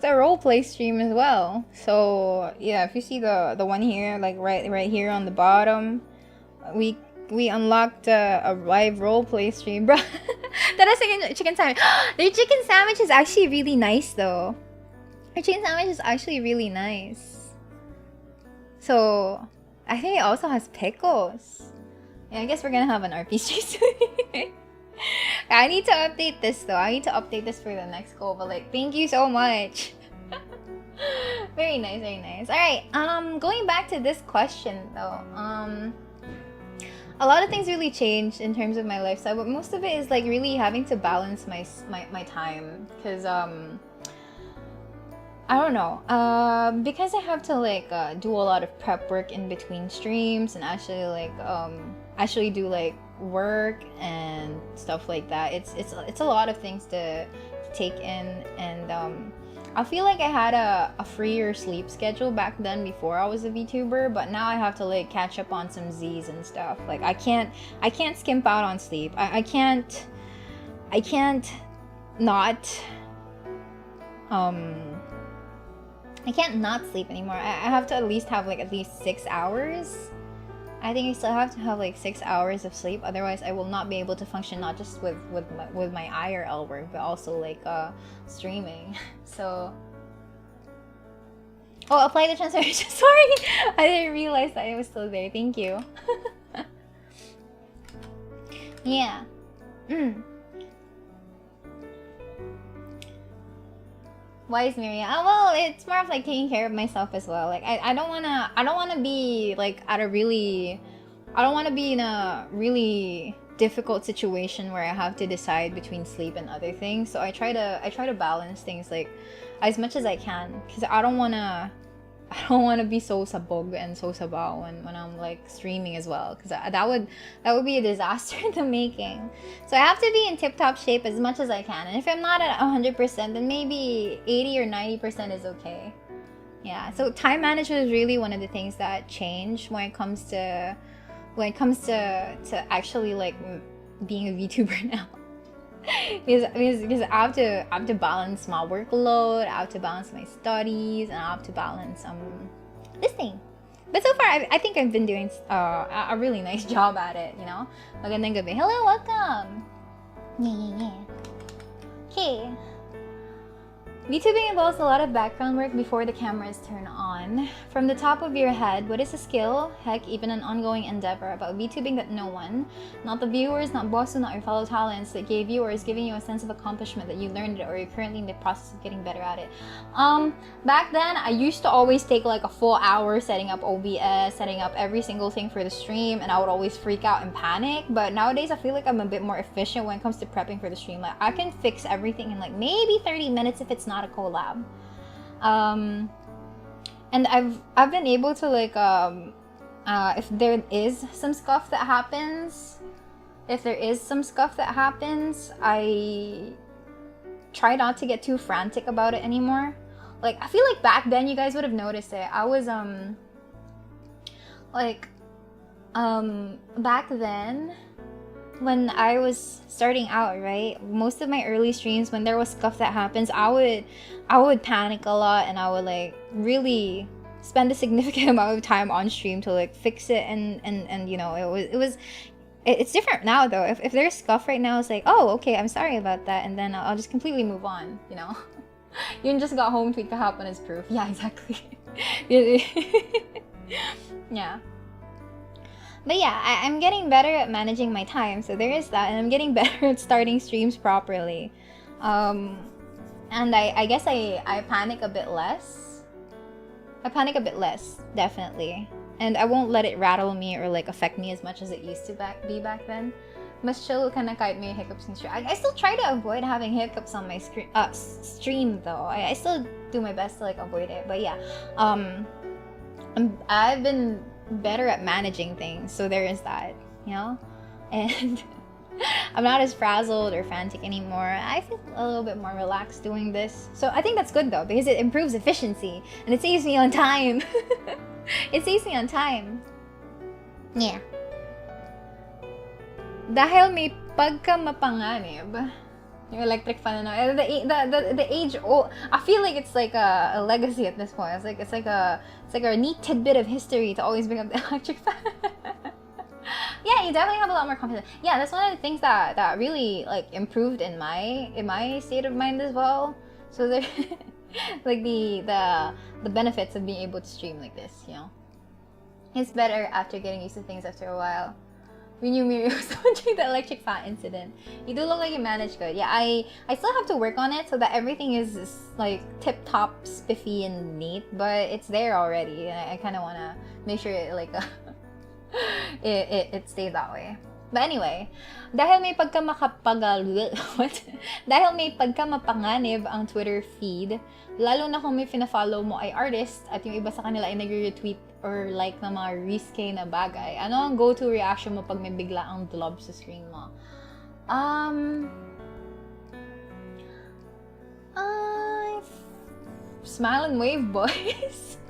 a roleplay stream as well. So yeah, if you see the one here, like right here on the bottom, we unlocked a live roleplay stream, bro. That's a chicken sandwich. Their chicken sandwich is actually really nice though. Their chicken sandwich is actually really nice. So I think it also has pickles. Yeah, I guess we're gonna have an RP stream soon. I need to update this though. I need to update this for the next goal, but like, thank you so much. Very nice. Alright, going back to this question though. A lot of things really changed in terms of my lifestyle, but most of it is like really having to balance my time. Cause I don't know, because I have to like do a lot of prep work in between streams and actually do like work and stuff like that. It's a lot of things to take in, and I feel like I had a freer sleep schedule back then before I was a VTuber, but now I have to like catch up on some Z's and stuff. Like I can't skimp out on sleep. I can't not I can't not sleep anymore. I have to at least have like at least 6 hours. I think I still have to have like 6 hours of sleep. Otherwise, I will not be able to function not just with my IRL work, but also like streaming. So, oh, apply the transformation. Sorry, I didn't realize that it was still there. Thank you. Yeah. Why is Miria? Well, it's more of like taking care of myself as well. Like I don't wanna be like I don't wanna be in a really difficult situation where I have to decide between sleep and other things. So I try to balance things like as much as I can, because I don't wanna I don't want to be so sabog and so sabaw when I'm like streaming as well, because that would be a disaster in the making. So I have to be in tip-top shape as much as I can, and if I'm not at 100%, then maybe 80 or 90% is okay. Yeah, so time management is really one of the things that change when it comes to actually like being a VTuber now. because I have to balance my workload, I have to balance my studies, and I have to balance this thing. But so far, I think I've been doing a really nice job at it, you know? Magandang gabi. Hello, welcome! Yeah. Okay. VTubing involves a lot of background work before the cameras turn on. From the top of your head, what is a skill, heck, even an ongoing endeavor about VTubing that no one, not the viewers, not Bosu, not your fellow talents, that gave you or is giving you a sense of accomplishment that you learned it or you're currently in the process of getting better at it? Back then, I used to always take like a full hour setting up OBS, setting up every single thing for the stream, and I would always freak out and panic. But nowadays, I feel like I'm a bit more efficient when it comes to prepping for the stream. Like, I can fix everything in like maybe 30 minutes if it's not a collab. And I've been able to like if there is some scuff that happens, I try not to get too frantic about it anymore. Like, I feel like back then you guys would have noticed it. I was back then when I was starting out, right, most of my early streams, when there was stuff that happens, I would panic a lot, and I would like really spend a significant amount of time on stream to like fix it, and you know, it's different now though. If there's scuff right now, it's like, oh, okay, I'm sorry about that, and then I'll just completely move on, you know. You just got home, tweet kahapon as proof. Yeah, exactly. Yeah. But yeah, I'm getting better at managing my time, so there is that, and I'm getting better at starting streams properly. And I guess I panic a bit less. Definitely. And I won't let it rattle me or like affect me as much as it used to be back then. Mas chill ka na kahit may hiccups in stream. I still try to avoid having hiccups on my stream though. I still do my best to like avoid it. But yeah, I've been better at managing things, so there is that, you know. And I'm not as frazzled or frantic anymore. I feel a little bit more relaxed doing this, so I think that's good though, because it improves efficiency and it saves me on time. Yeah. Dahil may pagkamapanganib, yung electric fan na the age old. I feel like it's like a legacy at this point. It's like a neat tidbit of history to always bring up the electric fan. Yeah, you definitely have a lot more confidence. Yeah, that's one of the things that really like improved in my state of mind as well. So there, like the benefits of being able to stream like this, you know, it's better after getting used to things after a while. We knew Miria was during the electric fan incident. You do look like you managed good. Yeah, I still have to work on it so that everything is like tip-top, spiffy, and neat, but it's there already. And I kind of want to make sure it like it stays that way. But anyway, dahil may pagkamapanganib ang Twitter feed, lalo na kung may fina-follow mo ay artist at yung iba sa kanila ay nagre-retweet or like na mga risque na bagay, ano ang go-to reaction mo pag may bigla ang blob sa screen mo? Smile and wave, boys.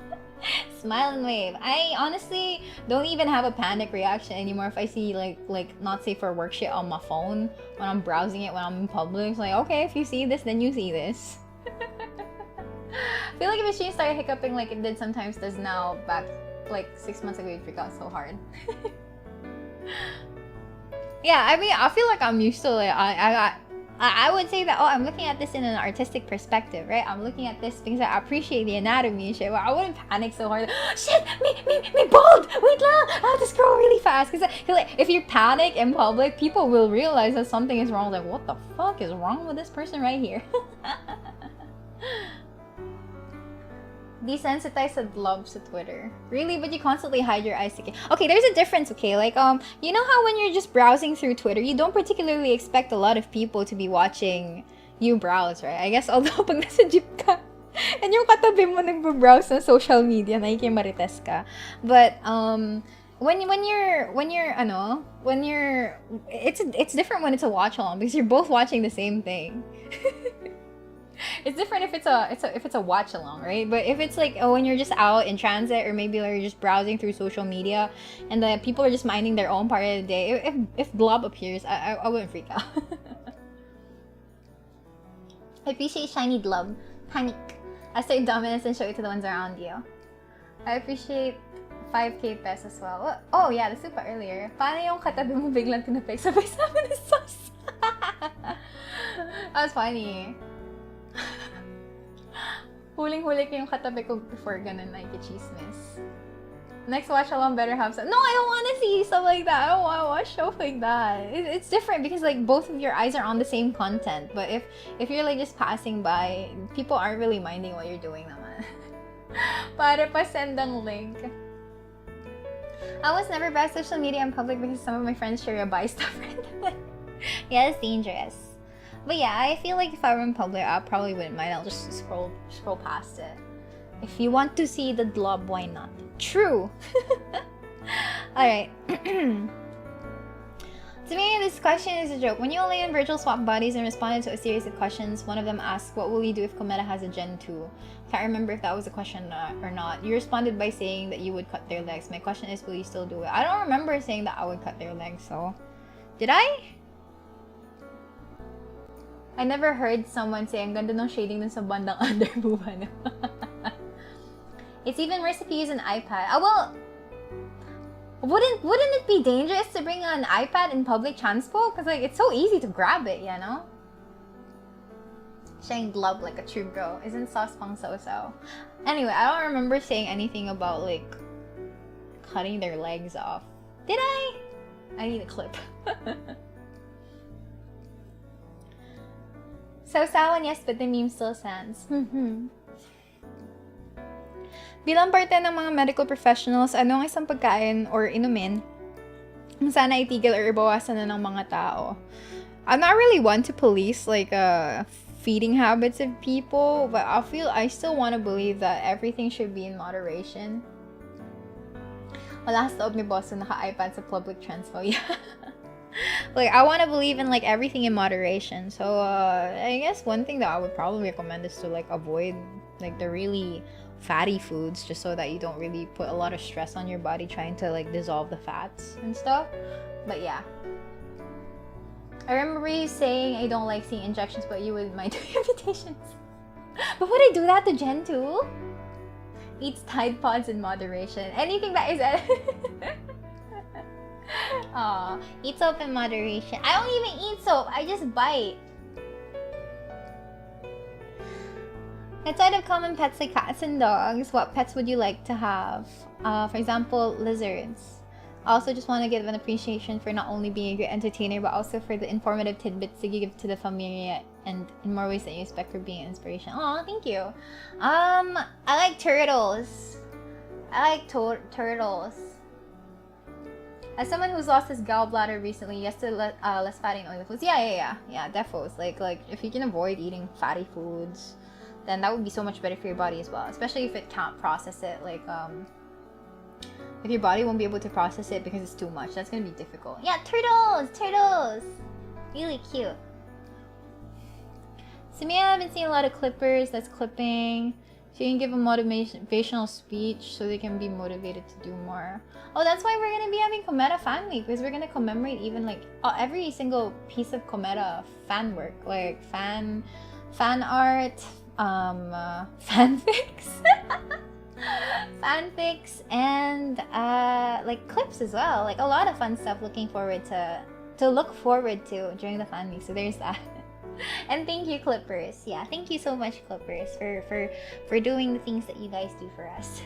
Smile and wave. I honestly don't even have a panic reaction anymore if I see like not safe for work shit on my phone when I'm browsing it when I'm in public. It's like, okay, if you see this, then you see this. I feel like if a stream started hiccuping like it did sometimes does now, back like 6 months ago, you'd freak out so hard. Yeah, I mean, I feel like I'm used to it. I would say that, oh, I'm looking at this in an artistic perspective, right? I'm looking at this because I appreciate the anatomy and shit. Well, I wouldn't panic so hard. Shit, me bald! Wait lang! I have to scroll really fast. Because like, if you panic in public, people will realize that something is wrong. Like, what the fuck is wrong with this person right here? Desensitized to love sa Twitter. Really? But you constantly hide your eyes. Okay, there's a difference, okay? Like, you know how when you're just browsing through Twitter, you don't particularly expect a lot of people to be watching you browse, right? I guess although pag nasa jeep ka, And yung katabi mo nagbo-browse ng social media, nakikimarites ka. But, when you're it's different when it's a watch along because you're both watching the same thing. It's different if it's a watch along, right? But if it's like when you're just out in transit or maybe like you're just browsing through social media and the people are just minding their own part of the day, if blob appears, I wouldn't freak out. I appreciate shiny blob. Panic. Assert dominance and show it to the ones around you. I appreciate 5k pesos as well. Oh yeah, the super earlier. Paano yung katabi mo biglang tinapay sabay sabi ng sauce? That was funny. Huling-huli ko yung katabi ko before ganun nakikichismis. Next watch along better have some. No, I don't want to see stuff like that. I don't want to watch shows like that. It's different because like both of your eyes are on the same content. But if you're like just passing by, people aren't really minding what you're doing naman. Para pa send ang link. I was never by social media in public because some of my friends share your buy stuff randomly. Yeah, it's dangerous. But yeah, I feel like if I were in public, I probably wouldn't mind. I'll just scroll past it. If you want to see the blob, why not? True. Alright. To me, this question is a joke. When you only and Virgil swapped bodies and responded to a series of questions, one of them asked, what will you do if Kometa has a Gen 2? Can't remember if that was a question or not. You responded by saying that you would cut their legs. My question is, will you still do it? I don't remember saying that I would cut their legs, so... Did I? I never heard someone say, ang ganda ng shading dun sa bandang underboob. It's even worse if you use an iPad. Oh, well... Wouldn't it be dangerous to bring an iPad in public transport? Because like it's so easy to grab it, you know? Sharing glove like a true bro. Isn't sauce pang so-so? Anyway, I don't remember saying anything about like cutting their legs off. Did I? I need a clip. So sour, yes, but the meme still stands. Bilang parte ng mga medical professionals, ano ang isang pagkain or inumin sana itigil or ibawasan na ng mga tao? I'm not really one to police like feeding habits of people, but I still want to believe that everything should be in moderation. Wala sa loob ni boss na naka-iPad sa public transport. Yeah. Like I want to believe in like everything in moderation. So I guess one thing that I would probably recommend is to like avoid like the really fatty foods, just so that you don't really put a lot of stress on your body trying to like dissolve the fats and stuff. But yeah, I remember you saying I don't like seeing injections, but you wouldn't mind doing amputations. But would I do that to Gen 2? Eats Tide Pods in moderation. Anything that is Aw, eat soap in moderation. I don't even eat soap, I just bite. Outside of common pets like cats and dogs, what pets would you like to have? For example, lizards. I also just want to give an appreciation for not only being a great entertainer, but also for the informative tidbits that you give to the familia and in more ways than you expect for being an inspiration. Aw, thank you. I like turtles. I like turtles. As someone who's lost his gallbladder recently, yes to less fatty and oily foods. Yeah, defos. Like if you can avoid eating fatty foods, then that would be so much better for your body as well. Especially if it can't process it. Like if your body won't be able to process it because it's too much, that's gonna be difficult. Yeah, turtles! Really cute. So me, I haven't seen a lot of clippers that's clipping. So you can give a motivational speech so they can be motivated to do more. Oh, that's why we're gonna be having Kometa Fan Week, because we're gonna commemorate even like every single piece of Kometa fan work, like fan art, fanfics, fanfics, and like clips as well. Like a lot of fun stuff. Looking forward to look forward to during the fan week. So there's that. And thank you, Clippers. Yeah, thank you so much, Clippers, for doing the things that you guys do for us.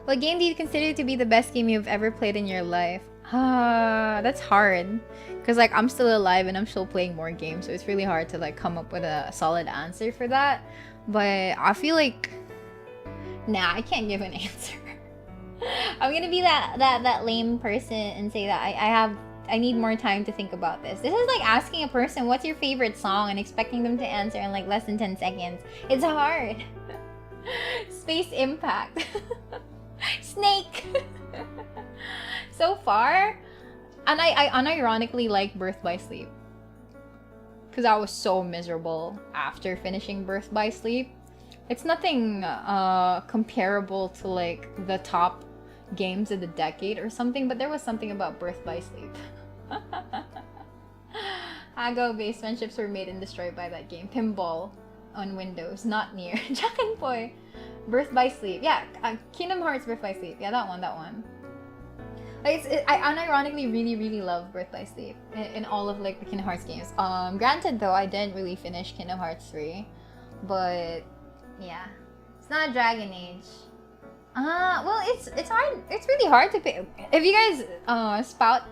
What game do you consider to be the best game you've ever played in your life? That's hard. Because like I'm still alive and I'm still playing more games, so it's really hard to like come up with a solid answer for that. But I feel like nah, I can't give an answer. I'm gonna be that lame person and say that I have I need more time to think about this. This is like asking a person what's your favorite song and expecting them to answer in like less than 10 seconds. It's hard. Space Impact. Snake. So far, and I unironically like Birth by Sleep. Because I was so miserable after finishing Birth by Sleep. It's nothing comparable to like the top games of the decade or something, but there was something about Birth by Sleep. Agao-based friendships were made and destroyed by that game. Pinball on Windows, not near. Jack and Boy. Birth by Sleep. Yeah, Kingdom Hearts Birth by Sleep. Yeah, that one. Like, I unironically really love Birth by Sleep in all of like the Kingdom Hearts games. Granted though, I didn't really finish Kingdom Hearts 3, but yeah, it's not Dragon Age. Well, it's hard. It's really hard to pick. If you guys spout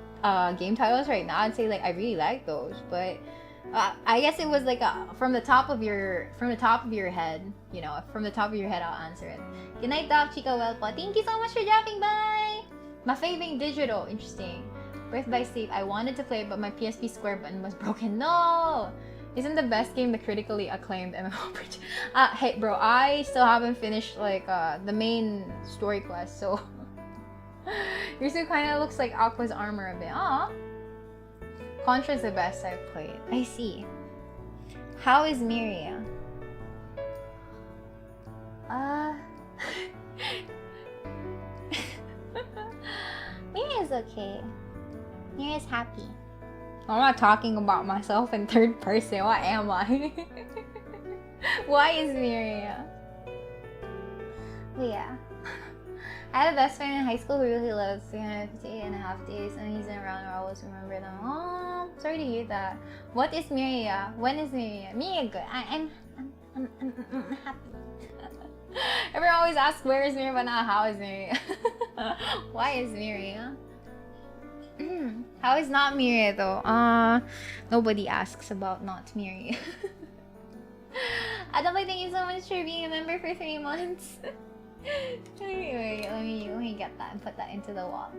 game titles right now, I'd say like I really like those, but I guess it was like from the top of your head, you know, from the top of your head, I'll answer it. Good night, Doc Chica Welpo. Thank you so much for dropping by. My favorite digital, interesting. Birth by Sleep. I wanted to play it, but my PSP square button was broken. No. Isn't the best game the critically acclaimed MMO? Hey bro, I still haven't finished like the main story quest, so Yuzu kind of looks like Aqua's armor a bit. Aw. Contra's the best I've played. I see. How is Miria? Miria's okay. Miria's happy. I'm not talking about myself in third person. What am I? Why is Miria? But yeah. I had a best friend in high school who really loves 358.5 days, and he's around. I always remember them. Oh, sorry to hear that. What is Miria? When is Miria? Miria good. I'm happy. Everyone always asks where is Miria, but not how is Miria. Why is Miria? How is not Miria though? Nobody asks about not Miria. Adamai, thank you so much for being a member for 3 months. Wait, let me get that and put that into the wall.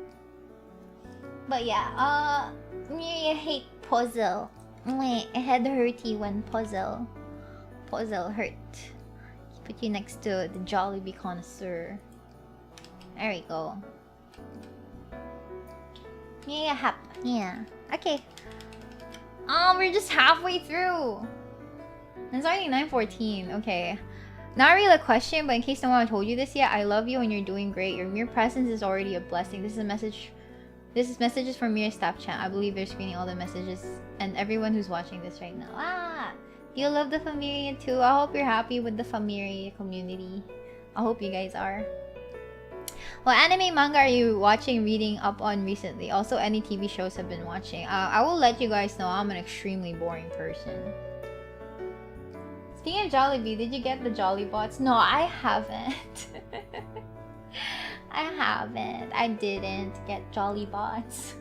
But yeah, Miria hate puzzle. Wait, head hurty when puzzle hurt. Put you next to the Jollibee connoisseur. There we go. Yeah. Okay. We're just halfway through. It's already 9:14. Okay. Not really a question, but in case no one told you this yet, I love you and you're doing great. Your mere presence is already a blessing. This is a message. This is messages from Miria's staff chat. I believe they're screening all the messages and everyone who's watching this right now. Do you love the Familia too? I hope you're happy with the Familia community. I hope you guys are. What anime manga are you watching, reading up on recently? Also, any TV shows have been watching. I will let you guys know I'm an extremely boring person. Speaking of Jollibee, did you get the Jolly Bots? No, I haven't. I didn't get Jolly Bots.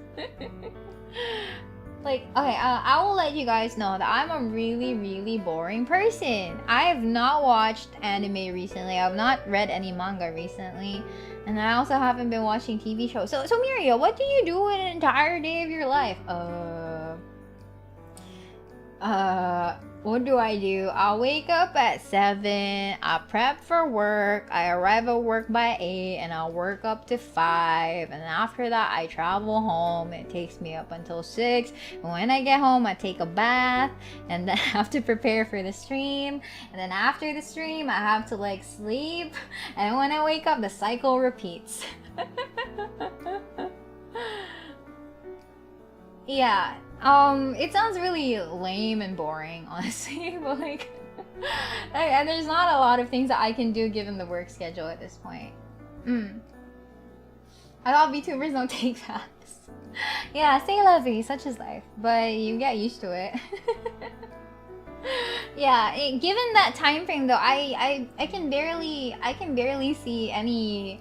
Like, okay, I will let you guys know that I'm a really boring person. I have not watched anime recently. I have not read any manga recently. And I also haven't been watching TV shows. So Miria, what do you do in an entire day of your life? What do? I'll wake up at 7, I prep for work, I arrive at work by 8, and I'll work up to 5, and after that I travel home. It takes me up until 6, and when I get home I take a bath, and then I have to prepare for the stream, and then after the stream I have to like sleep, and when I wake up the cycle repeats. Yeah. It sounds really lame and boring, honestly, but like, and there's not a lot of things that I can do given the work schedule at this point. I thought VTubers don't take baths. Yeah, stay lovely, such is life, but you get used to it. Yeah, given that time frame though, I can barely see any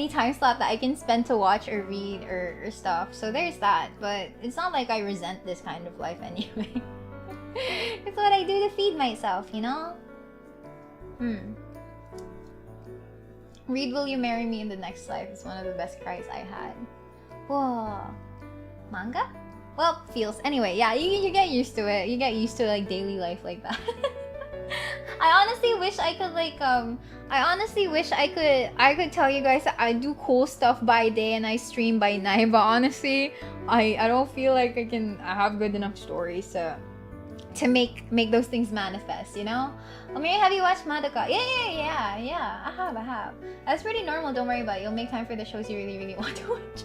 time slot that I can spend to watch or read or stuff. So there's that. But it's not like I resent this kind of life anyway. It's what I do to feed myself, you know? Read Will You Marry Me in the Next Life is one of the best cries I had. Whoa. Manga? Well, feels. Anyway, yeah, you get used to it. You get used to like daily life like that. I honestly wish I could I could tell you guys that I do cool stuff by day and I stream by night, but honestly, I don't feel like I have good enough stories to make those things manifest, you know? Miria, have you watched Madoka? Yeah. I have. That's pretty normal, don't worry about it. You'll make time for the shows you really, really want to watch.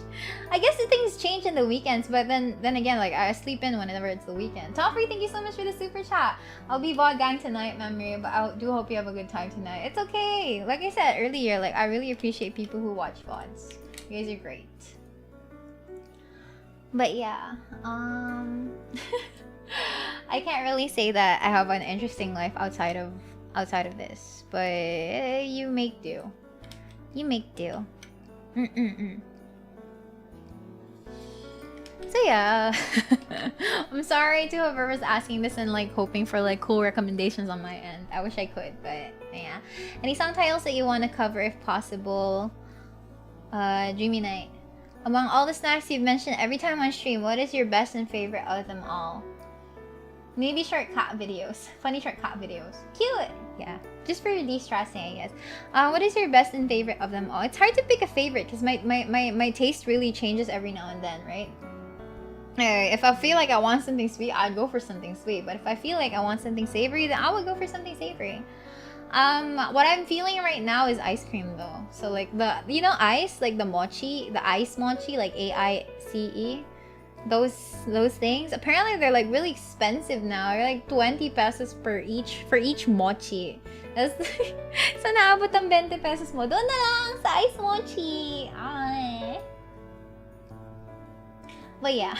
I guess the things change in the weekends, but then again, like, I sleep in whenever it's the weekend. Toffree, thank you so much for the super chat. I'll be VOD gang tonight, Miria, but I do hope you have a good time tonight. It's okay. Like I said earlier, like, I really appreciate people who watch VODs. You guys are great. But yeah, I can't really say that I have an interesting life outside of this, but you make do. You make do. So yeah, I'm sorry to whoever was asking this and like hoping for like cool recommendations on my end. I wish I could, but yeah. Any song titles that you want to cover if possible? Dreamy Night. Among all the snacks you've mentioned every time on stream, what is your best and favorite of them all? Maybe short cat videos. Funny short cat videos. Cute! Yeah. Just for de-stressing, I guess. What is your best and favorite of them all? It's hard to pick a favorite because my taste really changes every now and then, right? If I feel like I want something sweet, I'd go for something sweet. But if I feel like I want something savory, then I would go for something savory. What I'm feeling right now is ice cream though. So like you know ice? Like the mochi, the ice mochi, like AICE. Those things, apparently they're like really expensive now. They're like 20 pesos for each mochi. That's so naabot ang 20 pesos mo. Doon na lang sa ice mochi. Ay. But yeah.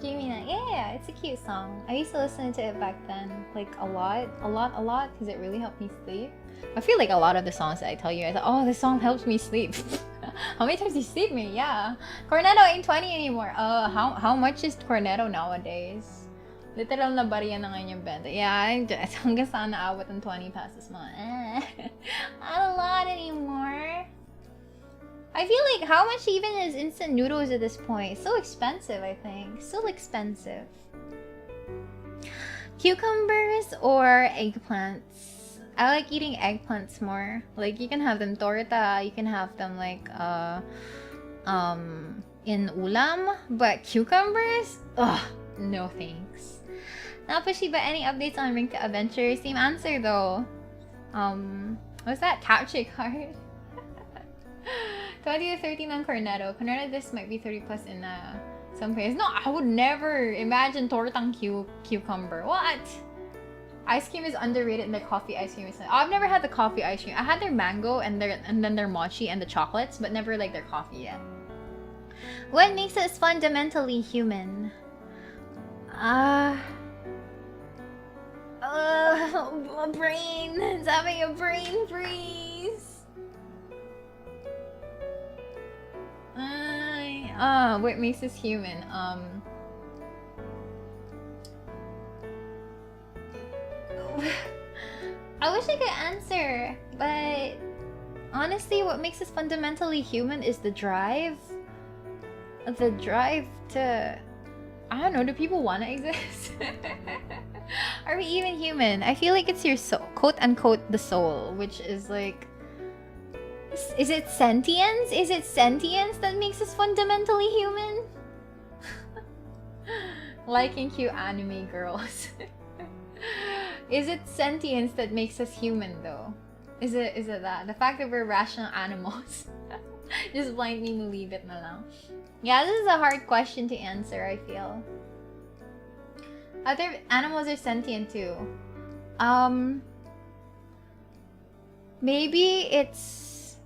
Jamie, yeah, it's a cute song. I used to listen to it back then, like a lot, because it really helped me sleep. I feel like a lot of the songs that I tell you, I thought, oh, this song helps me sleep. How many times do you sleep me? Yeah. Cornetto ain't 20 anymore. How much is Cornetto nowadays? Literal na bariya na ngayon yung benta. Yeah, hanggang saan naabot ng 20 pesos mo. Not a lot anymore. I feel like how much even is instant noodles at this point? So expensive, I think. Still expensive. Cucumbers or eggplants? I like eating eggplants more. Like you can have them torta, you can have them like in ulam, but cucumbers? Ugh, no thanks. Not pushy, but any updates on Ring to Adventure? Same answer though. What's that? Capture card? 20 to 13 on Cornetto. Cornetto, this might be 30 plus in some places. No, I would never imagine tortang cucumber. What? Ice cream is underrated and their coffee ice cream is not. I've never had the coffee ice cream. I had their mango and then their mochi and the chocolates, but never like their coffee yet. What makes us fundamentally human? My brain is having a brain freeze. What makes us human? I wish I could answer, but honestly, what makes us fundamentally human is the drive. The drive to... I don't know, do people want to exist? Are we even human? I feel like it's your soul, quote-unquote, the soul, which is like... Is it sentience? Is it sentience that makes us fundamentally human? Liking cute anime girls. Is it sentience that makes us human though? Is it that? The fact that we're rational animals. Just blindly believe it na lang. Yeah, this is a hard question to answer, I feel. Other animals are sentient too. Maybe it's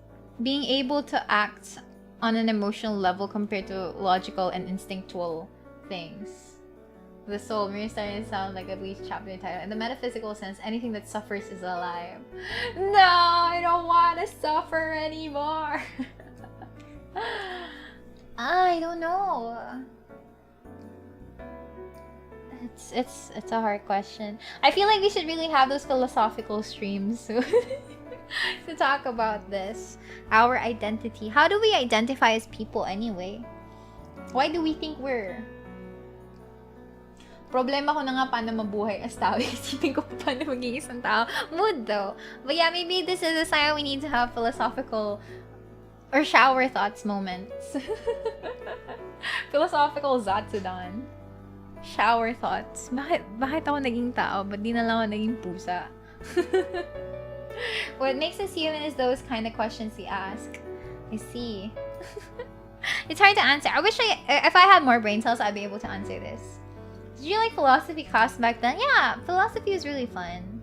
being able to act on an emotional level compared to logical and instinctual things. The soul, Miria starting to sound like a Bleach chapter title. In the metaphysical sense, anything that suffers is alive. No, I don't want to suffer anymore. I don't know. It's a hard question. I feel like we should really have those philosophical streams soon. to talk about this. Our identity. How do we identify as people anyway? Why do we think we're... Problema ko na nga paano mabuhay as tao. Isipin ko paano maging isang tao. Mood though. But yeah, maybe this is a sign we need to have philosophical or shower thoughts moments. Philosophical zatsudan. Shower thoughts. Bakit ako naging tao? Ba't di na lang ako naging pusa? What makes us human is those kind of questions we ask. I see. It's hard to answer. I wish if I had more brain cells, I'd be able to answer this. Did you like philosophy class back then? Yeah, philosophy was really fun.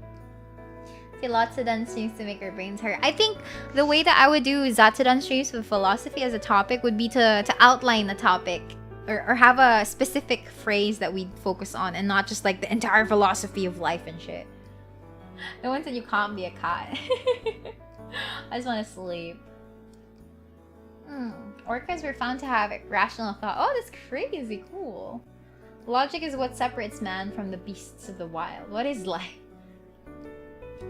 See, lots of done streams to make our brains hurt. I think the way that I would do Zatsudan streams with philosophy as a topic would be to outline the topic. Or have a specific phrase that we focus on and not just like the entire philosophy of life and shit. No one said you can't be a cat. I just want to sleep. Orcas were found to have rational thought. Oh, that's crazy cool. Logic is what separates man from the beasts of the wild. What is life?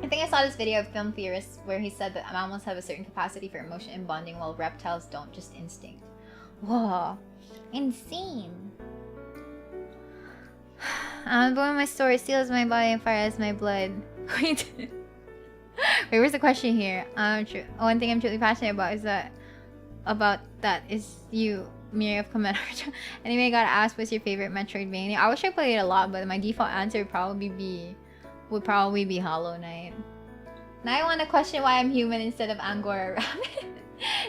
I think I saw this video of film theorists where he said that mammals have a certain capacity for emotion and bonding while reptiles don't, just instinct. Whoa. Insane. I'm born my story, steals my body and fires my blood. Wait, where's the question here? One thing I'm truly passionate about is you, Miria of Comment. Anyway, I gotta ask, what's your favorite Metroidvania? I wish I played it a lot, but my default answer would probably be Hollow Knight. Now I want to question why I'm human instead of Angora Rabbit.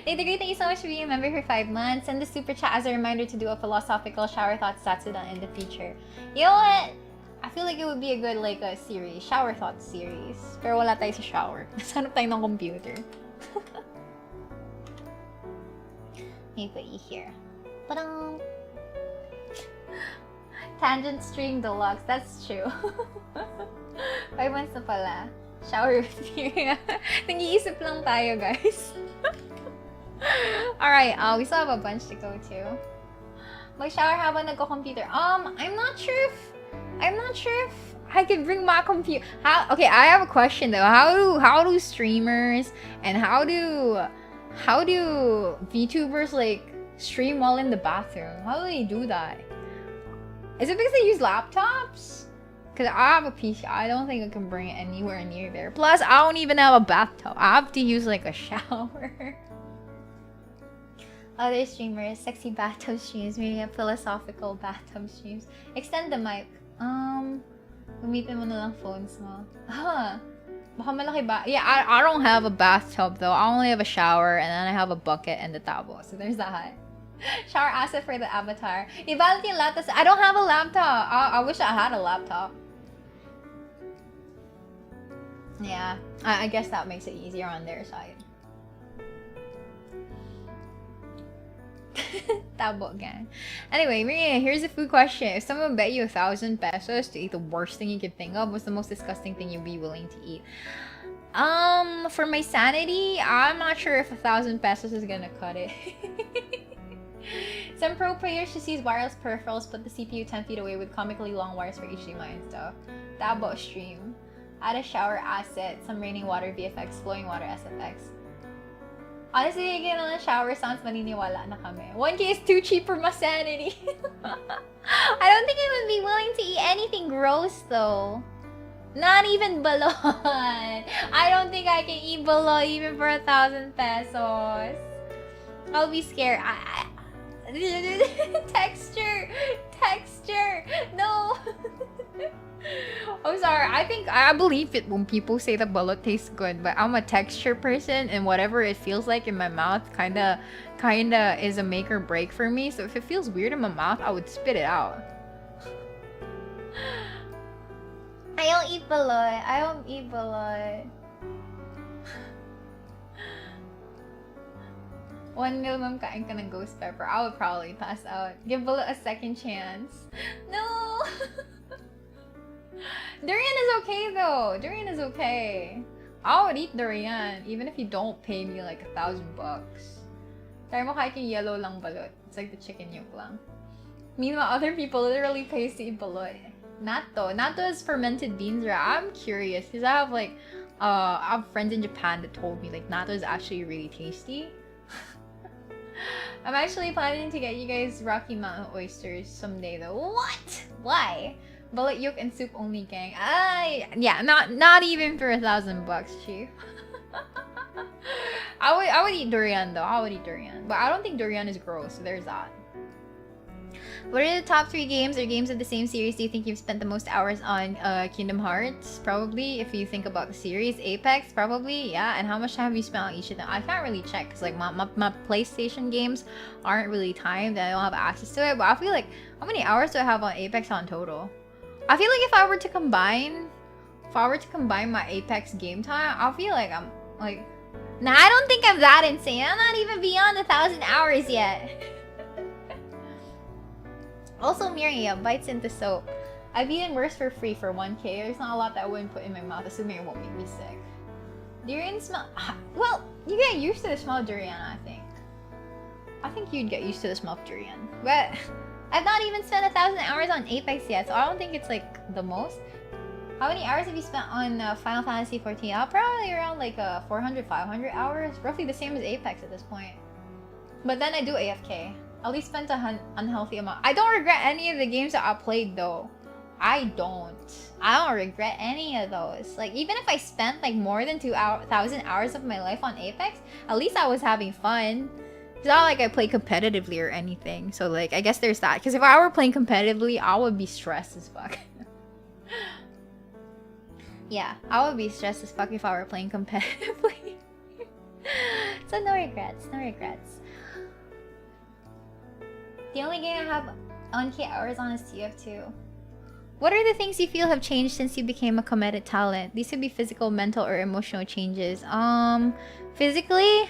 Hey, the great, thank you so much for being a member for 5 months. Send the super chat as a reminder to do a philosophical shower thoughts Satsudan in the future. You know what? I feel like it would be a good like a series, shower thoughts series. Pero wala tayo sa shower. Nasanap tayo ng computer. Let me put you here. Parang Tangent Stream Deluxe. That's true. 5 months na pala. Shower with Miria. Nag-iisip lang tayo, guys. Alright, we still have a bunch to go to. Mag-shower habang nagko-computer. I'm not sure if I can bring my computer. Okay, I have a question though. How do streamers and how do VTubers like stream while in the bathroom? How do they do that? Is it because they use laptops? Because I have a PC. I don't think I can bring it anywhere near there. Plus, I don't even have a bathtub. I have to use like a shower. Other streamers, sexy bathtub streams, maybe a philosophical bathtub streams. Extend the mic. Gamitin mo na lang phones mo. Baka malaki ba? Yeah, I don't have a bathtub though. I only have a shower and then I have a bucket and the tabo. So there's that. Shower asset for the avatar. Ibalit yung laptop. I don't have a laptop. I wish I had a laptop. Yeah, I guess that makes it easier on their side. Tabo gang. Anyway, Miria, here's a food question. If someone bet you 1,000 pesos to eat the worst thing you could think of, what's the most disgusting thing you'd be willing to eat? For my sanity, I'm not sure if 1,000 pesos is gonna cut it. Some pro players just use wireless peripherals, put the CPU 10 feet away with comically long wires for HDMI and stuff. Tabo stream. Add a shower asset, some raining water VFX, flowing water SFX. Honestly, again, on the shower sounds maniniwala na kami. 1K is too cheap for my sanity. I don't think I would be willing to eat anything gross though. Not even balot. I don't think I can eat balot even for 1,000 pesos. I'll be scared. Texture. No. I'm sorry. I believe it when people say that balot tastes good, but I'm a texture person, and whatever it feels like in my mouth, kinda is a make or break for me. So if it feels weird in my mouth, I would spit it out. I don't eat balot. 1 meal ma'am kain ka ng ghost pepper. I would probably pass out. Give balot a second chance. No. Durian is okay though. Durian is okay. I would eat durian even if you don't pay me like $1,000. Try mo kahit yung yellow lang balot. It's like the chicken yolk lang. Meanwhile, other people literally pay to eat balot. Natto is fermented beans, right? I'm curious because I have like I have friends in Japan that told me like natto is actually really tasty. I'm actually planning to get you guys Rocky Mountain oysters someday though. What? Why? Bullet yolk and soup only, gang. Yeah, not even for $1,000, chief. I would eat durian though. I would eat durian, but I don't think durian is gross. So there's that. What are the top 3 games or games of the same series do you think you've spent the most hours on? Kingdom Hearts, probably. If you think about the series, Apex, probably. Yeah. And how much time have you spent on each of them? I can't really check because like my PlayStation games aren't really timed and I don't have access to it. But I feel like how many hours do I have on Apex on total? I feel like if I were to combine my Apex game time, I feel like I'm like, nah, I don't think I'm that insane. I'm not even beyond 1,000 hours yet. Also, Miria bites into soap. I've eaten worse for free for 1K. There's not a lot that I wouldn't put in my mouth, assuming it won't make me sick. Durian smell. Well, you get used to the smell of durian, I think. I think you'd get used to the smell of durian. But I've not even spent 1,000 hours on Apex yet, so I don't think it's like the most. How many hours have you spent on Final Fantasy 14? Probably around like 400, 500 hours. Roughly the same as Apex at this point. But then I do AFK. At least spent an unhealthy amount. I don't regret any of the games that I played though. I don't regret any of those. Like even if I spent like more than 2,000 hours of my life on Apex, at least I was having fun. It's not like I play competitively or anything. So like I guess there's that. Because if I were playing competitively, I would be stressed as fuck. Yeah, I would be stressed as fuck if I were playing competitively. So no regrets, no regrets. The only game I have 1K hours on is TF2. What are the things you feel have changed since you became a committed talent? These could be physical, mental, or emotional changes. Physically,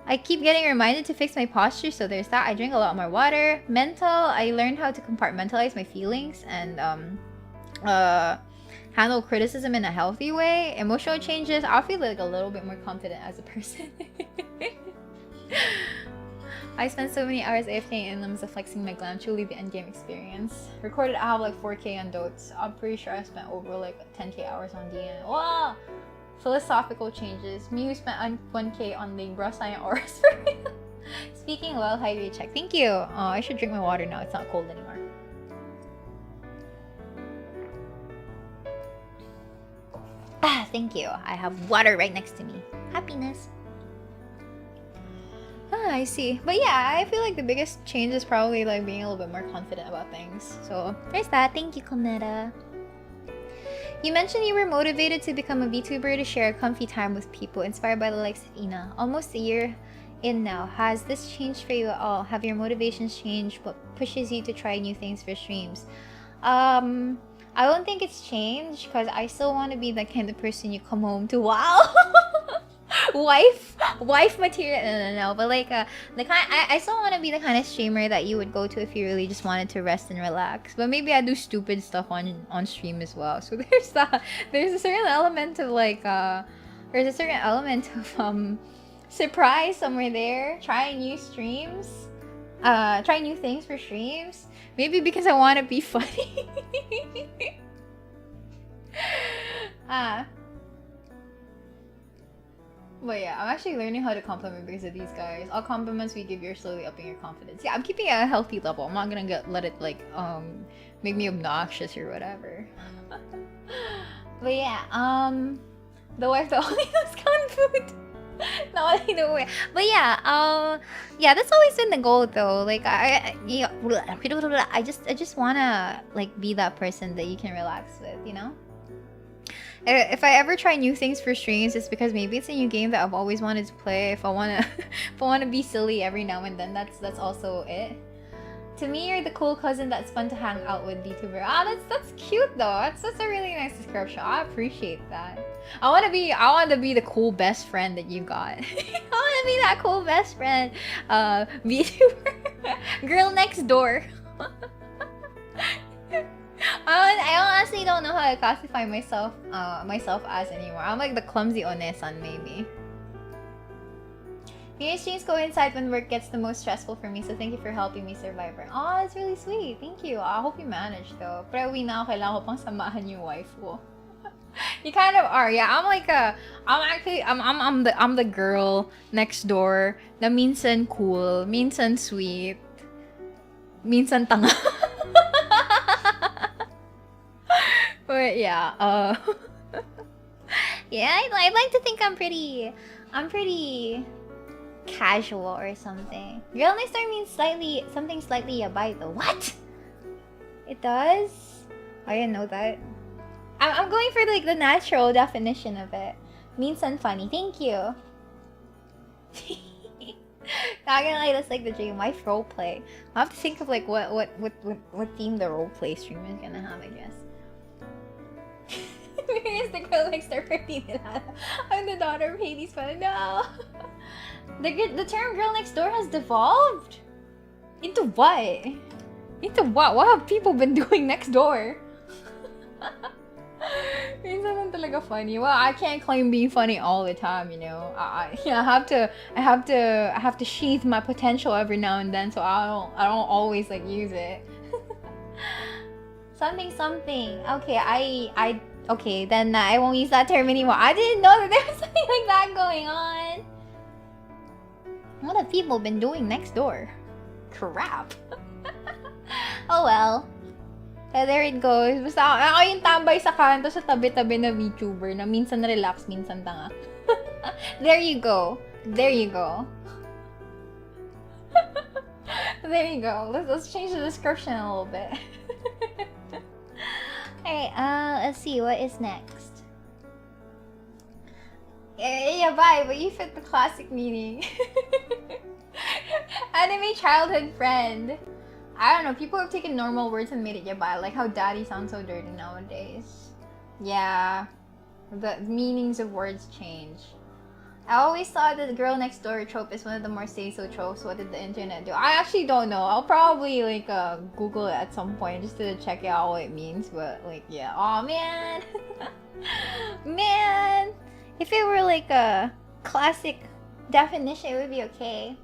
I keep getting reminded to fix my posture, so there's that. I drink a lot more water. Mental, I learned how to compartmentalize my feelings and handle criticism in a healthy way. Emotional changes, I feel like a little bit more confident as a person. I spent so many hours AFK in limbs of flexing my glam, truly the endgame experience. Recorded, I have like 4K on Dotes. I'm pretty sure I spent over like 10K hours on DN. Wow! Philosophical changes. Me who spent 1K on Libra sign auras for real. Speaking well, hydrate check. Thank you. Oh, I should drink my water now. It's not cold anymore. Ah, thank you. I have water right next to me. Happiness. Ah, I see. But yeah, I feel like the biggest change is probably like being a little bit more confident about things. So there's that. Thank you, Cometa. You mentioned you were motivated to become a VTuber to share comfy time with people, inspired by the likes of Ina. Almost a year in now. Has this changed for you at all? Have your motivations changed? What pushes you to try new things for streams? I don't think it's changed because I still want to be the kind of person you come home to. Wow. wife material. No. But like the kind I still want to be the kind of streamer that you would go to if you really just wanted to rest and relax. But maybe I do stupid stuff on stream as well. So there's that. There's a certain element of like surprise somewhere there. Trying new streams. Try new things for streams. Maybe because I want to be funny. But yeah, I'm actually learning how to compliment because of these guys. All compliments we give you are slowly upping your confidence. Yeah, I'm keeping it at a healthy level. I'm not gonna let it like make me obnoxious or whatever. But yeah, the wife that only does canned food. Not in a way. But yeah, yeah, that's always been the goal though. Like I just wanna like be that person that you can relax with, you know? If I ever try new things for streams, it's because maybe it's a new game that I've always wanted to play. If I wanna be silly every now and then, that's also it. To me, you're the cool cousin that's fun to hang out with, VTuber. Ah, that's cute though. That's a really nice description. I appreciate that. I want to be the cool best friend that you got. I want to be that cool best friend, VTuber, girl next door. I honestly don't know how to classify myself as anymore. I'm like the clumsy Onesan maybe. Your streams coincide when work gets the most stressful for me, so thank you for helping me survive. Oh, that's really sweet. Thank you. I hope you manage though. Pero uwi na ako, kailangan ko pang samahan yung wife ko. You kind of are. Yeah, I'm the girl next door na minsan cool, minsan sweet, minsan tanga. But yeah, yeah, I'd like to think I'm pretty casual or something. Girl next door means something slightly yabai though. What? It does? I didn't know that. I'm going for like the natural definition of it. Minsan funny. Thank you. Not gonna lie, that's like the dream life roleplay. I'll have to think of like what theme the roleplay stream is gonna have, I guess. Here's the girl next door for Tinilana. I'm the daughter of Hades, but no. The term girl next door has devolved? Into what? Into what? What have people been doing next door? Minsan lang talaga funny. Well, I can't claim being funny all the time, you know. I have to sheath my potential every now and then, so I don't always like use it. something. Okay, okay, then I won't use that term anymore. I didn't know that there was something like that going on. What have people been doing next door? Crap. Oh well. There it goes. Basta ako yung tambay sa kanto sa tabi-tabi na VTuber na minsan relax, minsan tanga. There you go. There you go. There you go. Let's change the description a little bit. Alright, let's see. What is next? Yeah, bye, but you fit the classic meaning. Anime childhood friend. I don't know, people have taken normal words and made it yabai, like how daddy sounds so dirty nowadays. Yeah, the meanings of words change. I always thought that the girl next door trope is one of the more say-so tropes. What did the internet do? I actually don't know. I'll probably like Google it at some point just to check out what it means, but like yeah. Oh man. Man, if it were like a classic definition, it would be okay.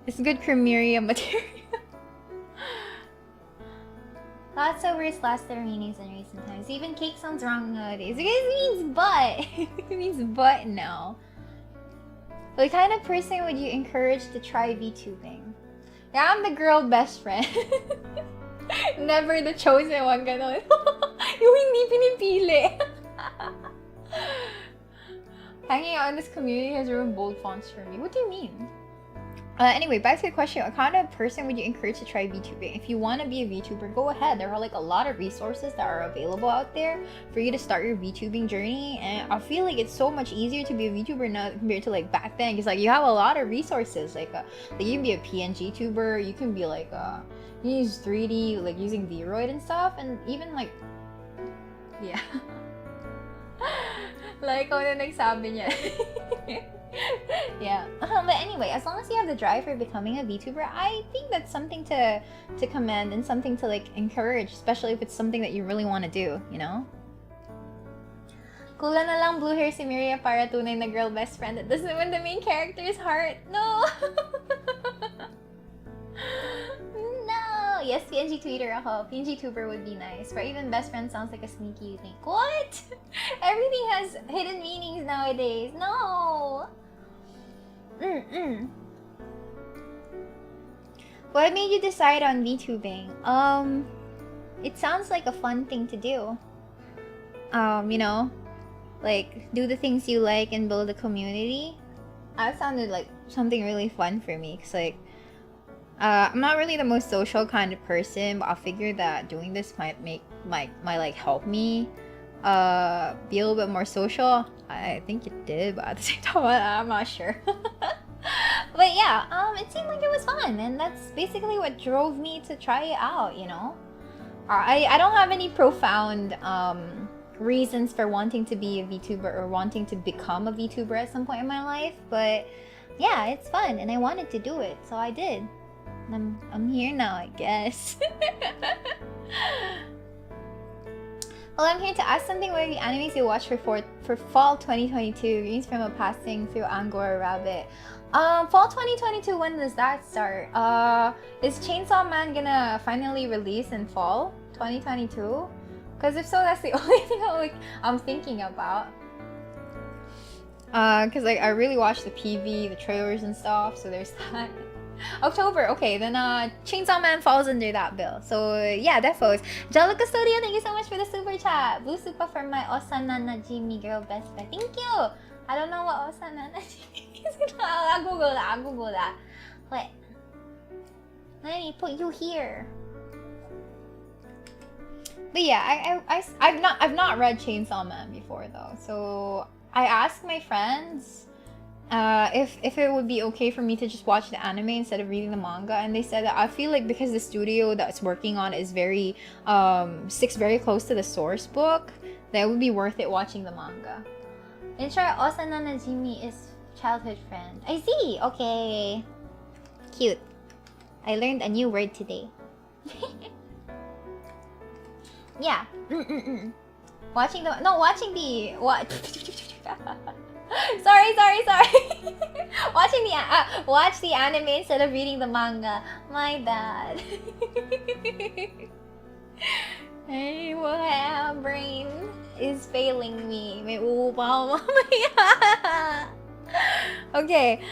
It's good for Miria material. Lots of words lost their meanings in recent times. Even cake sounds wrong nowadays. It means butt. It means butt now. What kind of person would you encourage to try VTubing? Yeah, I'm the girl best friend. Never the chosen one, ganon. Yung hindi pinipili. Hanging out in this community has ruined bold fonts for me. What do you mean? Anyway, back to the question. What kind of person would you encourage to try VTubing? If you want to be a VTuber, go ahead. There are like a lot of resources that are available out there for you to start your VTubing journey. And I feel like it's so much easier to be a VTuber now compared to like back then. Because like you have a lot of resources. Like you can be a PNG tuber. You can be like you use 3D, like using Vroid and stuff. And even like, yeah. Like, ano nagsabi niya. Yeah. But anyway, as long as you have the drive for becoming a VTuber, I think that's something to commend and something to like encourage, especially if it's something that you really want to do, you know? Kula na lang blue hair si Miria para tunay na girl best friend that doesn't win the main character's heart. No! No! Yes, PNG Twitter ako. PNG tuber would be nice. Or even best friend sounds like a sneaky thing. What? Everything has hidden meanings nowadays. No! What made you decide on VTubing? It sounds like a fun thing to do. You know, like do the things you like and build a community. That sounded like something really fun for me. Cause like, I'm not really the most social kind of person, but I figured that doing this might like help me be a little bit more social. I think it did, but at the same time, I'm not sure. But yeah, it seemed like it was fun, and that's basically what drove me to try it out, you know? I don't have any profound reasons for wanting to be a VTuber or wanting to become a VTuber at some point in my life, but yeah, it's fun, and I wanted to do it, so I did. I'm here now, I guess. Well, I'm here to ask something. What are the animes you watch for fall 2022? Greetings from a passing through Angora Rabbit. Fall 2022, when does that start? Is Chainsaw Man gonna finally release in fall 2022? Because if so, that's the only thing I'm thinking about. Because like I really watched the PV, the trailers and stuff, so there's that. October, okay, then Chainsaw Man falls under that bill. So yeah, defos. Jello Custodio, thank you so much for the super chat. Blue super for my Osana Najimi girl best friend. Thank you. I don't know what Osana Najimi is. I'll Google that. Wait. Let me put you here. But yeah, I've not read Chainsaw Man before though. So I asked my friends if it would be okay for me to just watch the anime instead of reading the manga, and they said that I feel like because the studio that's working on is very sticks very close to the source book, that it would be worth it watching the manga. And sure, Osana Najimi is childhood friend. I see. Okay, cute. I learned a new word today. Yeah. Watching the what? sorry. Watch the anime instead of reading the manga. My bad. Hey, my brain is failing me. May upaw mamaya. Okay.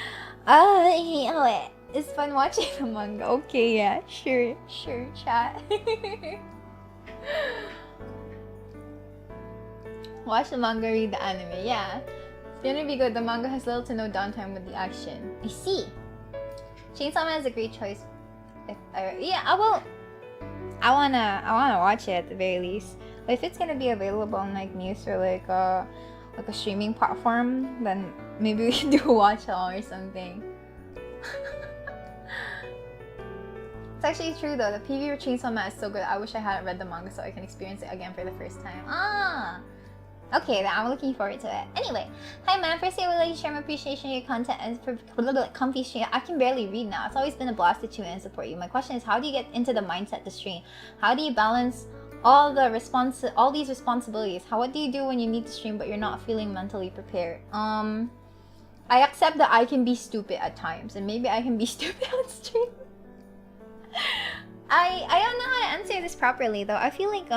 It's fun watching the manga. Okay, yeah, sure, chat. Watch the manga, read the anime. Yeah, it's gonna be good. The manga has little to no downtime with the action. I see. Chainsaw Man is a great choice. I wanna watch it at the very least. But if it's gonna be available on like Muse or like a streaming platform, then maybe we can do a watch along or something. It's actually true though. The PV of Chainsaw Man is so good. I wish I hadn't read the manga so I can experience it again for the first time. Okay, then I'm looking forward to it. Anyway, hi man. Firstly, I would like to share my appreciation of your content and for comfy stream. I can barely read now. It's always been a blast to tune in and support you. My question is, how do you get into the mindset to stream? How do you balance all these responsibilities? What do you do when you need to stream but you're not feeling mentally prepared? I accept that I can be stupid at times, and maybe I can be stupid on stream. I don't know how to answer this properly though. I feel like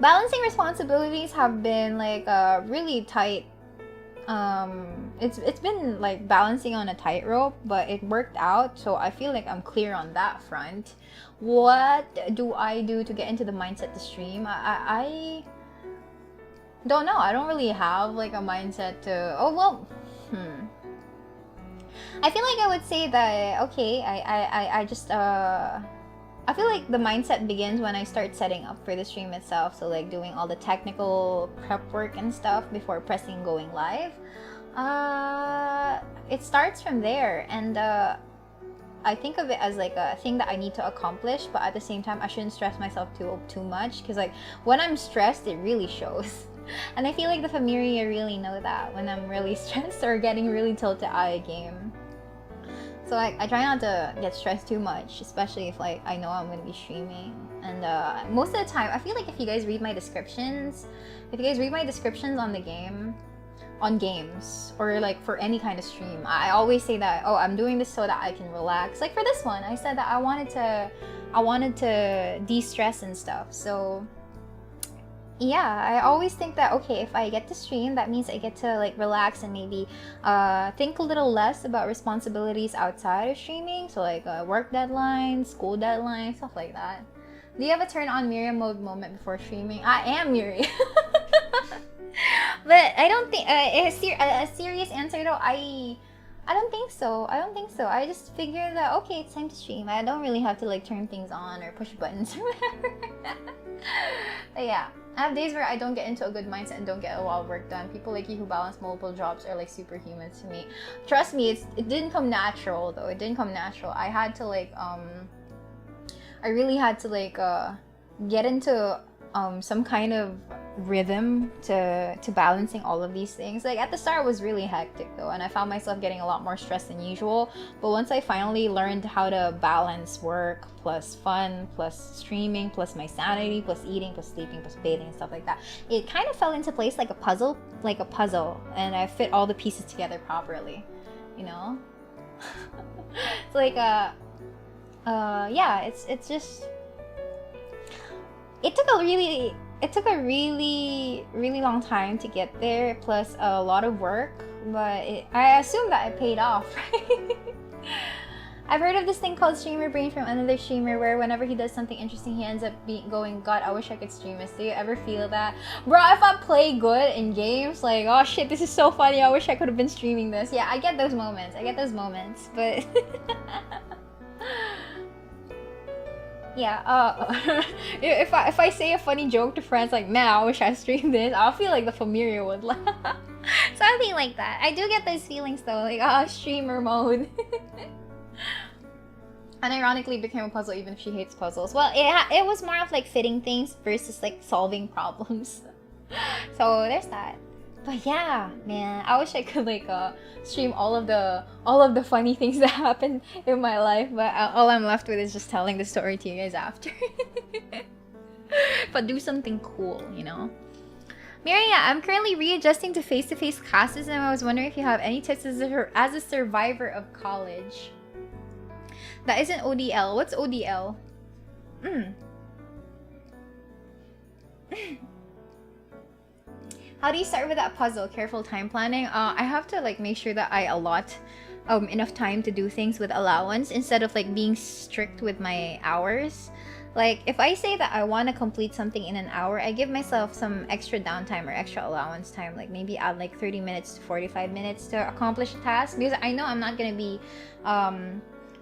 balancing responsibilities have been like really tight. It's been like balancing on a tightrope, but it worked out, so I feel like I'm clear on that front. What do I do to get into the mindset to stream? I don't know. I don't really have like a mindset to I feel like I would say that okay, I just I feel like the mindset begins when I start setting up for the stream itself. So like doing all the technical prep work and stuff before pressing going live. It starts from there, and I think of it as like a thing that I need to accomplish, but at the same time I shouldn't stress myself too much, because like when I'm stressed it really shows. And I feel like the Miria really know that when I'm really stressed or getting really tilted out of game. So like I try not to get stressed too much, especially if like I know I'm gonna be streaming. And most of the time, I feel like if you guys read my descriptions, on the game, on games, or like for any kind of stream, I always say that, oh, I'm doing this so that I can relax. Like for this one, I said that I wanted to de-stress and stuff. So yeah, I always think that, okay, if I get to stream, that means I get to like relax and maybe think a little less about responsibilities outside of streaming. So like work deadlines, school deadlines, stuff like that. Do you have a turn on Miria mode moment before streaming? I am Miria. But I don't think, a serious answer though, I don't think so. I just figure that, okay, it's time to stream. I don't really have to like turn things on or push buttons or whatever. But yeah, I have days where I don't get into a good mindset and don't get a lot of work done. People like you who balance multiple jobs are like superhuman to me. Trust me, it didn't come natural though. It didn't come natural. I had to like I really had to like get into some kind of rhythm to balancing all of these things. Like at the start it was really hectic though, and I found myself getting a lot more stressed than usual. But once I finally learned how to balance work plus fun plus streaming plus my sanity plus eating plus sleeping plus bathing and stuff like that, it kind of fell into place like a puzzle, and I fit all the pieces together properly, you know. It's like yeah, it's just it took a really long time to get there, plus a lot of work, but I assume that it paid off, right? I've heard of this thing called streamer brain from another streamer, where whenever he does something interesting, he ends up going, God, I wish I could stream this. Do you ever feel that? Bro, if I play good in games, like, oh shit, this is so funny, I wish I could have been streaming this. Yeah, I get those moments, but yeah, if I say a funny joke to friends like, man, I wish I streamed this, I'll feel like the familiar would laugh. Something like that. I do get those feelings though, like, streamer mode. Unironically became a puzzle even if she hates puzzles. Well, it was more of like fitting things versus like solving problems. So there's that. But yeah, man, I wish I could like stream all of the funny things that happened in my life, but all I'm left with is just telling the story to you guys after. But do something cool, you know. Miria, I'm currently readjusting to face-to-face classes, and I was wondering if you have any tips as a survivor of college. That isn't ODL. What's ODL? How do you start with that puzzle? Careful time planning. I have to like make sure that I allot enough time to do things with allowance instead of like being strict with my hours. Like if I say that I want to complete something in an hour, I give myself some extra downtime or extra allowance time, like maybe add like 30 minutes to 45 minutes to accomplish a task, because I know I'm not gonna be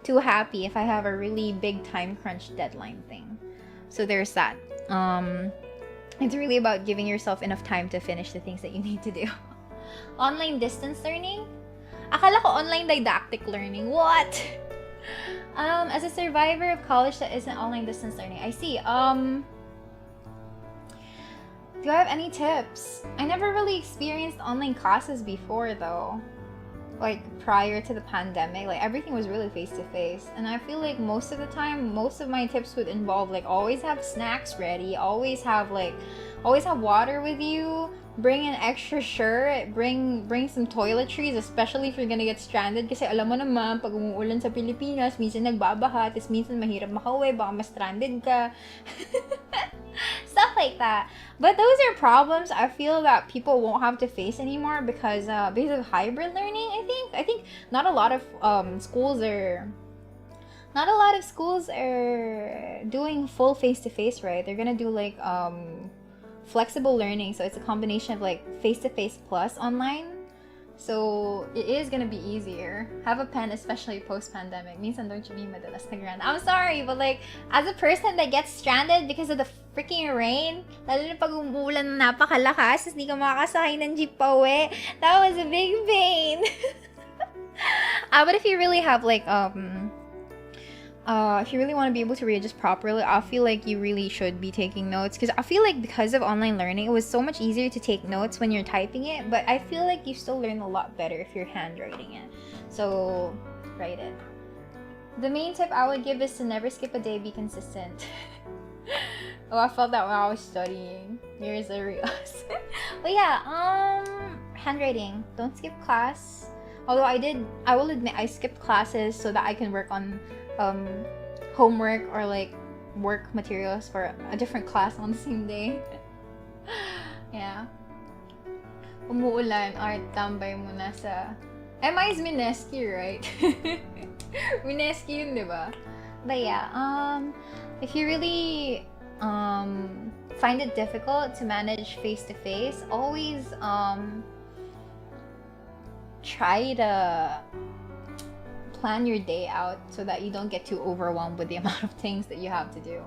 too happy if I have a really big time crunch deadline thing. So there's that. It's really about giving yourself enough time to finish the things that you need to do. Online distance learning? Akala ko online didactic learning. What? As a survivor of college that isn't online distance learning. I see. Do I have any tips? I never really experienced online classes before though. Like prior to the pandemic, like everything was really face-to-face, and I feel like most of the time, most of my tips would involve like always have snacks ready, always have water with you, bring an extra shirt, bring some toiletries, especially if you're gonna get stranded, kasi alam mo naman pag umuulan sa Pilipinas, minsan nagbabaha, tapos minsan mahirap makauwi, baka ma-stranded ka. Stuff like that. But those are problems I feel that people won't have to face anymore because of hybrid learning. I think not a lot of schools are doing full face-to-face, right? They're gonna do like flexible learning, so it's a combination of like face-to-face plus online. So it is gonna be easier. Have a pen, especially post-pandemic. Minsan don't you be madalas nagrand. I'm sorry, but like as a person that gets stranded because of the freaking rain, lalo na pag umuulan na napakalakas, tapos di ka makakasakay ng jeep pa uwi, that was a big pain. But if you really have like if you really want to be able to readjust properly, I feel like you really should be taking notes, because I feel like because of online learning, it was so much easier to take notes when you're typing it, but I feel like you still learn a lot better if you're handwriting it. So write it. The main tip I would give is to never skip a day, be consistent. Oh, I felt that when I was studying. Here's a real. But yeah, handwriting. Don't skip class. Although I will admit I skipped classes so that I can work on homework or like work materials for a different class on the same day. Yeah. Umuulan, art, tambay muna sa... MI is Mineski, right? Mineski yun, diba? But yeah, if you really find it difficult to manage face-to-face, always try to plan your day out so that you don't get too overwhelmed with the amount of things that you have to do.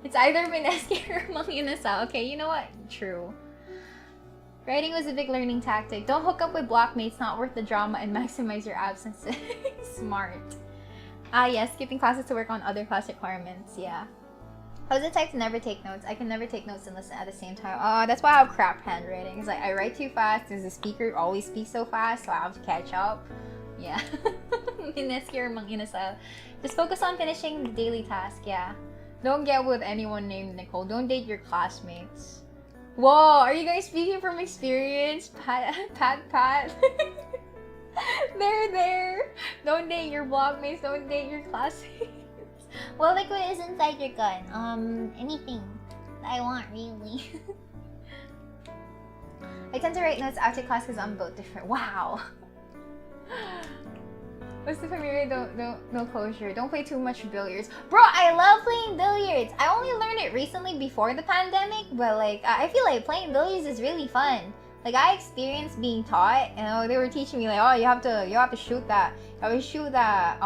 It's either Mineski or Manginasa. Okay, you know what? True. Writing was a big learning tactic. Don't hook up with blockmates, not worth the drama, and maximize your absences. Smart. Yes, skipping classes to work on other class requirements. Yeah. I was the type to never take notes. I can never take notes and listen at the same time. That's why I have crap handwriting. It's like I write too fast because the speaker always speaks so fast, so I have to catch up. Yeah. Mineski or Manginasal. Just focus on finishing the daily task, yeah. Don't get with anyone named Nicole. Don't date your classmates. Whoa, are you guys speaking from experience? Pat. There. Don't date your blockmates. Don't date your classmates. What liquid is inside your gun? Anything that I want, really. I tend to write notes after class because I'm both different. Wow. What's the Miria? No closure. Don't play too much billiards. Bro, I love playing billiards. I only learned it recently before the pandemic, but like I feel like playing billiards is really fun. Like I experienced being taught, you know, they were teaching me like, oh, you have to shoot that. You have to shoot that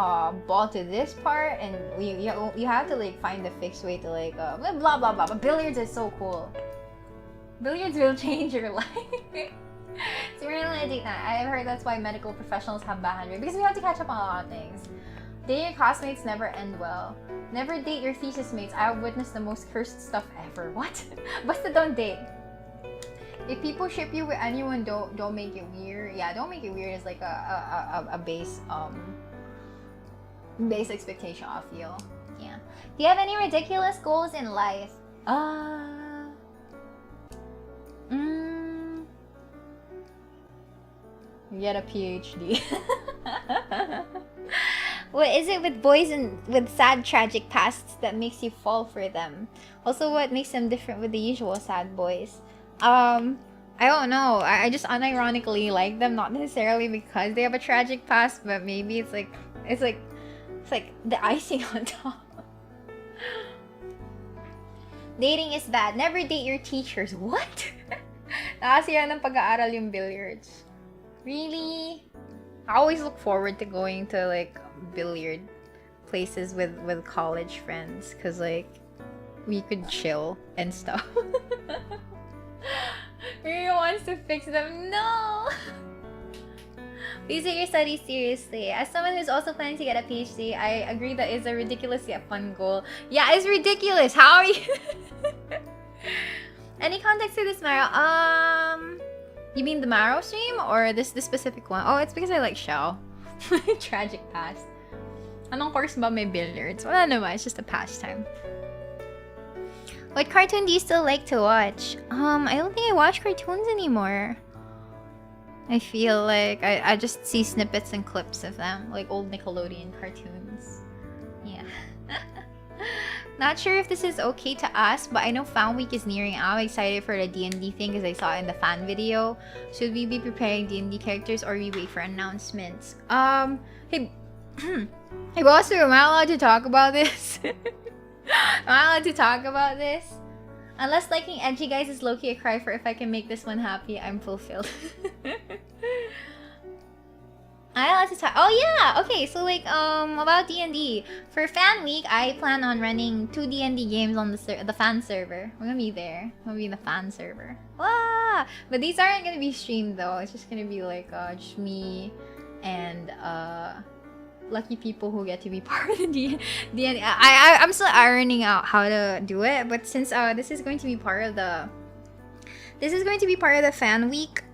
ball to this part, and you have to like find the fixed way to like blah blah blah. But billiards is so cool. Billiards will change your life. So we're gonna date night. I've heard that's why medical professionals have bad handwriting, because we have to catch up on a lot of things. Dating your classmates never end well. Never date your thesis mates. I have witnessed the most cursed stuff ever. What? Basta don't date. If people ship you with anyone, don't make it weird. Yeah, don't make it weird is like a base base expectation, I feel. Yeah. Do you have any ridiculous goals in life? Get a PhD. What is it with boys and with sad tragic pasts that makes you fall for them? Also, what makes them different with the usual sad boys? I don't know. I just unironically like them, not necessarily because they have a tragic past, but maybe it's like the icing on top. Dating is bad. Never date your teachers. What? Nakasira ng pag-aaral yung billiards. Really? I always look forward to going to like billiard places with college friends, cause like we could chill and stuff. Miria wants to fix them. No. Please take your studies seriously. As someone who's also planning to get a PhD, I agree that it's a ridiculous yet fun goal. Yeah, it's ridiculous. How are you? Any context to this, Maro? You mean the Maro stream or this specific one? Oh, it's because I like Shell. Tragic past. Anong course ba may billiards? Wala naman, it's just a pastime. What cartoon do you still like to watch? I don't think I watch cartoons anymore. I feel like I just see snippets and clips of them, like old Nickelodeon cartoons. Yeah. Not sure if this is okay to ask, but I know Fan Week is nearing. I'm excited for the D&D thing because I saw it in the fan video. Should we be preparing D&D characters or we wait for announcements? Hey, hey boss, am I allowed to talk about this? Am I allowed to talk about this? Unless liking edgy guys is low-key a cry for if I can make this one happy, I'm fulfilled. I allowed to talk. Oh yeah, okay. So like about D&D for Fan Week, I plan on running 2 D&D games on the fan server. We're gonna be there. I'm gonna be in the fan server. Ah! But these aren't gonna be streamed though. It's just gonna be like just me and lucky people who get to be part of the D&D. I'm still ironing out how to do it, but since this is going to be part of the Fan Week,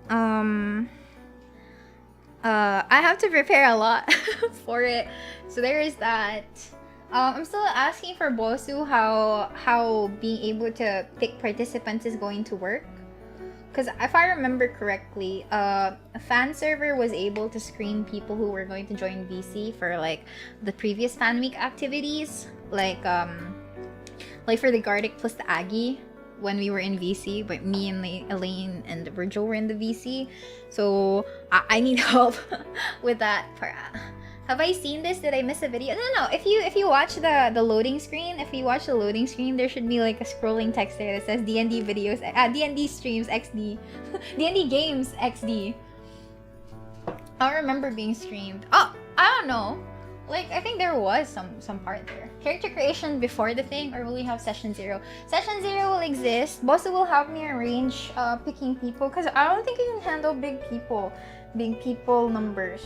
I have to prepare a lot for it, so there is that. I'm still asking for Bosu how being able to pick participants is going to work, because if I remember correctly, a fan server was able to screen people who were going to join VC for like the previous Fan Week activities, like for the Gardic plus the Aggie when we were in VC, but me and ELAINE and VIRGIL were in the VC. So I need help with that. Have I seen this? Did I miss a video? No. If you watch the loading screen, there should be like a scrolling text there that says D&D videos, D&D streams XD, D&D games XD. I don't remember being streamed. Oh, I don't know. Like, I think there was some part there. Character creation before the thing, or will we have session 0? Session 0 will exist. Bossa will help me arrange picking people, because I don't think I can handle big people numbers.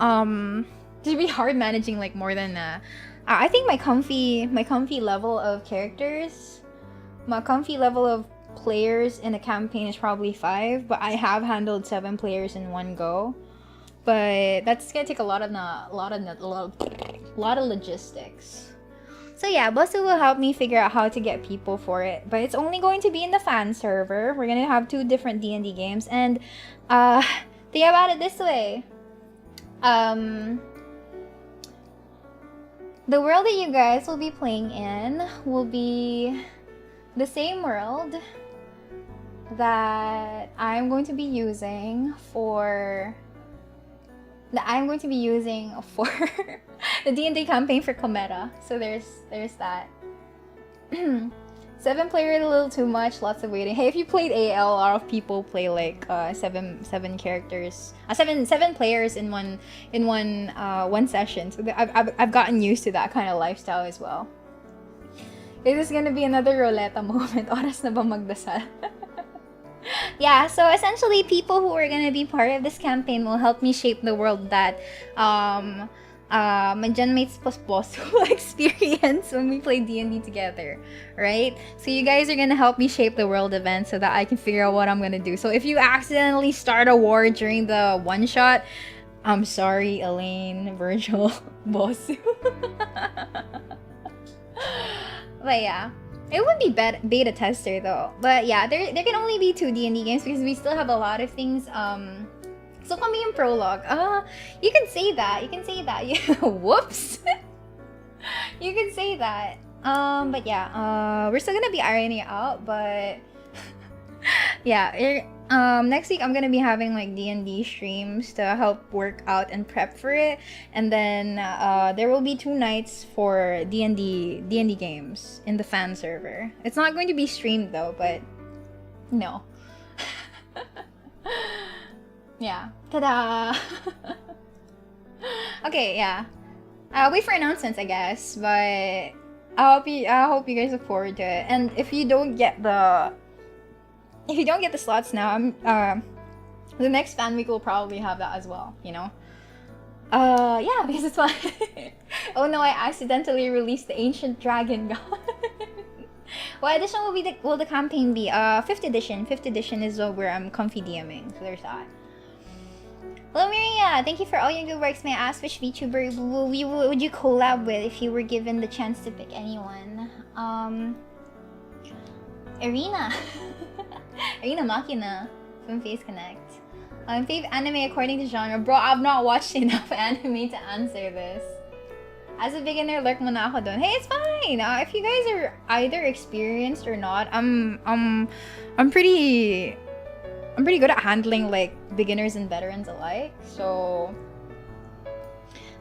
It'd be hard managing like more than I think my comfy level of characters, my comfy level of players in a campaign is probably 5, but I have handled 7 players in one go. But that's gonna take a lot of logistics. So yeah, Bosu will help me figure out how to get people for it. But it's only going to be in the fan server. We're gonna have 2 different D&D games, and think about it this way. the world that you guys will be playing in will be the same world that I'm going to be using for the D&D campaign for Cometa. So there's that. 7 player is a little too much, lots of waiting. Hey, if you played AL, a lot of people play like seven characters, seven players in one session. So I've gotten used to that kind of lifestyle as well. This is gonna be another Roleta moment. Oras na ba magdasal? Yeah, so essentially people who are gonna be part of this campaign will help me shape the world that my genmates plus boss will experience when we play D&D together, right? So you guys are gonna help me shape the world event so that I can figure out what I'm gonna do. So if you accidentally start a war during the one shot, I'm sorry, ELAINE, VIRGIL, boss. But yeah. It would be beta tester though. But yeah, there can only be 2 D&D games because we still have a lot of things. So kami yung prologue. You can say that. You can say that. Whoops. You can say that. But yeah, we're still gonna be ironing it out, but yeah, next week I'm gonna be having like D&D streams to help work out and prep for it, and then there will be 2 nights for D&D games in the fan server. It's not going to be streamed though, but no. Yeah. Ta-da! Okay, yeah. I'll wait for announcements, I guess, but I hope you guys look forward to it. And if you don't get the slots now, the next fan week will probably have that as well, you know? Yeah, because it's fun. Oh no, I accidentally released the Ancient Dragon God. What edition will the campaign be? 5th edition. 5th edition is where I'm comfy DMing, so there's that. Hello Miria, thank you for all your good works. May I ask which VTuber would you collab with if you were given the chance to pick anyone? Arena. Arena Machina from Face Connect. Fave anime according to genre. Bro, I've not watched enough anime to answer this. As a beginner, lurk muna ako dun. Hey, it's fine. If you guys are either experienced or not, I'm pretty good at handling like beginners and veterans alike. So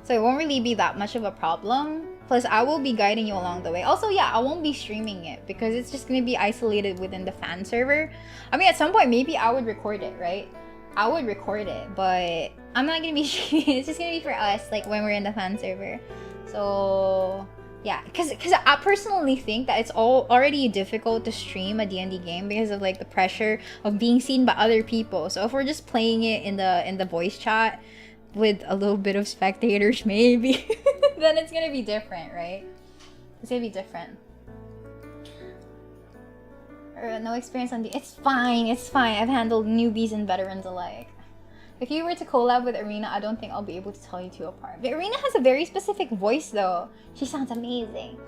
it won't really be that much of a problem. Plus, I will be guiding you along the way. Also, yeah, I won't be streaming it because it's just gonna be isolated within the fan server. I mean, at some point, maybe I would record it, right? I would record it, but I'm not gonna be streaming. It's just gonna be for us, like when we're in the fan server. So yeah, because I personally think that it's already difficult to stream a D&D game because of like the pressure of being seen by other people. So if we're just playing it in the voice chat with a little bit of spectators, maybe, then it's gonna be different, right? It's gonna be different. No experience on it's fine. I've handled newbies and veterans alike. If you were to collab with Arena, I don't think I'll be able to tell you 2 apart. But Arena has a very specific voice though. She sounds amazing.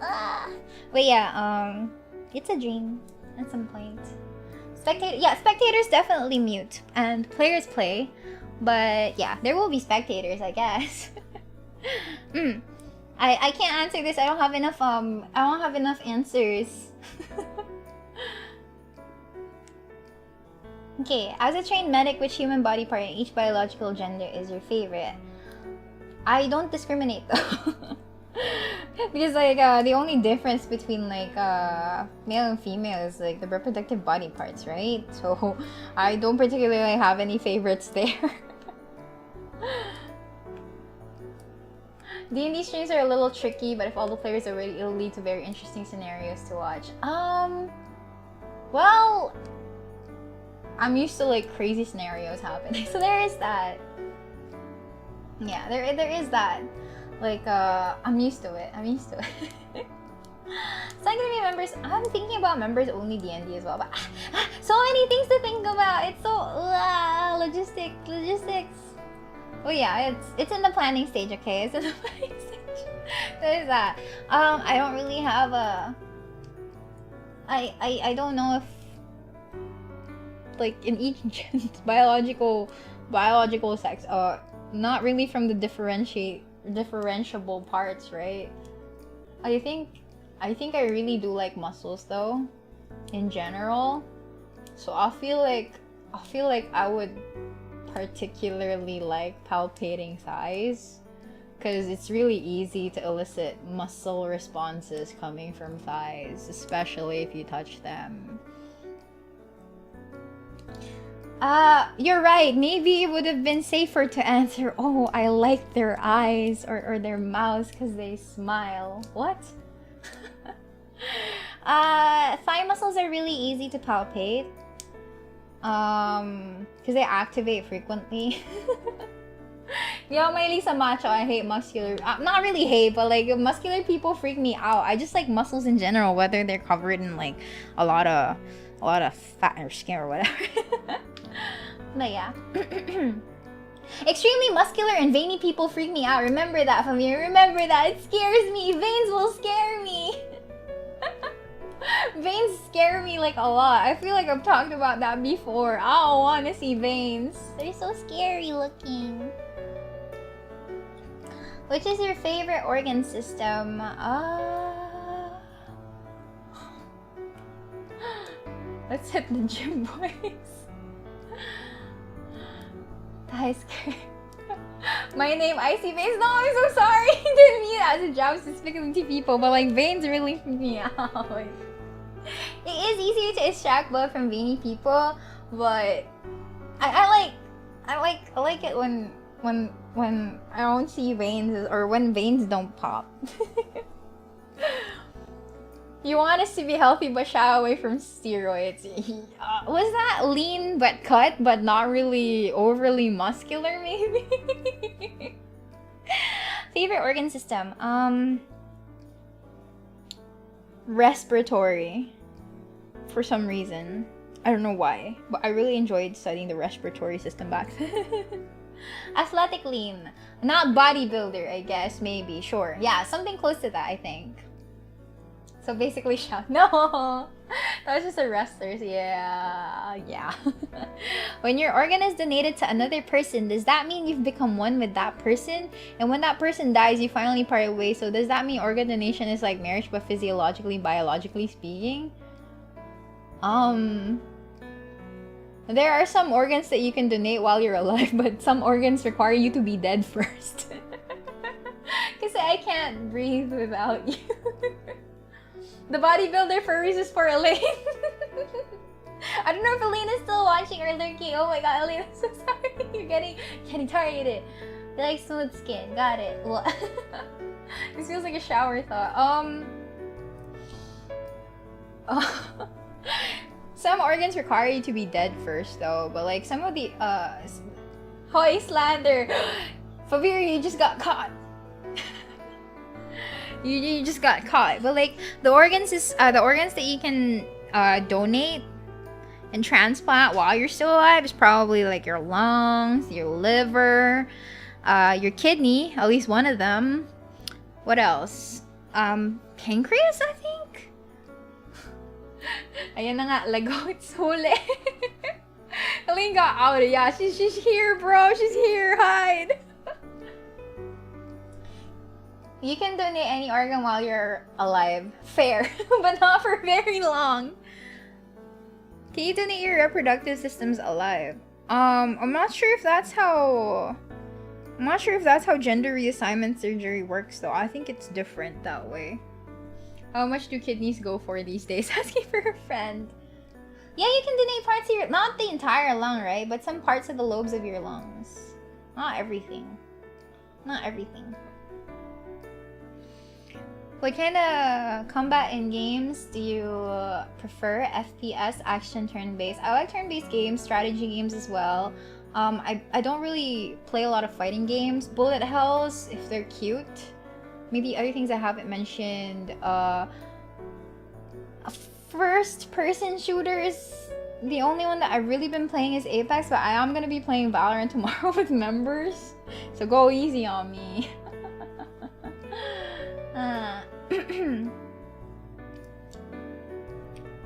But yeah, it's a dream at some point. Spectators definitely mute and players play. But yeah, there will be spectators, I guess. I can't answer this. I don't have enough answers. Okay, as a trained medic, which human body part in each biological gender is your favorite? I don't discriminate though. Because like the only difference between like male and female is like the reproductive body parts, right? So I don't particularly have any favorites there. D&D streams are a little tricky, but if all the players are ready, it'll lead to very interesting scenarios to watch. Well, I'm used to like crazy scenarios happening, so there is that. Yeah, there is that. Like, I'm used to it. It's not gonna be members. I'm thinking about members only D&D as well, but so many things to think about. It's so logistics. Oh yeah, it's in the planning stage. Okay, it's in the planning stage. There's that. I don't really have a. I don't know if like in each biological sex. Not really from the differentiable parts, right? I think I really do like muscles though, in general. So I feel like I would particularly like palpating thighs, because it's really easy to elicit muscle responses coming from thighs, especially if you touch them. You're right. Maybe it would have been safer to answer, oh, I like their eyes or their mouths because they smile. What? Thigh muscles are really easy to palpate. Because they activate frequently. Yo, my Lisa Macho, I hate muscular. Not really hate, but like muscular people freak me out. I just like muscles in general, whether they're covered in like a lot of fat or skin or whatever. But yeah. Extremely muscular and veiny people freak me out. Remember that, Famir. Remember that. It scares me. Veins will scare me. Veins scare me like a lot. I feel like I've talked about that before. I don't want to see veins. They're so scary looking. Which is your favorite organ system? Let's hit the gym, boys. That is scary. My name, Icy Veins. No, I'm so sorry. Didn't mean that as a job specifically to people, but like veins really freak me out. It is easier to extract blood from veiny people, but I like it when I don't see veins or when veins don't pop. You want us to be healthy but shy away from steroids. Was that lean but cut but not really overly muscular maybe? Favorite organ system? Respiratory. For some reason. I don't know why, but I really enjoyed studying the respiratory system back then. Athletic lean. Not bodybuilder, I guess, maybe. Sure. Yeah, something close to that, I think. So basically, no, that was just a wrestlers. Yeah. When your organ is donated to another person, does that mean you've become one with that person? And when that person dies, you finally part ways. So does that mean organ donation is like marriage, but physiologically, biologically speaking? There are some organs that you can donate while you're alive, but some organs require you to be dead first. Because I can't breathe without you. The bodybuilder furries is for Elaine. I don't know if Elaine is still watching or lurking. Oh my god, Elaine, I'm so sorry. You're getting targeted. You like smooth skin. Got it. Well, this feels like a shower thought. Some organs require you to be dead first though, but like some of the Hoy slander. Favir, you just got caught. You just got caught. But like the organs that you can donate and transplant while you're still alive is probably like your lungs, your liver, your kidney, at least one of them. What else? Pancreas, I think. Ayan na nga, lagot, huli. Elaine got out. Yeah, she's here, bro. She's here. Hide. You can donate any organ while you're alive. Fair. But not for very long. Can you donate your reproductive systems alive? I'm not sure if that's how gender reassignment surgery works though. I think it's different that way. How much do kidneys go for these days? Asking for a friend. Yeah, you can donate parts of your, not the entire lung, right? But some parts of the lobes of your lungs. Not everything. Not everything. What kind of combat in games do you prefer? FPS, action, turn-based? I like turn-based games, strategy games as well. I don't really play a lot of fighting games. Bullet hells, if they're cute. Maybe other things I haven't mentioned. First-person shooters. The only one that I've really been playing is Apex, but I am gonna be playing Valorant tomorrow with members. So go easy on me.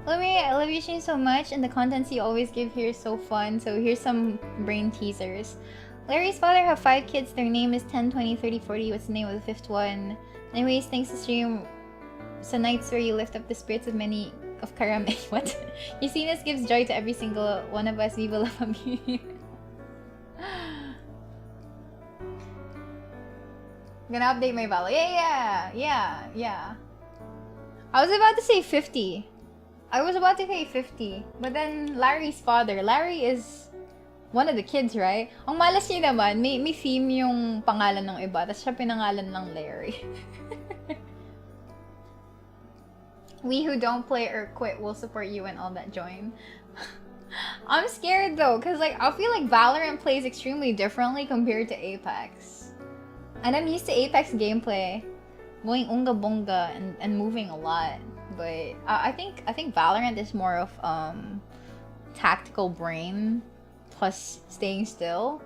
I love you, Shane, so much, and the contents you always give here is so fun. So here's some brain teasers. Larry's father have 5 kids. Their name is 10, 20, 30, 40. What's the name of the 5th one? Anyways, thanks to stream. So nights where you lift up the spirits of many of Karame. What? Your sweetness gives joy to every single one of us. Viva la familia. I'm gonna update my value. Yeah. I was about to say 50. I was about to say 50. But then Larry's father. Larry is one of the kids, right? Ang malas niya naman, may theme yung pangalan ng iba. Tapos siya pinangalan ng Larry. We who don't play or quit will support you and all that join. I'm scared though, because like I feel like Valorant plays extremely differently compared to Apex. And I'm used to Apex gameplay. Going unga bunga and moving a lot. But I think Valorant is more of tactical brain plus staying still.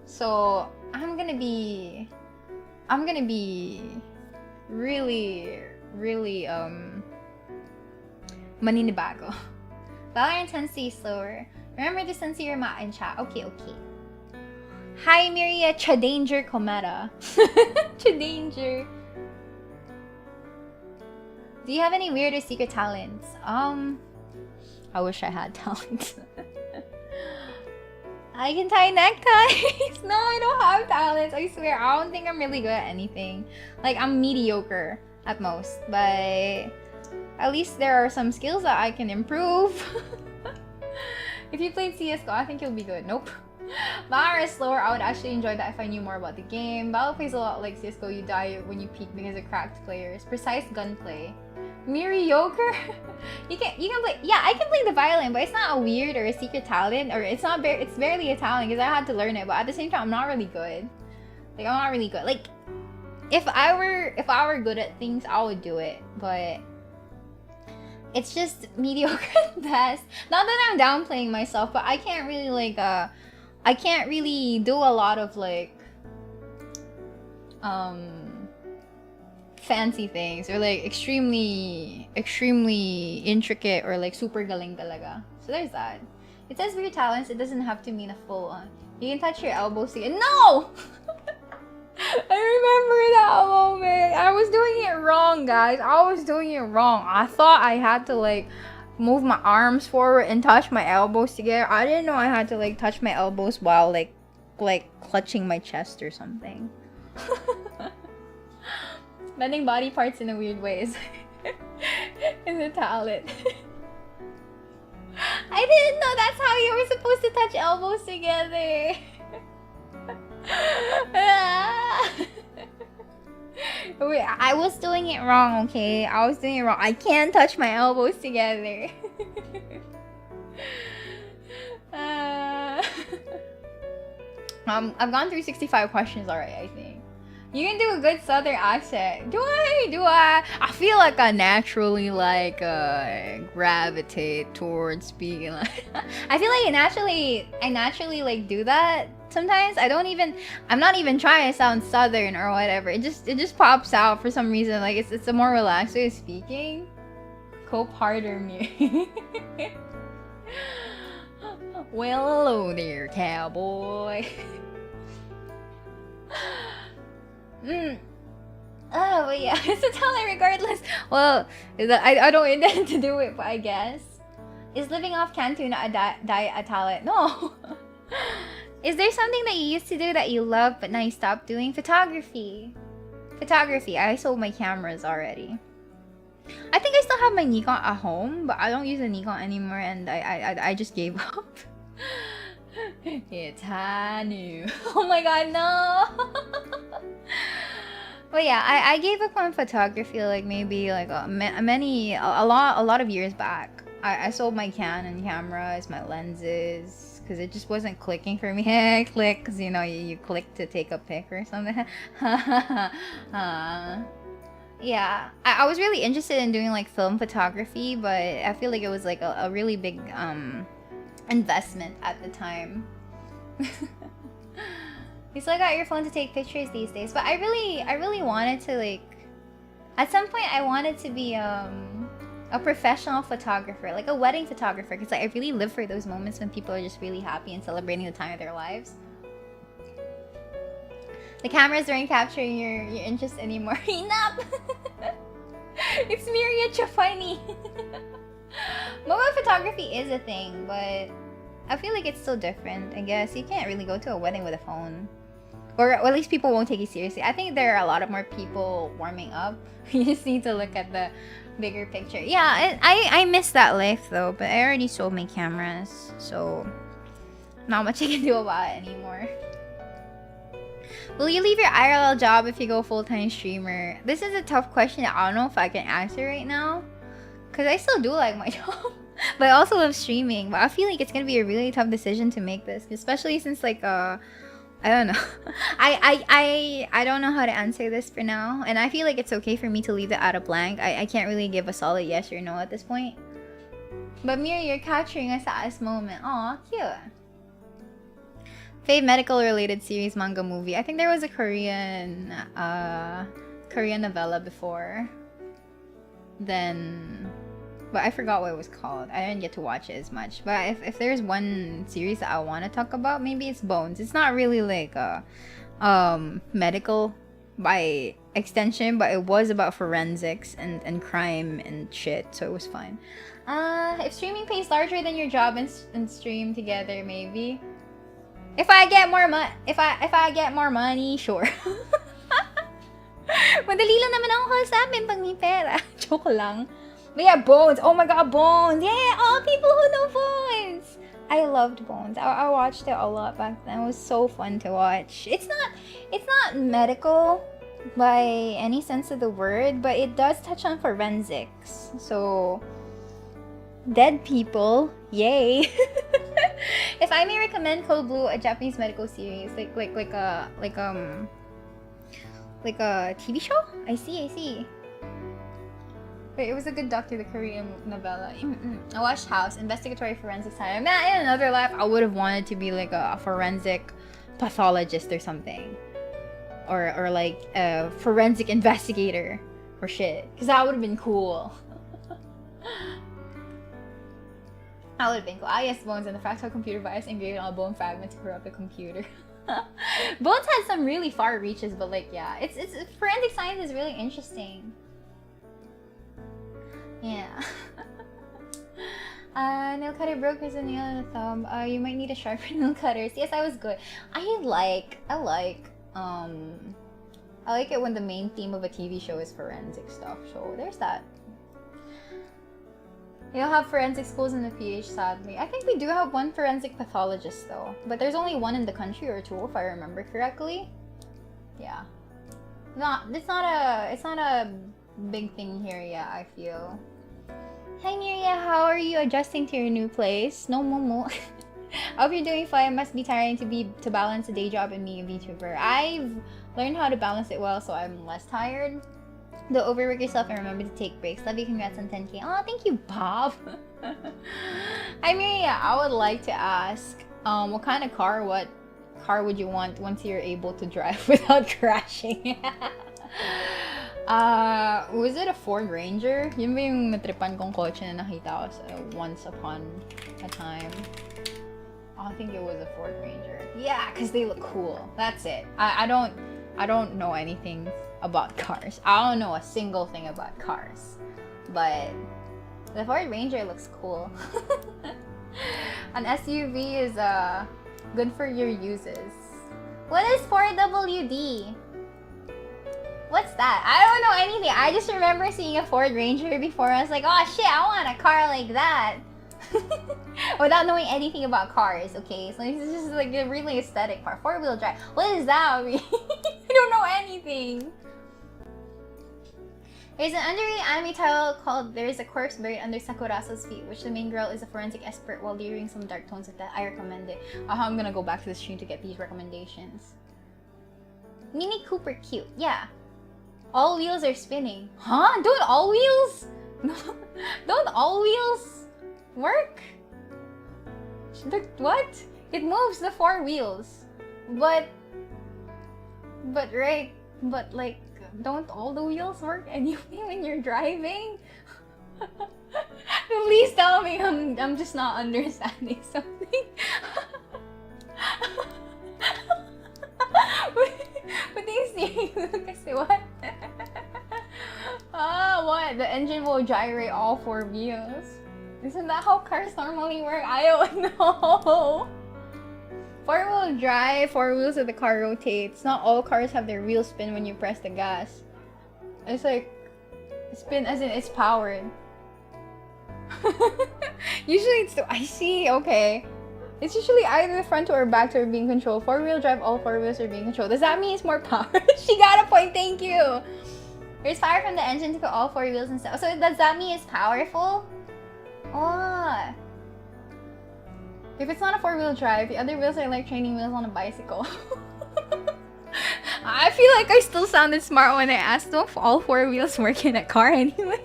So I'm gonna be really maninibago. Valorant tends to be slower. Remember to censor your mat in chat. Okay. Hi Miria, Chadanger Cometa. Chadanger. Do you have any weird or secret talents? I wish I had talents. I can tie neckties. No, I don't have talents. I swear, I don't think I'm really good at anything. Like, I'm mediocre at most, but at least there are some skills that I can improve. If you played CSGO, I think you'll be good. Nope. Valorant is slower. I would actually enjoy that if I knew more about the game. Valorant plays a lot like CSGO. You die when you peek because of cracked players. Precise gunplay. Mediocre? you can play. Yeah, I can play the violin, but it's not a weird or a secret talent, or it's barely a talent because I had to learn it. But at the same time, I'm not really good. Like, I'm not really good. Like, if I were good at things, I would do it. But it's just mediocre at best. Not that I'm downplaying myself, but I can't really like I can't really do a lot of like fancy things or like extremely intricate or like super galing talaga. So there's that. It says weird talents. It doesn't have to mean a full on. You can touch your elbows again. No! I remember that moment. I was doing it wrong, guys. I was doing it wrong. I thought I had to like move my arms forward and touch my elbows together. I didn't know I had to like touch my elbows while like clutching my chest or something. Bending body parts in a weird way is a talent. I didn't know that's how you were supposed to touch elbows together. Wait, I was doing it wrong, okay? I was doing it wrong. I can't touch my elbows together. I've gone through 65 questions already, I think. You can do a good southern accent. Do I? I feel like I naturally like gravitate towards speaking like I feel like I naturally like do that sometimes. I'm not even trying to sound southern or whatever. It just pops out for some reason. Like it's a more relaxed way of speaking. Cope harder, me. Well, hello there, cowboy. Oh, but yeah, it's a talent regardless. Well, I don't intend to do it, but I guess. Is living off canned tuna a talent? No. Is there something that you used to do that you love but now you stopped doing? Photography. I sold my cameras already. I think I still have my Nikon at home, but I don't use a Nikon anymore, and I just gave up. It's Hanu. Oh my god, no. But yeah, I gave up on photography like maybe like a lot of years back. I sold my Canon cameras, my lenses, because it just wasn't clicking for me. Click, because you know you click to take a pic or something. Yeah, I was really interested in doing like film photography, but I feel like it was like a really big investment at the time. You still got your phone to take pictures these days, but I really wanted to like, at some point I wanted to be a professional photographer, like a wedding photographer, because like, I really live for those moments when people are just really happy and celebrating the time of their lives. The cameras aren't capturing your interest anymore. Enough. It's Miria funny. Mobile photography is a thing, but I feel like it's still different. I guess you can't really go to a wedding with a phone. Or at least people won't take you seriously. I think there are a lot of more people warming up. You just need to look at the bigger picture. Yeah, I miss that life though, but I already sold my cameras, so not much I can do about it anymore. Will you leave your IRL job if you go full-time streamer? This is a tough question. I don't know if I can answer right now, because I still do like my job, but I also love streaming. But I feel like it's gonna be a really tough decision to make this, especially since like I don't know. I don't know how to answer this for now, and I feel like it's okay for me to leave it out of blank. I can't really give a solid yes or no at this point. But Mira, you're capturing a saddest moment. Aw, cute. Fave medical related series, manga, movie. I think there was a Korean novella before. Then, but I forgot what it was called. I didn't get to watch it as much. But if there's one series that I want to talk about, maybe it's Bones. It's not really like medical by extension, but it was about forensics and crime and shit, so it was fine. If streaming pays larger than your job and stream together, maybe. If I get more money, sure. Madali lang naman ako kausapin pag may pera. Joke lang. But yeah, Bones. Oh my god, Bones. Yeah, all people who know Bones. I loved Bones. I watched it a lot back then. It was so fun to watch. It's not medical by any sense of the word, but it does touch on forensics. So dead people, yay. If I may recommend Code Blue, a Japanese medical series, like a TV show? I see. Wait, it was a good doctor, the Korean novella. I watched House, investigatory forensic science. Man, in another life, I would have wanted to be like a forensic pathologist or something. Or like a forensic investigator or shit. Because that would have been cool. That would have been cool. Ah, yes, Bones, and the fractal computer virus engraved on a bone fragment to corrupt the computer. Bones had some really far reaches, but like, yeah, it's forensic science is really interesting. Yeah. Nail cutter broke his nail and a thumb. You might need a sharper nail cutters. Yes, I was good. I like it when the main theme of a TV show is forensic stuff. So there's that. You don't have forensic schools in the PH, sadly. I think we do have one forensic pathologist though, but there's only one in the country or two, if I remember correctly. Yeah. It's not a big thing here yet, I feel. Hi Miria, how are you adjusting to your new place? No momo. I hope you're doing fine. It must be tiring to balance a day job and being a VTuber. I've learned how to balance it well, so I'm less tired. Don't overwork yourself and remember to take breaks. Love you, congrats on 10K. Oh, thank you, Bob. Hi Miria, I would like to ask, what car would you want once you're able to drive without crashing? Was it a Ford Ranger? Yun ba yung natripan kong kotse na nakita ko once upon a time? Oh, I think it was a Ford Ranger. Yeah, because they look cool. That's it. I don't know anything about cars. I don't know a single thing about cars. But the Ford Ranger looks cool. An SUV is good for your uses. What is 4WD? What's that? I don't know anything. I just remember seeing a Ford Ranger before. I was like, oh shit, I want a car like that. Without knowing anything about cars, okay? So this is just like a really aesthetic part. 4-wheel drive. What does that mean? I don't know anything. There's an underrated anime title called There's a Corpse Buried Under Sakurasa's Feet, which the main girl is a forensic expert while layering some dark tones with that. I recommend it. I'm gonna go back to the stream to get these recommendations. Mini Cooper cute. Yeah. All wheels are spinning. Huh? Don't all wheels? Don't all wheels work? What? It moves the 4 wheels. But like, don't all the wheels work anyway when you're driving? Please tell me I'm just not understanding something. But these things, kasi what? What? The engine will gyrate all 4 wheels. Isn't that how cars normally work? I don't know. 4-wheel drive, 4 wheels of the car rotates. Not all cars have their wheels spin when you press the gas. It's like spin as in it's powered. Usually it's I see, okay. It's usually either the front or back door being controlled. 4-wheel drive, all 4 wheels are being controlled. Does that mean it's more power? She got a point, thank you. There's fire from the engine to put all 4 wheels and stuff. So does that mean it's powerful? Oh. If it's not a 4-wheel drive, the other wheels are like training wheels on a bicycle. I feel like I still sounded smart when I asked them if all 4 wheels work in a car anyway.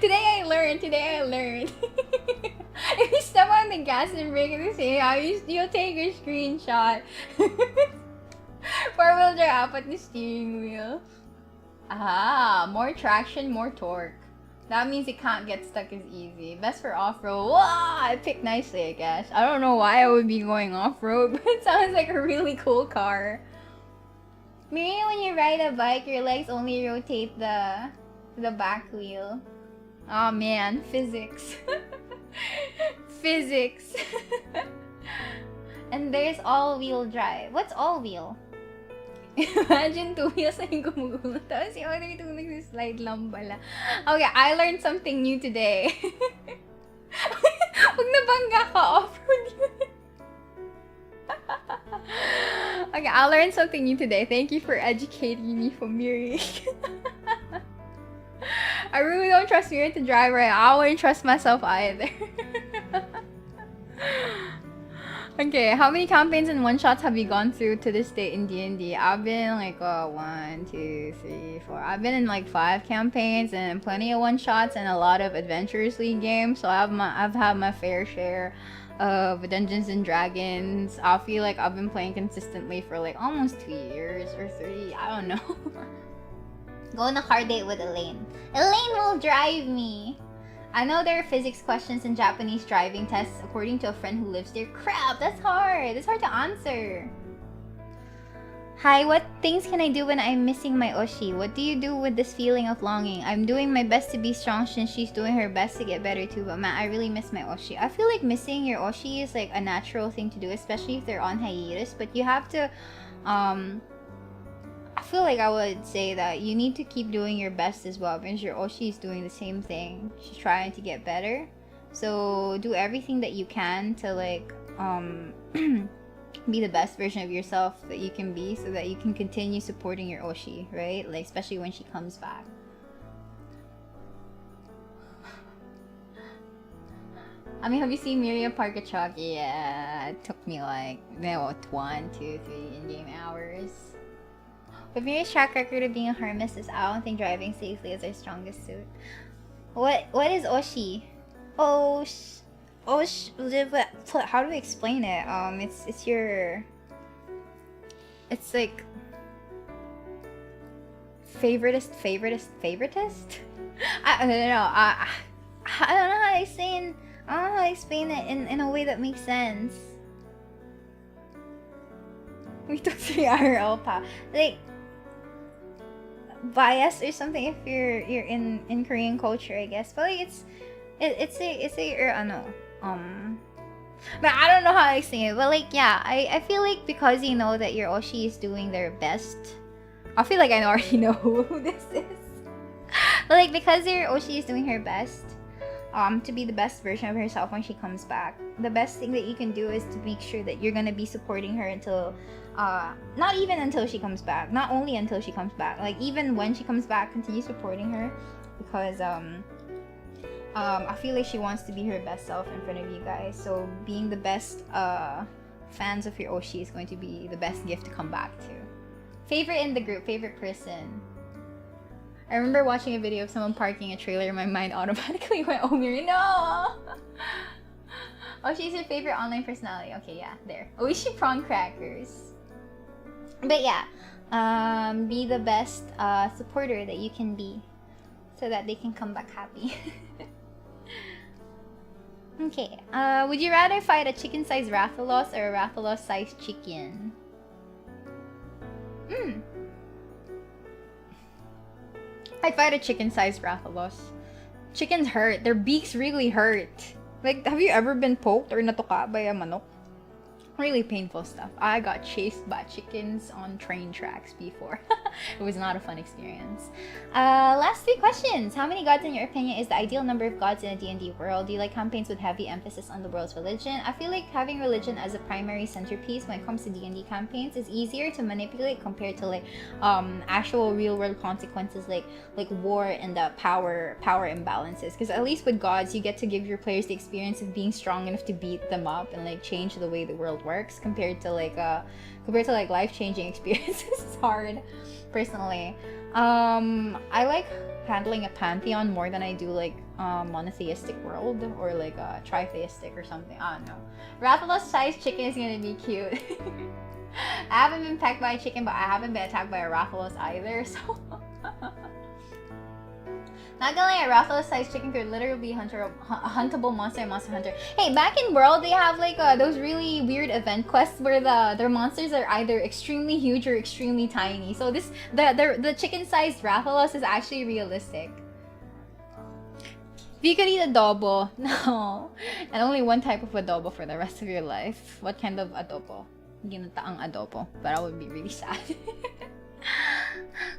Today I learned. If you step on the gas and brake at the same time, you'll take a screenshot. 4-wheel drive up at the steering wheel. Ah, more traction, more torque. That means it can't get stuck as easy. Best for off-road. Wow, I picked nicely, I guess. I don't know why I would be going off-road, but it sounds like a really cool car. Maybe when you ride a bike, your legs only rotate the back wheel. Oh man, physics. Physics. And there's all-wheel drive. What's all-wheel? Imagine 2 wheels na yung gumugulo. Tapos yung other 2 nagsislide lang pala. Okay, I learned something new today. Huwag nabangga ka, off-road yun. Okay, I learned something new today. Thank you for educating me from Miria. I really don't trust Miria to drive right now. I wouldn't trust myself either. Okay, how many campaigns and one-shots have you gone through to this day in D&D? I've been like 1, 2, 3, 4. I've been in like 5 campaigns and plenty of one-shots and a lot of Adventurers League games. So I've had my fair share of Dungeons and Dragons. I feel like I've been playing consistently for like almost 2 years or 3. I don't know. Go on a car date with ELAINE. ELAINE will drive me. I know there are physics questions in Japanese driving tests according to a friend who lives there. Crap, that's hard. That's hard to answer. Hi, what things can I do when I'm missing my Oshi? What do you do with this feeling of longing? I'm doing my best to be strong since she's doing her best to get better too, but man, I really miss my Oshi. I feel like missing your Oshi is like a natural thing to do, especially if they're on hiatus, but you have to, I feel like I would say that you need to keep doing your best as well because your Oshi is doing the same thing. She's trying to get better. So do everything that you can to like be the best version of yourself that you can be so that you can continue supporting your Oshi, right? Like especially when she comes back. I mean, have you seen Miria Park a Truck? Yeah, it took me like 1, 2, 3 in-game hours. But Miria's track record of being a hermit is I don't think driving safely is her strongest suit. What is Oshi? Osh, how do we explain it? It's your, it's like favoritist. I don't know. I don't know how to explain. I don't know how to explain it in a way that makes sense. We took 3 IRL pa. Like bias or something if you're in Korean culture, I guess. But like it's a but I don't know how to explain it. But like yeah, I feel like because you know that your Oshi is doing their best. I feel like I already know who this is. But like because your Oshi is doing her best to be the best version of herself when she comes back, the best thing that you can do is to make sure that you're gonna be supporting her until not even until she comes back, not only until she comes back, like even when she comes back, continue supporting her because I feel like she wants to be her best self in front of you guys. So being the best fans of your Oshi is going to be the best gift to come back to. Favorite in the group, favorite person. I remember watching a video of someone parking a trailer and my mind automatically went, oh Miri, no! Oshi's your favorite online personality. Okay, yeah, there. Oishi prawn crackers. But yeah, be the best supporter that you can be so that they can come back happy. Okay, would you rather fight a chicken-sized Rathalos or a Rathalos-sized chicken? I'd fight a chicken-sized Rathalos. Chickens hurt. Their beaks really hurt. Like, have you ever been poked or natuka by a manok? Really painful stuff. I got chased by chickens on train tracks before. It was not a fun experience. Last 3 questions. How many gods in your opinion is the ideal number of gods in a D&D world? Do you like campaigns with heavy emphasis on the world's religion? I feel like having religion as a primary centerpiece when it comes to D&D campaigns is easier to manipulate compared to like actual real world consequences like war and the power imbalances. Because at least with gods, you get to give your players the experience of being strong enough to beat them up and like change the way the world works compared to like life-changing experiences. It's hard personally. I like handling a pantheon more than I do like monotheistic world or like a tritheistic or something. I don't know. Rathalos sized chicken is gonna be cute. I haven't been pecked by a chicken, but I haven't been attacked by a Rathalos either, so not gonna lie, a Rathalos-sized chicken could literally be a huntable monster in Monster Hunter. Hey, back in World, they have like those really weird event quests where their monsters are either extremely huge or extremely tiny. So the chicken-sized Rathalos is actually realistic. If you could eat adobo, no, and only one type of adobo for the rest of your life, what kind of adobo? Ginataang adobo, but I would be really sad.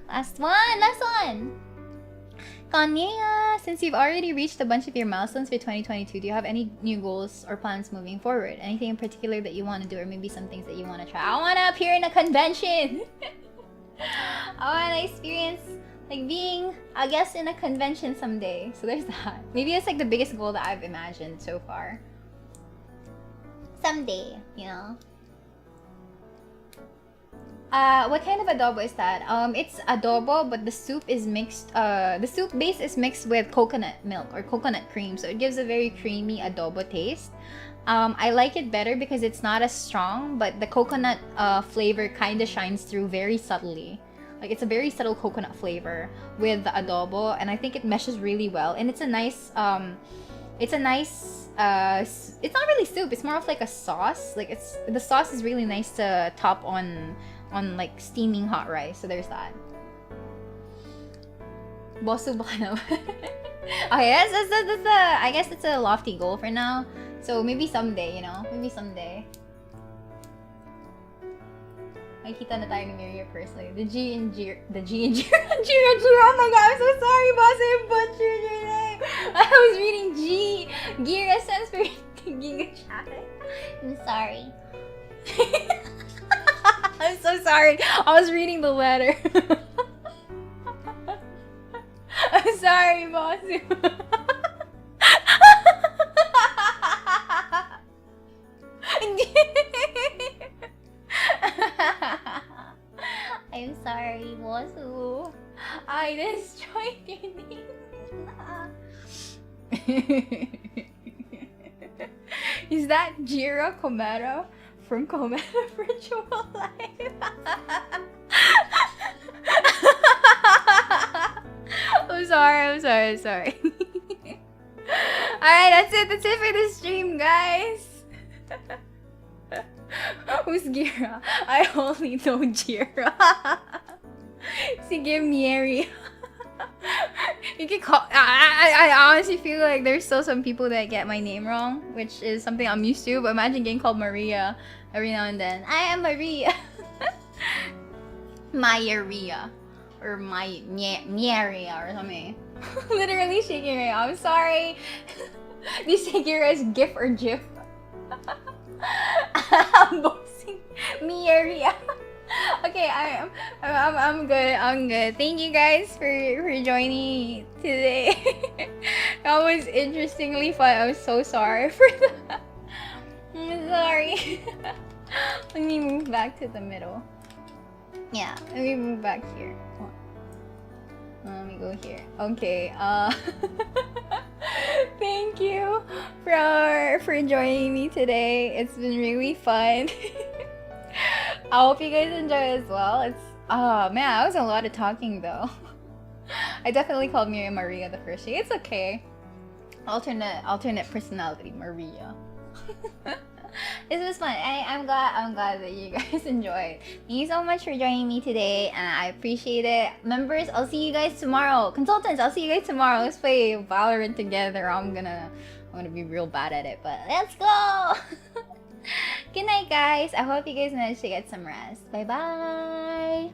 Last one. Kanya, since you've already reached a bunch of your milestones for 2022, do you have any new goals or plans moving forward? Anything in particular that you want to do, or maybe some things that you want to try? I want to appear in a convention! I want to experience like being a guest in a convention someday. So there's that. Maybe it's like the biggest goal that I've imagined so far. Someday, you know. What kind of adobo is that? It's adobo, but the soup is mixed. The soup base is mixed with coconut milk or coconut cream, so it gives a very creamy adobo taste. I like it better because it's not as strong, but the coconut flavor kind of shines through very subtly. Like it's a very subtle coconut flavor with the adobo, and I think it meshes really well. And it's a nice, it's not really soup. It's more of like a sauce. Like the sauce is really nice to top on like steaming hot rice. So there's that. Bosu ba ka na? Okay, that's I guess it's a lofty goal for now. So maybe someday, you know? Maybe someday. Makikita na tayo ni Miria personally. The G and Jira. Oh my god, I'm so sorry, boss. I butchered your name. I was reading G. Gira stands for Giga Chat. I'm sorry. I'm so sorry. I was reading the letter. I'm sorry, boss. I'm sorry, Bosu. I destroyed your name. Is that Jira Komero from Komero Virtual Life? I'm sorry. Alright, that's it for the stream, guys. Who's Gira? I only know Jira. Sige, Miria. You can call. I honestly feel like there's still some people that get my name wrong, which is something I'm used to. But imagine getting called Maria every now and then. I am Maria. Maria. Or Miria or something. Literally shaking right now. I'm sorry. Do you say Gira as GIF or GIF? I'm boasting Miria. Okay, I'm good. Thank you guys for joining today. That was interestingly fun. I'm so sorry for that. I'm sorry. Let me move back to the middle. Yeah, let me move back here. Let me go here. Okay. Thank you for joining me today. It's been really fun. I hope you guys enjoy as well. Man, that was a lot of talking though. I definitely called Miria Maria the first day. It's okay. Alternate personality, Maria. This was fun. I'm glad that you guys enjoyed. Thank you so much for joining me today, and I appreciate it. Members, I'll see you guys tomorrow. Consultants, I'll see you guys tomorrow. Let's play Valorant together. I'm gonna be real bad at it, but let's go. Good night, guys. I hope you guys managed to get some rest. Bye bye.